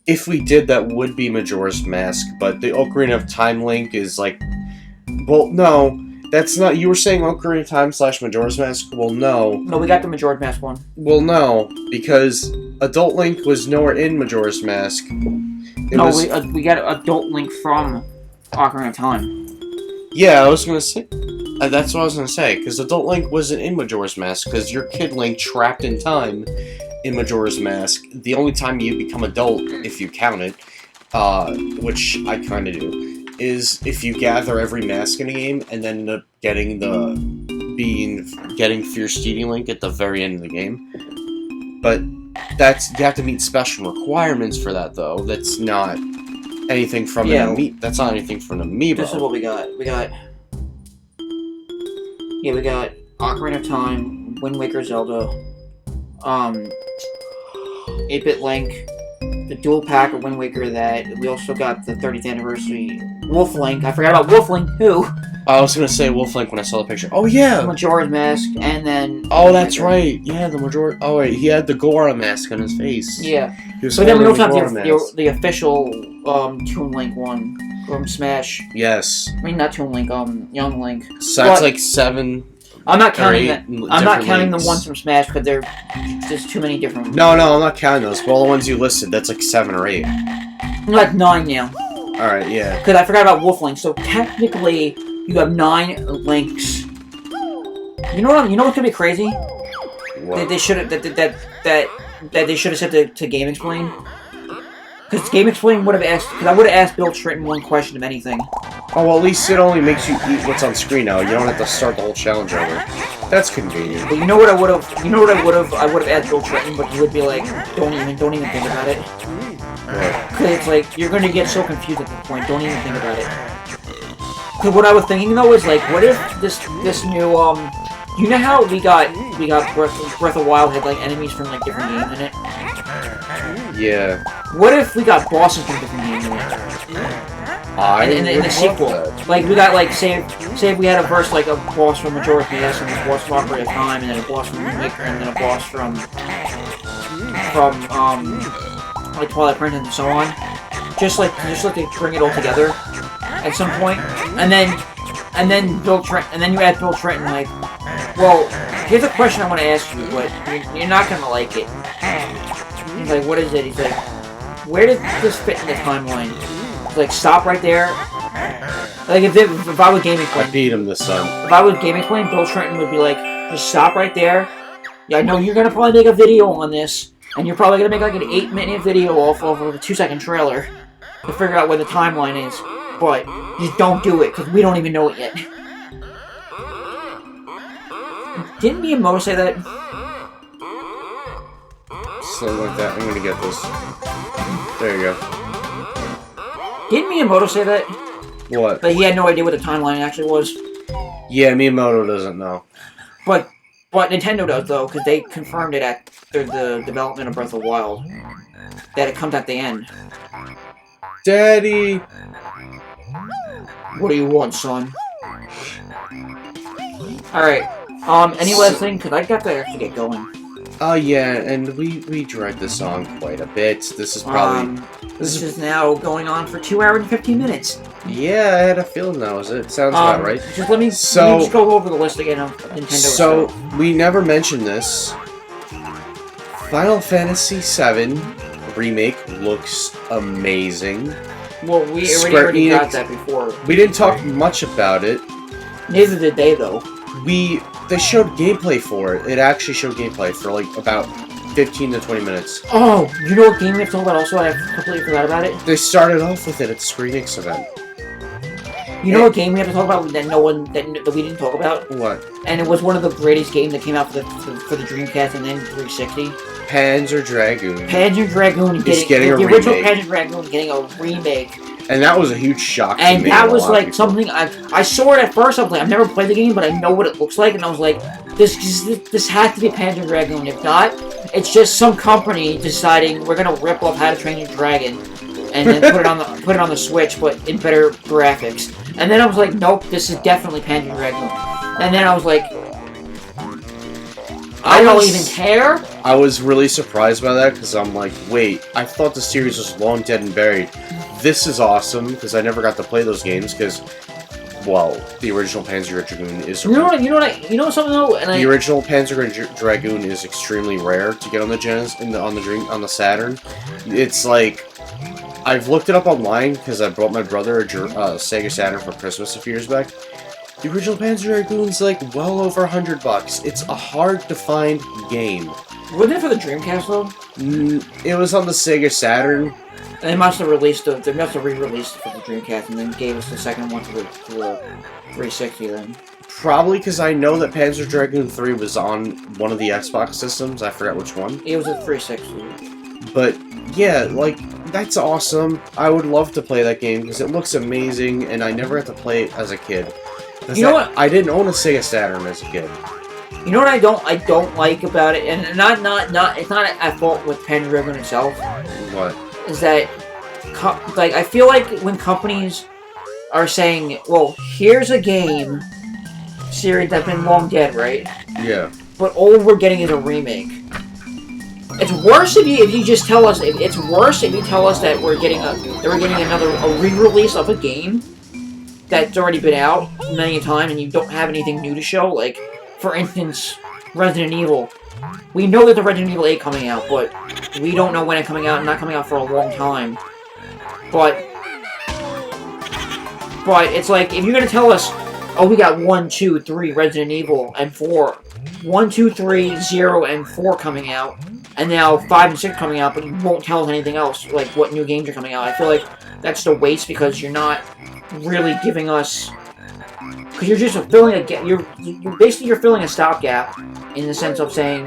If we did, that would be Majora's Mask, but the Ocarina of Time Link is like... Well, no, that's not... You were saying Ocarina of Time / Majora's Mask? Well, no. No, we got the Majora's Mask one. Well, no, because Adult Link was nowhere in Majora's Mask. We got Adult Link from Ocarina of Time. Yeah, I was gonna say... that's what I was gonna say, because Adult Link wasn't in Majora's Mask, because you're Kid Link trapped in time in Majora's Mask. The only time you become adult, if you count it, which I kinda do, is if you gather every mask in a game and then end up getting Fierce Deity Link at the very end of the game. But you have to meet special requirements for that, though. That's not anything from an amiibo. That's not anything from an amiibo. This is what we got. We got Ocarina of Time, Wind Waker Zelda, 8-bit Link, the dual pack of Wind Waker that we also got the 30th anniversary Wolf Link. I forgot about Wolf Link too. I was gonna say Wolf Link when I saw the picture. Oh yeah, Majora's Mask, and then that's right. Yeah, the Majora. Oh wait, he had the Gora mask on his face. Yeah, but then we also have the official Toon Link one from Smash. Yes. I mean, not Toon Link, Young Link. So that's like 7. I'm not counting that. I'm not counting the ones from Smash, but there's too many different. No, I'm not counting those. But all the ones you listed, that's like 7 or 8. Like 9 now. All right, yeah. Because I forgot about Wolf Link. So technically, you have 9 links. You know what's gonna be crazy? What? They should have they should have said to Game Explain. Because Game Explain would have asked. Because I would have asked Bill Trenton one question of anything. Oh, well, at least it only makes you eat what's on screen now. You don't have to start the whole challenge over. That's convenient. But you know what I would have? You know what I would have? I would have asked Bill Trenton, but he would be like, don't even think about it. Because it's like you're gonna get so confused at this point. Don't even think about it. Because what I was thinking though is like, what if this new you know how we got Breath of the Wild had like enemies from like different games in it? Yeah. What if we got bosses from different games in it? In the sequel, like we got like say if we had a verse like a boss from Majora's Mask and a boss from Ocarina of Time and then a boss from Wind Waker and then a boss from like Twilight Princess and so on, just like they bring it all together at some point, and then Bill Trenton, and then you add Bill Trenton like, well, here's a question I want to ask you, but you're not gonna like it. He's like, what is it? He's like, where did this fit in the timeline? Like, stop right there. Like, if I would game I explain... beat him this time. If I would game explain, Bill Trenton would be like, just stop right there. Yeah, I know you're gonna probably make a video on this, and you're probably gonna make like an 8-minute video off of a 2-second trailer to figure out where the timeline is. But just don't do it, because we don't even know it yet. Didn't Miyamoto say that? Something like that. I'm gonna get this. There you go. Didn't Miyamoto say that? What? That he had no idea what the timeline actually was? Yeah, Miyamoto doesn't know. But Nintendo does, though, because they confirmed it at the development of Breath of the Wild. That it comes at the end. Daddy! What do you want, son? Alright. Any last thing? Because I got to actually get going. Oh, yeah, and we dragged this on quite a bit. This is probably... This is now going on for 2 hours and 15 minutes. Yeah, I had a feeling that was it. Sounds about right. Just let me just go over the list again of Nintendo stuff. We never mentioned this. Final Fantasy VII Remake looks amazing. Well, we already got that before. We didn't talk much about it. Neither did they, though. They showed gameplay for it. It actually showed gameplay for like about 15 to 20 minutes. Oh, you know what game we have to talk about also? I completely forgot about it. They started off with it at the Square Enix event. You know what game we have to talk about that we didn't talk about? What? And it was one of the greatest games that came out for the Dreamcast and then 360. Panzer Dragoon. Panzer Dragoon getting a the original remake. Panzer Dragoon getting a remake. And that was a huge shock to and me. That was like something I saw it at first. I was like, I've never played the game, but I know what it looks like, and I was like, this has to be Panzer Dragoon. If not, it's just some company deciding we're gonna rip off How to Train Your Dragon, and then put it on the Switch, but in better graphics. And then I was like, nope, this is definitely Panzer Dragoon. And then I was like, I don't even care. I was really surprised by that because I'm like, wait, I thought the series was long dead and buried. This is awesome because I never got to play those games because, well, the original Panzer Dragoon is. You know something though. And the original Panzer Dragoon is extremely rare to get on the on the Saturn. It's like I've looked it up online because I brought my brother a Sega Saturn for Christmas a few years back. The original Panzer Dragoon's like well over $100. It's a hard to find game. Wasn't it for the Dreamcast though? It was on the Sega Saturn. And they must have re-released it for the Dreamcast and then gave us the second one to the 360 then. Probably because I know that Panzer Dragoon 3 was on one of the Xbox systems. I forgot which one. It was a 360. But yeah, like, that's awesome. I would love to play that game because it looks amazing and I never got to play it as a kid. You know what? I didn't own a Sega Saturn as a kid. You know what I don't like about it, and it's not at fault with Panzer Dragoon itself. What? Is that like I feel like when companies are saying, well, here's a game series that's been long dead, right? Yeah. But all we're getting is a remake. It's worse if you just tell us. It's worse if you tell us that we're getting a re-release of a game that's already been out many a time, and you don't have anything new to show. Like, for instance, Resident Evil. We know that the Resident Evil 8 coming out, but we don't know when it's coming out, and not coming out for a long time. But it's like, if you're gonna tell us, oh, we got 1, 2, 3 Resident Evil, and 4. 1, 2, 3, 0, and 4 coming out, and now 5 and 6 coming out, but you won't tell us anything else, like what new games are coming out. I feel like that's the waste because you're not really giving us... Because you're just filling you're filling a stopgap in the sense of saying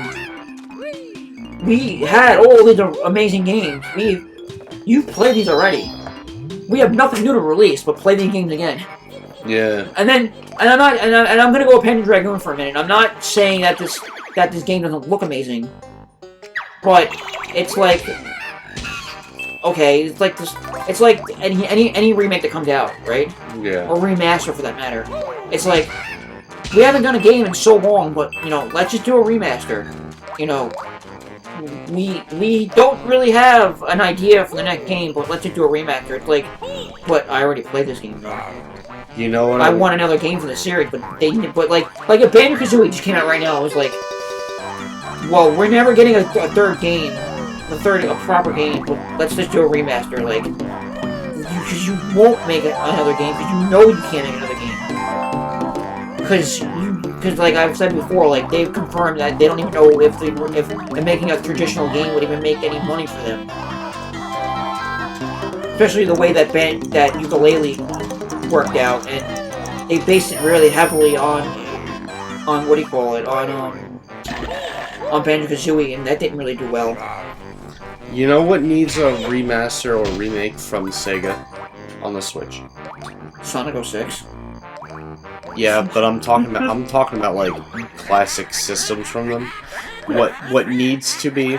we had all these amazing games. You've played these already. We have nothing new to release, but play these games again. Yeah. And I'm gonna go with Panzer Dragoon for a minute. I'm not saying that this game doesn't look amazing, but it's like, okay, it's like this. It's like any remake that comes out, right? Yeah. Or remaster, for that matter. It's like, we haven't done a game in so long, but, you know, let's just do a remaster. You know, we don't really have an idea for the next game, but let's just do a remaster. It's like, but I already played this game, though. You know what? I want another game for the series, but like if Banjo-Kazooie just came out right now, I was like, well, we're never getting a third game, a proper game, but let's just do a remaster. Like, you because you won't make another game because you know you can't make another game. Because like I've said before, like they've confirmed that they don't even know if making a traditional game would even make any money for them. Especially the way that Ukulele worked out, and they based it really heavily on what do you call it, on Banjo-Kazooie, and that didn't really do well. You know what needs a remaster or remake from Sega on the Switch? Sonic 06. Yeah, but I'm talking about like classic systems from them. What needs to be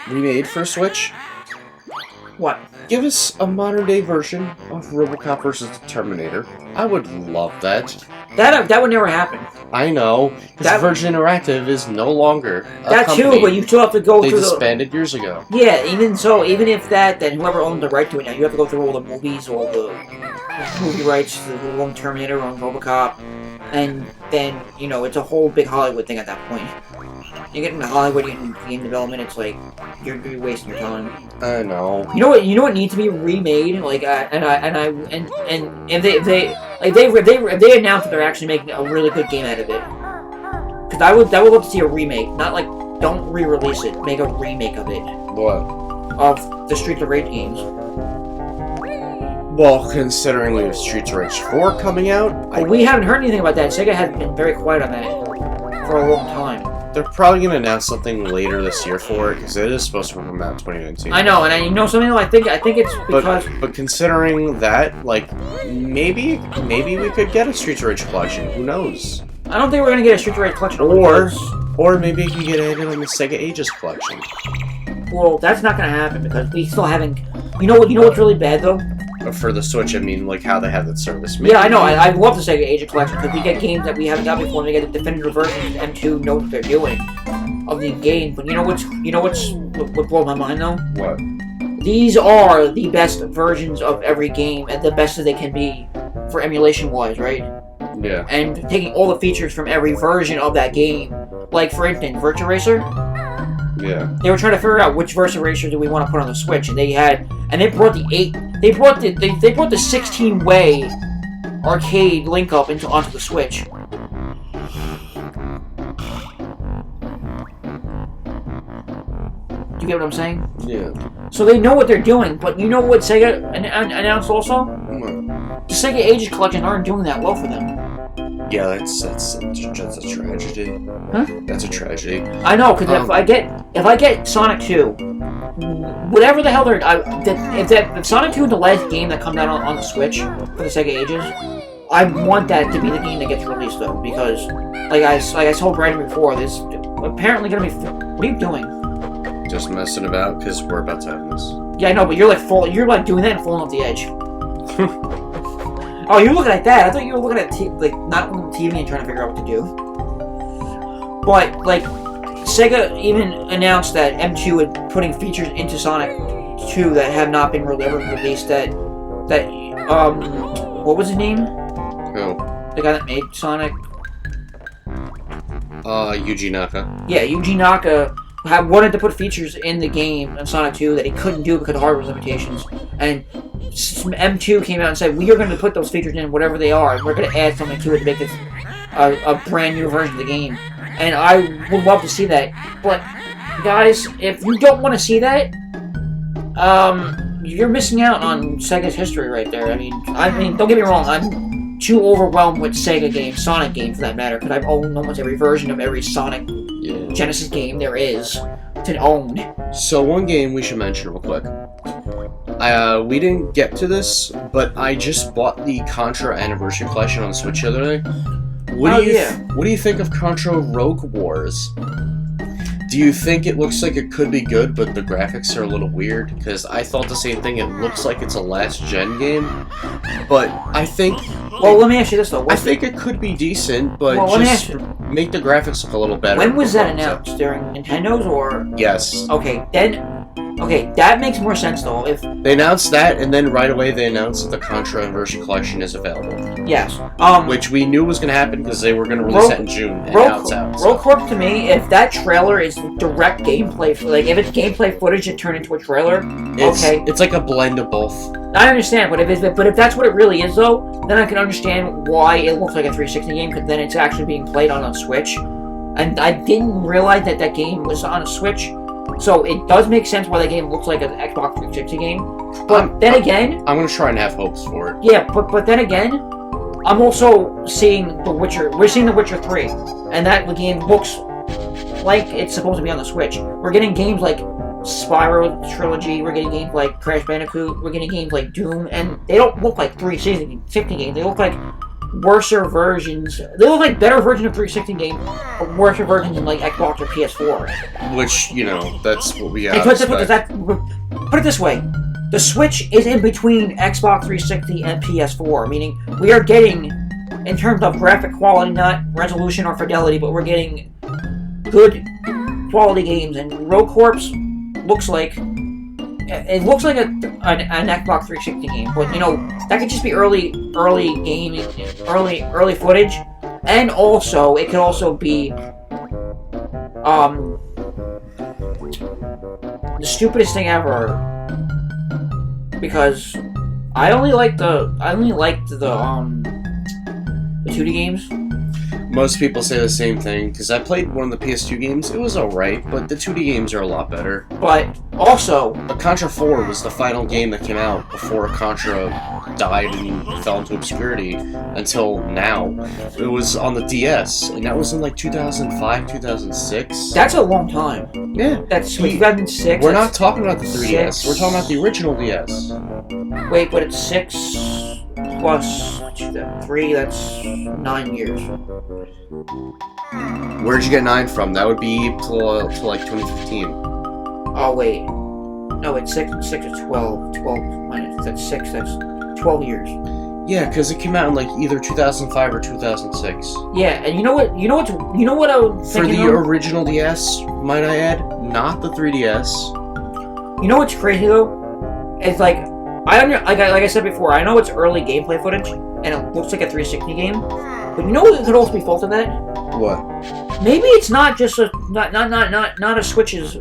remade for Switch? What? Give us a modern day version of RoboCop vs. the Terminator. I would love that. That would never happen. I know, because Virgin Interactive is no longer a that company. Too, but you still have to go through. They disbanded years ago. Yeah, even so, even if that, then whoever owned the right to it now, you have to go through all the movies, all the movie rights, the one Terminator, on RoboCop, and then it's a whole big Hollywood thing at that point. You get into Hollywood game development, it's like you're wasting your time. I know. You know what needs to be remade? Like, if they announce that they're actually making a really good game out of it, because I would love to see a remake, not like don't re-release it, make a remake of it. What? Of the Streets of Rage games. Well, considering we have Streets of Rage 4 coming out, we haven't heard anything about that. Sega has been very quiet on that for a long time. They're probably going to announce something later this year for it, because it is supposed to come out in 2019. I know, and something though, I think it's because... But considering that, like, maybe we could get a Streets of Rage collection. Who knows? I don't think we're going to get a Streets of Rage collection. Or maybe it can get added on the Sega Ages collection. Well, that's not going to happen, because we still haven't... You know what's really bad, though? For the Switch, I mean, like, how they have that service. Maybe. Yeah, I know. I love the Sega Ages collection, because we get games that we haven't got before, and we get the definitive versions, M2 knows what they're doing of the game. But what blows my mind, though? What? These are the best versions of every game, and the best as they can be, for emulation-wise, right? Yeah. And taking all the features from every version of that game. Like, for instance, Virtua Racer? Yeah. They were trying to figure out which Virtua Racer do we want to put on the Switch, and they brought the 16-way arcade link up onto the Switch. Do you get what I'm saying? Yeah. So they know what they're doing, but you know what Sega announced also? What? The Sega Ages collection aren't doing that well for them. Yeah, that's a tragedy. Huh? That's a tragedy. I know, because if I get Sonic 2, whatever the hell if Sonic 2 is the last game that comes out on the Switch for the Sega Ages, I want that to be the game that gets released though, because like I told Brandon before, there's apparently gonna be. What are you doing? Just messing about, because we're about to have this. Yeah, I know, but you're like doing that and falling off the edge. Oh, you're looking at that. I thought you were looking at not on the TV and trying to figure out what to do. But like, Sega even announced that M2 was putting features into Sonic 2 that have not been ever released. What was his name? Who? The guy that made Sonic. Yuji Naka. Yeah, Yuji Naka wanted to put features in the game in Sonic 2 that he couldn't do because of hardware limitations, and M2 came out and said, we are going to put those features in, whatever they are, and we're going to add something to it to make it a brand new version of the game. And I would love to see that. But, guys, if you don't want to see that, you're missing out on Sega's history right there. I mean, don't get me wrong, I'm too overwhelmed with Sega games, Sonic games for that matter, because I've owned almost every version of every Sonic Genesis game there is to own. So one game we should mention real quick. We didn't get to this, but I just bought the Contra Anniversary Collection on Switch the other day. What do you think of Contra Rogue Wars? Do you think it looks like it could be good, but the graphics are a little weird? Because I thought the same thing. It looks like it's a last-gen game, but I think... Well, let me ask you this, though. I think it could be decent, but just make the graphics look a little better. When was that announced? During Nintendo's, or...? Yes. Okay, then Okay, that makes more sense though. If They announced that, and then right away they announced that the Contra Inversion Collection is available. yes, Which we knew was going to happen because they were going to release that in June, and now it's out. Roll Corp to me, if that trailer is direct gameplay, like if it's gameplay footage and turned into a trailer, okay. It's like a blend of both. I understand, but if that's what it really is though, then I can understand why it looks like a 360 game, because then it's actually being played on a Switch. And I didn't realize that that game was on a Switch, so it does make sense why that game looks like an Xbox 360 game. But then again, I'm gonna try and have hopes for it. Yeah, but then again, I'm also seeing The Witcher. We're seeing The Witcher 3, and that game looks like it's supposed to be on the Switch. We're getting games like Spyro Trilogy, we're getting games like Crash Bandicoot, we're getting games like Doom, and they don't look like 360 games. They look like worser versions. They look like better versions of 360 games, but worser versions in like Xbox or PS4. Which, that's what we have. Put it this way. The Switch is in between Xbox 360 and PS4, meaning we are getting, in terms of graphic quality, not resolution or fidelity, but we're getting good quality games, and Rogue Corps looks like an Xbox 360 game, but that could just be early gaming, early footage, and also it could also be the stupidest thing ever, because I only liked the 2D games. Most people say the same thing, because I played one of the PS2 games. It was alright, but the 2D games are a lot better. But also, Contra 4 was the final game that came out before Contra died and fell into obscurity until now. It was on the DS, and that was in like 2005, 2006. That's a long time. Yeah. That's 2006. We're not talking about the 3DS. We're talking about the original DS. Wait, but it's 6 plus 3, that's 9 years. Where'd you get 9 from? That would be till like 2015. Oh, wait. No, it's 6 is 12. 12 minus, that's 6, that's 12 years. Yeah, because it came out in like either 2005 or 2006. Yeah, and you know what I was thinking for the original DS, might I add, not the 3DS. You know what's crazy though? It's like I said before, I know it's early gameplay footage, and it looks like a 360 game. But you know what could also be fault of that? What? Maybe it's not just not the Switch's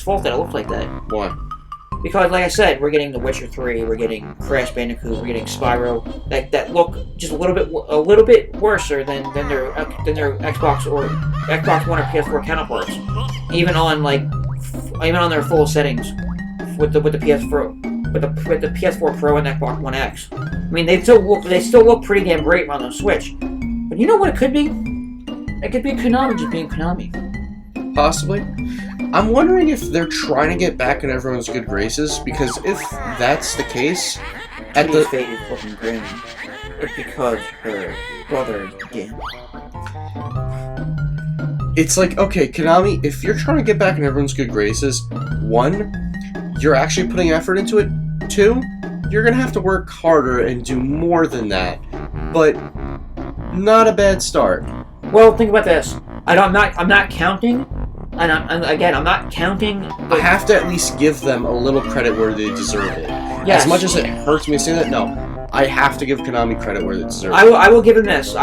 fault that it looks like that. Why? Because, like I said, we're getting The Witcher 3, we're getting Crash Bandicoot, we're getting Spyro that look just a little bit worser than their Xbox One or PS4 counterparts. Even on their full settings with the PS4 with the PS4 Pro and Xbox One X. I mean, they still look pretty damn great on the Switch. But you know what it could be? It could be Konami just being Konami. Possibly. I'm wondering if they're trying to get back in everyone's good graces, because if that's the case, at the fate is looking grim. It's because her brother did. It's like, okay, Konami, if you're trying to get back in everyone's good graces, 1, you're actually putting effort into it. 2, you're gonna have to work harder and do more than that. But not a bad start. Well, think about this. I'm not counting. And I'm not counting. I have to at least give them a little credit where they deserve it. Yes. As much as it hurts me to say that, no. I have to give Konami credit where they deserve it. I will give him this.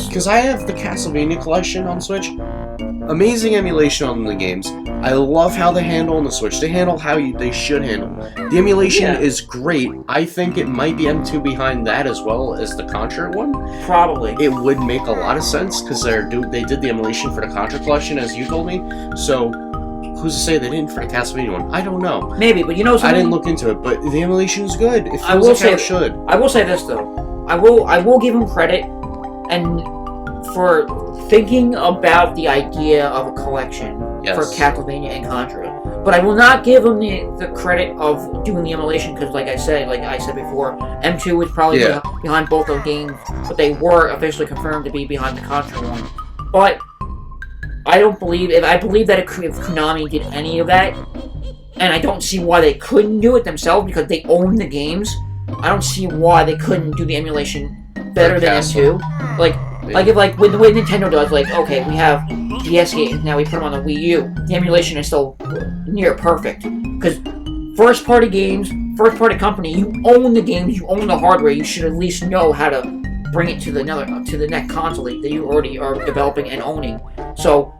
Because I have the Castlevania collection on Switch. Amazing emulation on the games. I love how they handle on the Switch. They handle how they should handle. The emulation is great. I think it might be M2 behind that as well as the Contra one. Probably. It would make a lot of sense because they did the emulation for the Contra collection, as you told me. So who's to say they didn't for the Castlevania one? I don't know. Maybe, but something? I didn't look into it, but the emulation is good. It feels I will say this though. I will give him credit and for thinking about the idea of a collection for Castlevania and Contra. But I will not give him the credit of doing the emulation because, like I said before, M2 was probably behind both those games, but they were officially confirmed to be behind the Contra one. But I believe that if Konami did any of that, and I don't see why they couldn't do it themselves because they own the games. I don't see why they couldn't do the emulation better than M2. Like, Like, if, like, with the way Nintendo does, like, okay, we have DS games, now we put them on the Wii U. The emulation is still near perfect. Because first-party games, first-party company, you own the games, you own the hardware, you should at least know how to bring it to the next console that you already are developing and owning. So,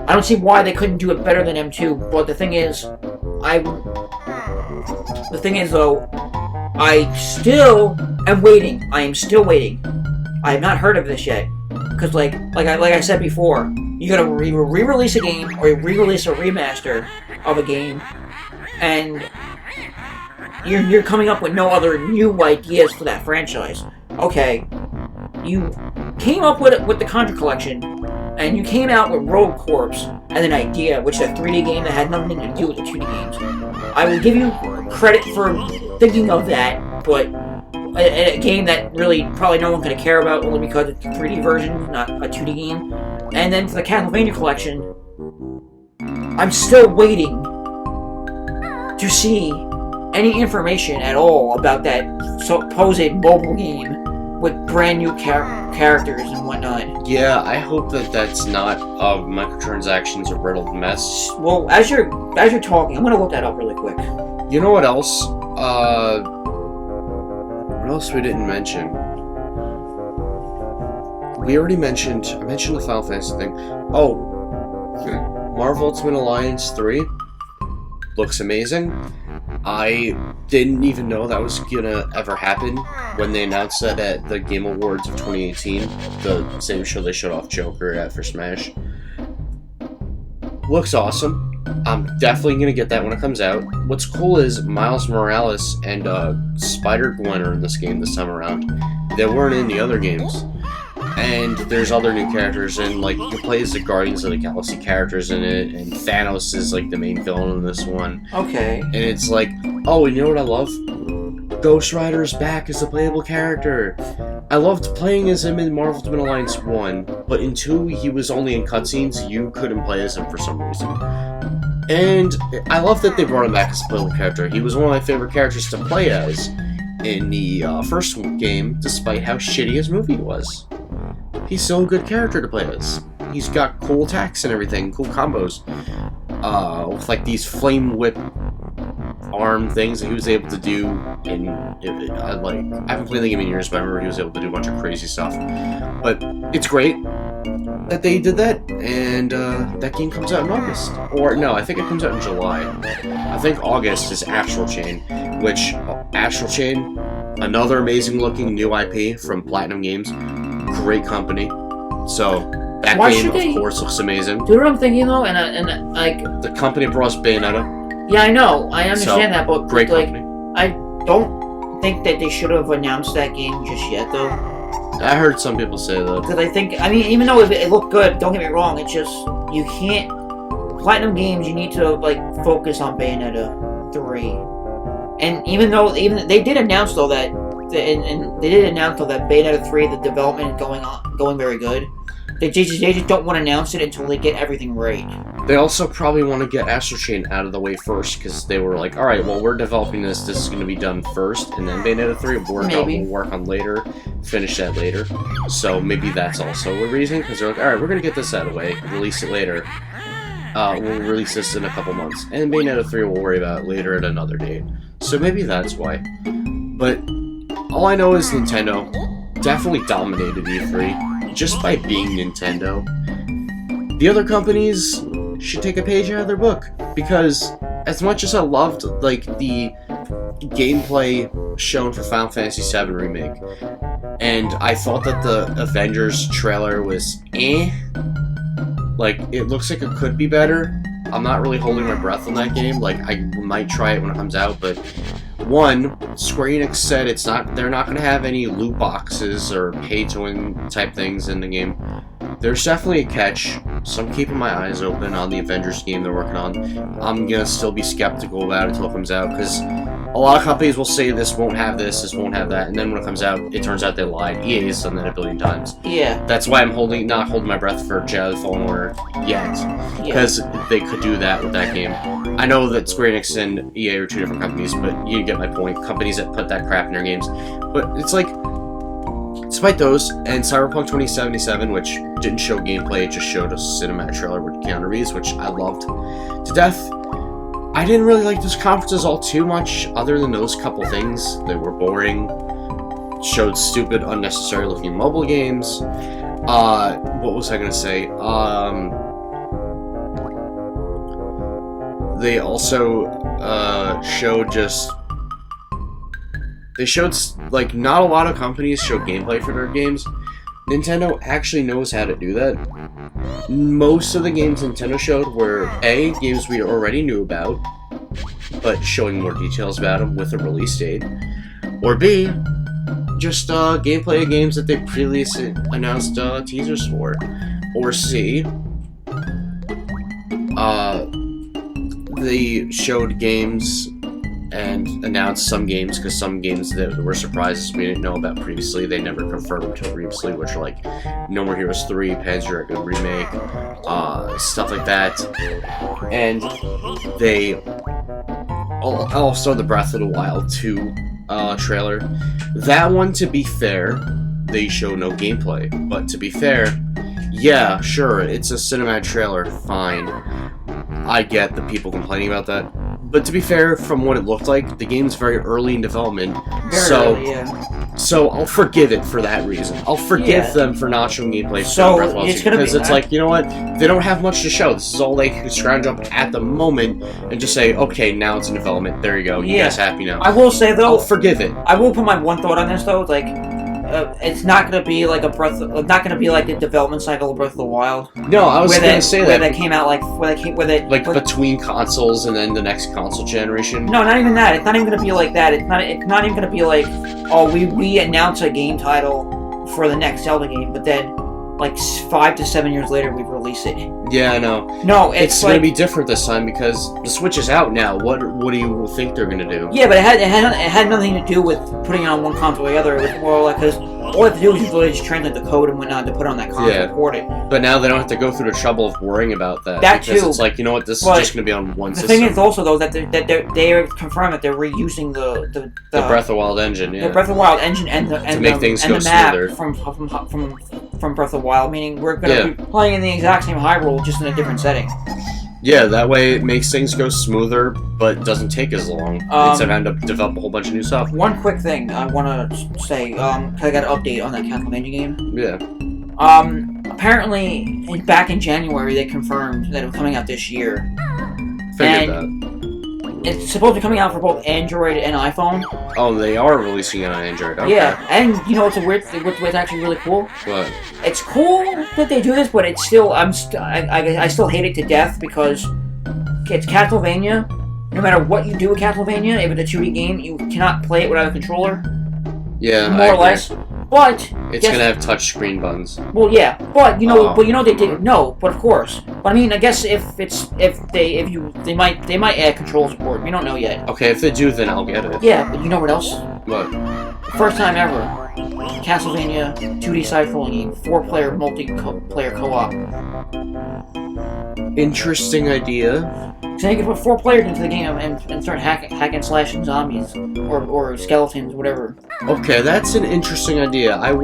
I don't see why they couldn't do it better than M2, but the thing is, though, I still am waiting. I am still waiting. I have not heard of this yet. Because, like I said before, you gotta re-release a game, or re-release a remaster of a game, and you're coming up with no other new ideas for that franchise. Okay, you came up with the Contra Collection, and you came out with Rogue Corps as an idea, which is a 3D game that had nothing to do with the 2D games. I will give you credit for thinking of that, but a game that really probably no one's going to care about only because it's a 3D version, not a 2D game. And then for the Castlevania Collection, I'm still waiting to see any information at all about that supposed mobile game with brand new characters and whatnot. Yeah, I hope that that's not a microtransactions a riddled mess. Well, as you're talking, I'm gonna look that up really quick. You know what else? What else we didn't mention? I mentioned the Final Fantasy thing. Oh, Marvel Ultimate Alliance 3 looks amazing. I didn't even know that was gonna ever happen when they announced that at the Game Awards of 2018, the same show they showed off Joker at for Smash. Looks awesome. I'm definitely gonna get that when it comes out. What's cool is Miles Morales and Spider-Gwen are in this game this time around. They weren't in the other games. And there's other new characters, and like you can play as the Guardians of the Galaxy characters in it, and Thanos is like the main villain in this one. Okay. And it's like, oh, and you know what I love? Ghost Rider's back as a playable character. I loved playing as him in Marvel Ultimate Alliance 1, but in 2 he was only in cutscenes, you couldn't play as him for some reason. And I love that they brought him back as a playable character. He was one of my favorite characters to play as in the first game, despite how shitty his movie was. He's still a good character to play as. He's got cool attacks and everything, cool combos. With like these flame whip arm things that he was able to do in I haven't played the game in years, but I remember he was able to do a bunch of crazy stuff. But it's great that they did that, and that game comes out in August. Or no, I think it comes out in July. I think August is Astral Chain, which Astral Chain, another amazing looking new IP from Platinum Games. Great company. So that game, of course, looks amazing. Do you know what I'm thinking though? And like the company brought us Bayonetta. Yeah, I know. I understand that, but great like, company. I don't think that they should have announced that game just yet, though. I heard some people say that. Because I mean, even though it looked good, don't get me wrong, it's just you can't. Platinum Games, you need to like focus on Bayonetta 3. And even they did announce though that. And they did announce though that Bayonetta 3, the development is going very good. They just don't want to announce it until they get everything right. They also probably want to get Astral Chain out of the way first, because they were like, alright, well, we're developing this is going to be done first, and then Bayonetta 3 we'll work on later, finish that later. So maybe that's also a reason, because they're like, alright, we're going to get this out of the way, release it later. We'll release this in a couple months, and Bayonetta 3 we'll worry about later at another date. So maybe that's why. But all I know is Nintendo definitely dominated E3 just by being Nintendo. The other companies should take a page out of their book, because as much as I loved like the gameplay shown for Final Fantasy VII Remake, and I thought that the Avengers trailer was like it looks like it could be better. I'm not really holding my breath on that game. Like I might try it when it comes out, but one, Square Enix said they're not going to have any loot boxes or pay-to-win type things in the game. There's definitely a catch, so I'm keeping my eyes open on the Avengers game they're working on. I'm going to still be skeptical about it until it comes out, because a lot of companies will say this won't have this won't have that, and then when it comes out, it turns out they lied. EA has done that a billion times. Yeah. That's why I'm not holding my breath for Jedi Fallen Order yet, because they could do that with that game. I know that Square Enix and EA are two different companies, but you get my point. Companies that put that crap in their games. But it's like despite those, and Cyberpunk 2077, which didn't show gameplay, it just showed a cinematic trailer with Keanu Reeves, which I loved to death. I didn't really like those conferences all too much, other than those couple things. They were boring, showed stupid, unnecessary-looking mobile games. What was I gonna say? They also showed like, not a lot of companies show gameplay for their games. Nintendo actually knows how to do that. Most of the games Nintendo showed were A, games we already knew about, but showing more details about them with a release date, or B, just gameplay of games that they previously announced teasers for, or C, they showed games and announced some games, because some games that were surprises we didn't know about previously, they never confirmed until previously, which are like No More Heroes 3, Panzer Dragoon Remake, stuff like that. And they also the Breath of the Wild 2 trailer. That one, to be fair, they show no gameplay, but to be fair, yeah, sure, it's a cinematic trailer, fine. I get the people complaining about that. But to be fair, from what it looked like, the game's very early in development, so I'll forgive it for that reason. I'll forgive them for not showing gameplay for Breath of the Wild 2, because it's like, you know what? They don't have much to show. This is all they can scrounge up at the moment and just say, okay, now it's in development. There you go. You guys happy now? I will say, though, I'll forgive it. I will put my one thought on this, though. Like, it's not going to be like not going to be like the development cycle of Breath of the Wild. No, I was going to say that. Where they came out between consoles and then the next console generation. No, not even that. It's not even going to be like that. It's not even going to be like, oh, we announce a game title for the next Zelda game, but then like 5 to 7 years later we release it. Yeah, I know. No, it's going to be different this time because the Switch is out now. What do you think they're going to do? Yeah, but it had nothing to do with putting it on one console or the other. It was more like, because all they have to do is usually just translate the code and whatnot to put it on that console and port it. But now they don't have to go through the trouble of worrying about that. That because too. It's like, you know what, this is just going to be on one system. The thing is also, though, that they confirmed that they're reusing the Breath of the Wild engine, yeah. The Breath of the Wild engine and to make things go the map smoother. from Breath of the Wild, meaning we're going to be playing in the exact same Hyrule, just in a different setting. Yeah, that way it makes things go smoother, but doesn't take as long. Instead of having to develop a whole bunch of new stuff. One quick thing I want to say, I got an update on that Castlevania game. Yeah. Apparently, back in January, they confirmed that it was coming out this year. Figured that. It's supposed to be coming out for both Android and iPhone. Oh, they are releasing it on Android. Okay. Yeah, and you know what's what's actually really cool? What? It's cool that they do this, but it's still I still hate it to death because it's Castlevania. No matter what you do with Castlevania, if it's a 2D game, you cannot play it without a controller. Yeah, more or less. But it's gonna have touchscreen buttons. Well, yeah, but they didn't know. But of course, but I mean, I guess they might add control support. We don't know yet. Okay, if they do, then I'll get it. Yeah, but you know what else? What? First time ever, Castlevania 2D side-scrolling game, 4-player multiplayer co-op. Interesting idea. So you can put 4 players into the game and start hacking slashing zombies or skeletons, whatever. Okay, that's an interesting idea. I'm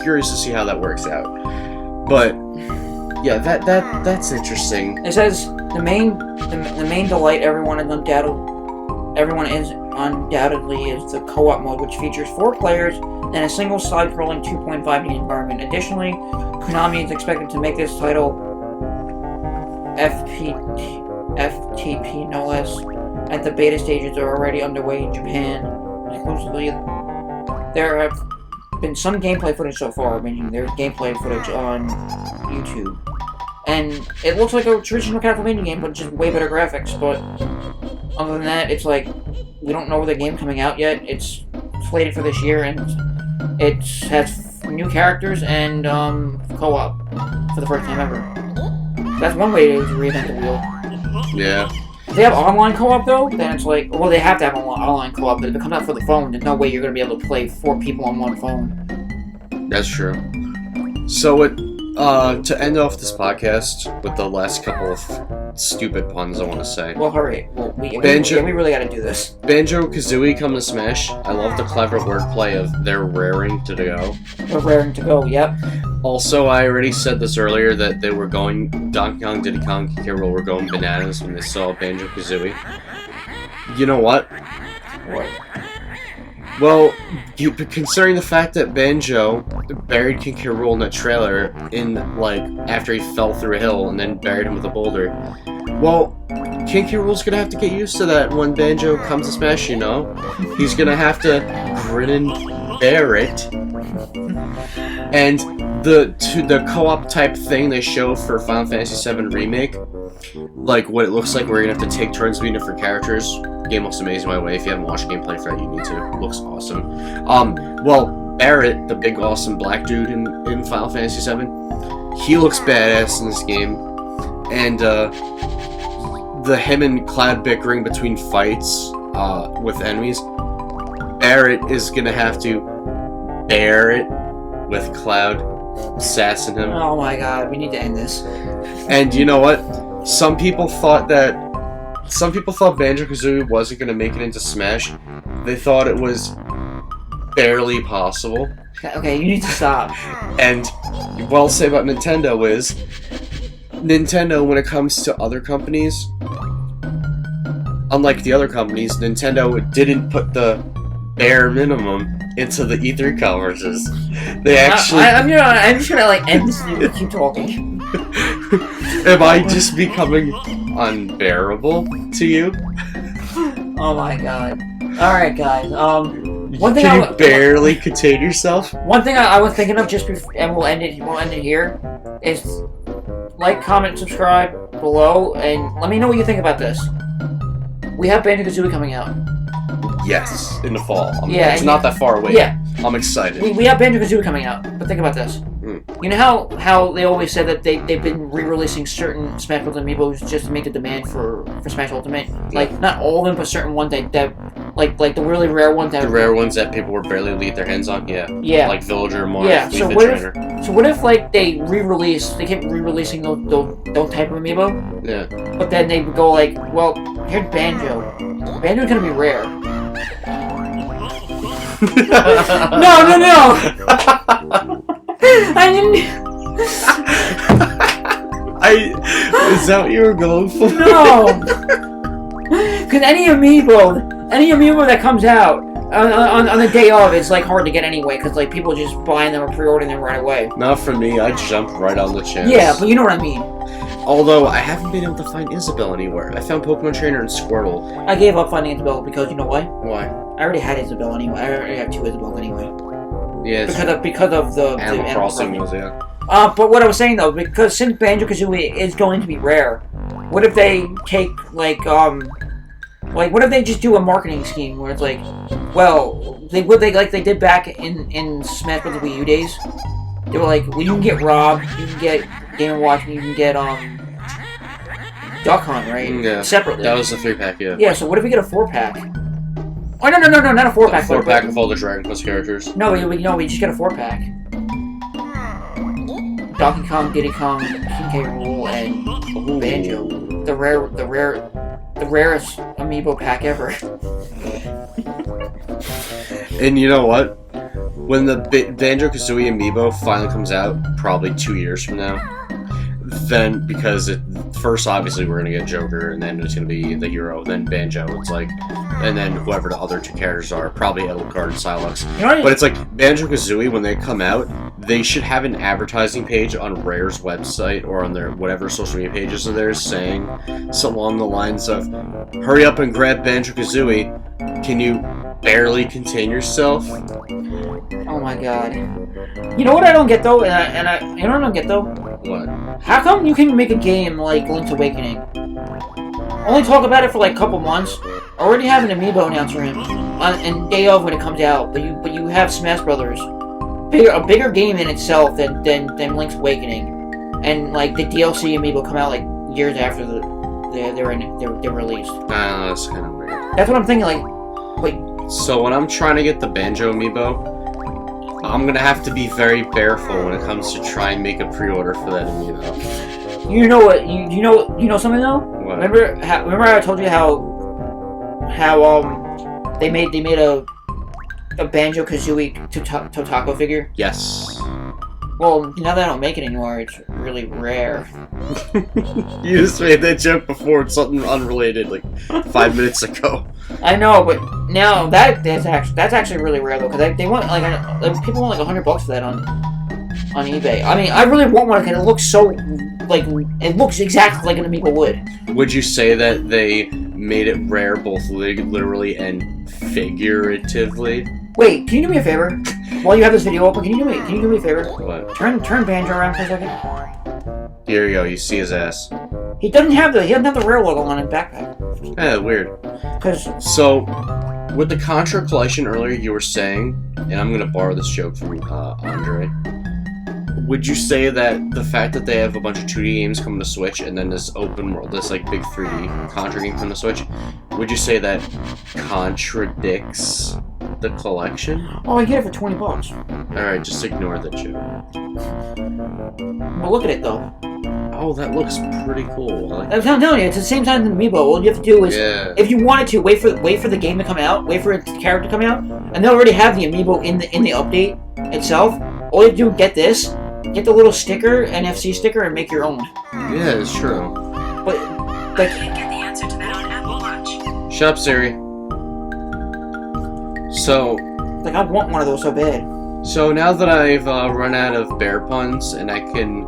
curious to see how that works out. But yeah, that's interesting. It says the main delight everyone is undoubtedly is the co-op mode, which features 4 players and a single side-scrolling 2.5D environment. Additionally, Konami is expected to make this title FTP no less, and the beta stages are already underway in Japan. Exclusively, there have been some gameplay footage so far, meaning there's gameplay footage on YouTube. And it looks like a traditional Castlevania game, but just way better graphics. But other than that, it's like, we don't know where the game's coming out yet. It's slated for this year, and it has new characters and co-op for the first time ever. That's one way to reinvent the wheel. Yeah. If they have online co-op, though, then it's like, well, they have to have online co-op, but if it comes out for the phone, there's no way you're going to be able to play 4 people on one phone. That's true. So, to end off this podcast with the last couple of stupid puns, I want to say. Well, hurry. Well, we really gotta do this. Banjo-Kazooie come to Smash. I love the clever wordplay of they're raring to go. They're raring to go, yep. Also, I already said this earlier that they were going... Donkey Kong, Diddy Kong, King K. Rool were going bananas when they saw Banjo-Kazooie. You know what? What? Well, considering the fact that Banjo buried King K. Rool in that trailer after he fell through a hill and then buried him with a boulder, well, King K. Rool's gonna have to get used to that when Banjo comes to Smash, you know? He's gonna have to grin and bear it. And the co-op type thing they show for Final Fantasy VII Remake, like what it looks like, where you're gonna have to take turns being different characters. The game looks amazing, by the way. If you haven't watched gameplay for that, you need to. It looks awesome. Well, Barrett, the big awesome black dude in Final Fantasy VII, he looks badass in this game. And the him and Cloud bickering between fights with enemies, Barrett is gonna have to bear it with Cloud sassing him. Oh my god, we need to end this. And you know what? Some people thought Banjo-Kazooie wasn't going to make it into Smash. They thought it was barely possible. Okay, you need to stop. And what I'll say about Nintendo is, Nintendo, when it comes to other companies, unlike the other companies, Nintendo didn't put the bare minimum into the E3 conferences. They actually... I'm just gonna end this and you keep talking. Am I just becoming unbearable to you? Oh my god. Alright guys, Can you barely contain yourself? One thing I was thinking of just before, and we'll end it here, is like, comment, subscribe below, and let me know what you think about this. We have Banjo-Kazooie coming out. Yes, in the fall. It's not that far away. Yeah. I'm excited. We have Banjo-Kazooie coming out, but think about this. You know how they always said that they've been re-releasing certain Smash Bros. Amiibos just to make the demand for Smash Ultimate? Like, not all of them, but certain ones that like the really rare ones that... The rare ones that people were barely able to get their hands on? Yeah. Yeah. Like Villager, Morph, yeah. So what if like, they kept re-releasing those type of Amiibo? Yeah. But then they would go like, well, here's Banjo. Banjo's gonna be rare. No! I didn't... Is that what you were going for? No! Because any amiibo that comes out on the day of, it's like hard to get anyway, because like people just buying them or pre-ordering them right away. Not for me, I jumped right on the chance. Yeah, but you know what I mean. Although, I haven't been able to find Isabelle anywhere. I found Pokemon Trainer and Squirtle. I gave up finding Isabelle because, you know why? Why? I already had Isabelle anyway. I already have 2 Isabelles anyway. Yeah, because of the Animal Crossing was, yeah. But what I was saying though, because since Banjo-Kazooie is going to be rare, what if they take what if they just do a marketing scheme where it's like, well, they did back in Smash Bros. Wii U days. They were like, well, you can get Rob, you can get Game & Watch, and you can get Duck Hunt, right? Yeah. Separately. That was the 3-pack, yeah. Yeah. So what if we get a 4-pack? Oh no, not a 4-pack. A 4-pack with all the Dragon Quest characters. No, we just get a 4-pack. Donkey Kong, Diddy Kong, King K. Rool, and Banjo. The rarest amiibo pack ever. And you know what? When the Banjo-Kazooie amiibo finally comes out, probably 2 years from now, then, because first obviously we're gonna get Joker, and then it's gonna be the hero, then Banjo, it's like, and then whoever the other 2 characters are, probably Alucard and Psylocke. You know, but it's like, Banjo-Kazooie, when they come out, they should have an advertising page on Rare's website, or on their whatever social media pages of theirs, saying something along the lines of, hurry up and grab Banjo-Kazooie, can you barely contain yourself? Oh my god. You know what I don't get though? You know what I don't get though? What? How come you can make a game like Link's Awakening? Only talk about it for like a couple months. Already have an amiibo announcement and day of when it comes out, but you have Smash Brothers. A bigger game in itself than Link's Awakening. And like the DLC amiibo come out like years after they're released. That's kind of weird. That's what I'm thinking, like, wait. So when I'm trying to get the Banjo amiibo, I'm gonna have to be very careful when it comes to try and make a pre-order for that amiibo. You know what? You know something though? What? Remember how I told you how they made a Banjo-Kazooie Totako figure? Yes. Well, now that I don't make it anymore, it's really rare. You just made that joke before. It's something unrelated, like 5 minutes ago. I know, but now that's actually really rare though, because they want like people want like $100 for that on eBay. I mean, I really want one because it looks so like it looks exactly like an amiibo would. Would you say that they made it rare both literally and figuratively? Wait, can you do me a favor? While you have this video open, can you do me a favor? What? Turn Banjo around for a second. Here you go. You see his ass. He doesn't have the rare logo on his backpack. Eh, weird. So, with the Contra collection earlier, you were saying, and I'm gonna borrow this joke from Andre. Would you say that the fact that they have a bunch of 2D games coming to Switch and then this open world, this like big 3D Contra game coming to Switch, would you say that contradicts the collection? Oh, I get it for $20. Alright, just ignore the joke. But look at it though. Oh, that looks pretty cool. I'm telling you, it's the same time as the amiibo. All you have to do is, if you wanted to, wait for the game to come out, wait for its character to come out, and they'll already have the amiibo in the update itself. All you have to do is get this, get the little sticker, NFC sticker, and make your own. Yeah, it's true. But like, I can't get the answer to that on Apple Watch. Shut up, Siri. So, like I want one of those so bad. So now that I've run out of bear puns and I can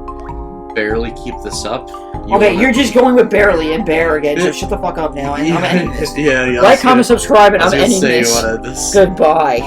barely keep this up. You're just going with barely and bear again, so shut the fuck up now. And I'm ending this. Yeah. Like, comment, subscribe, and I'm ending this. this. Goodbye.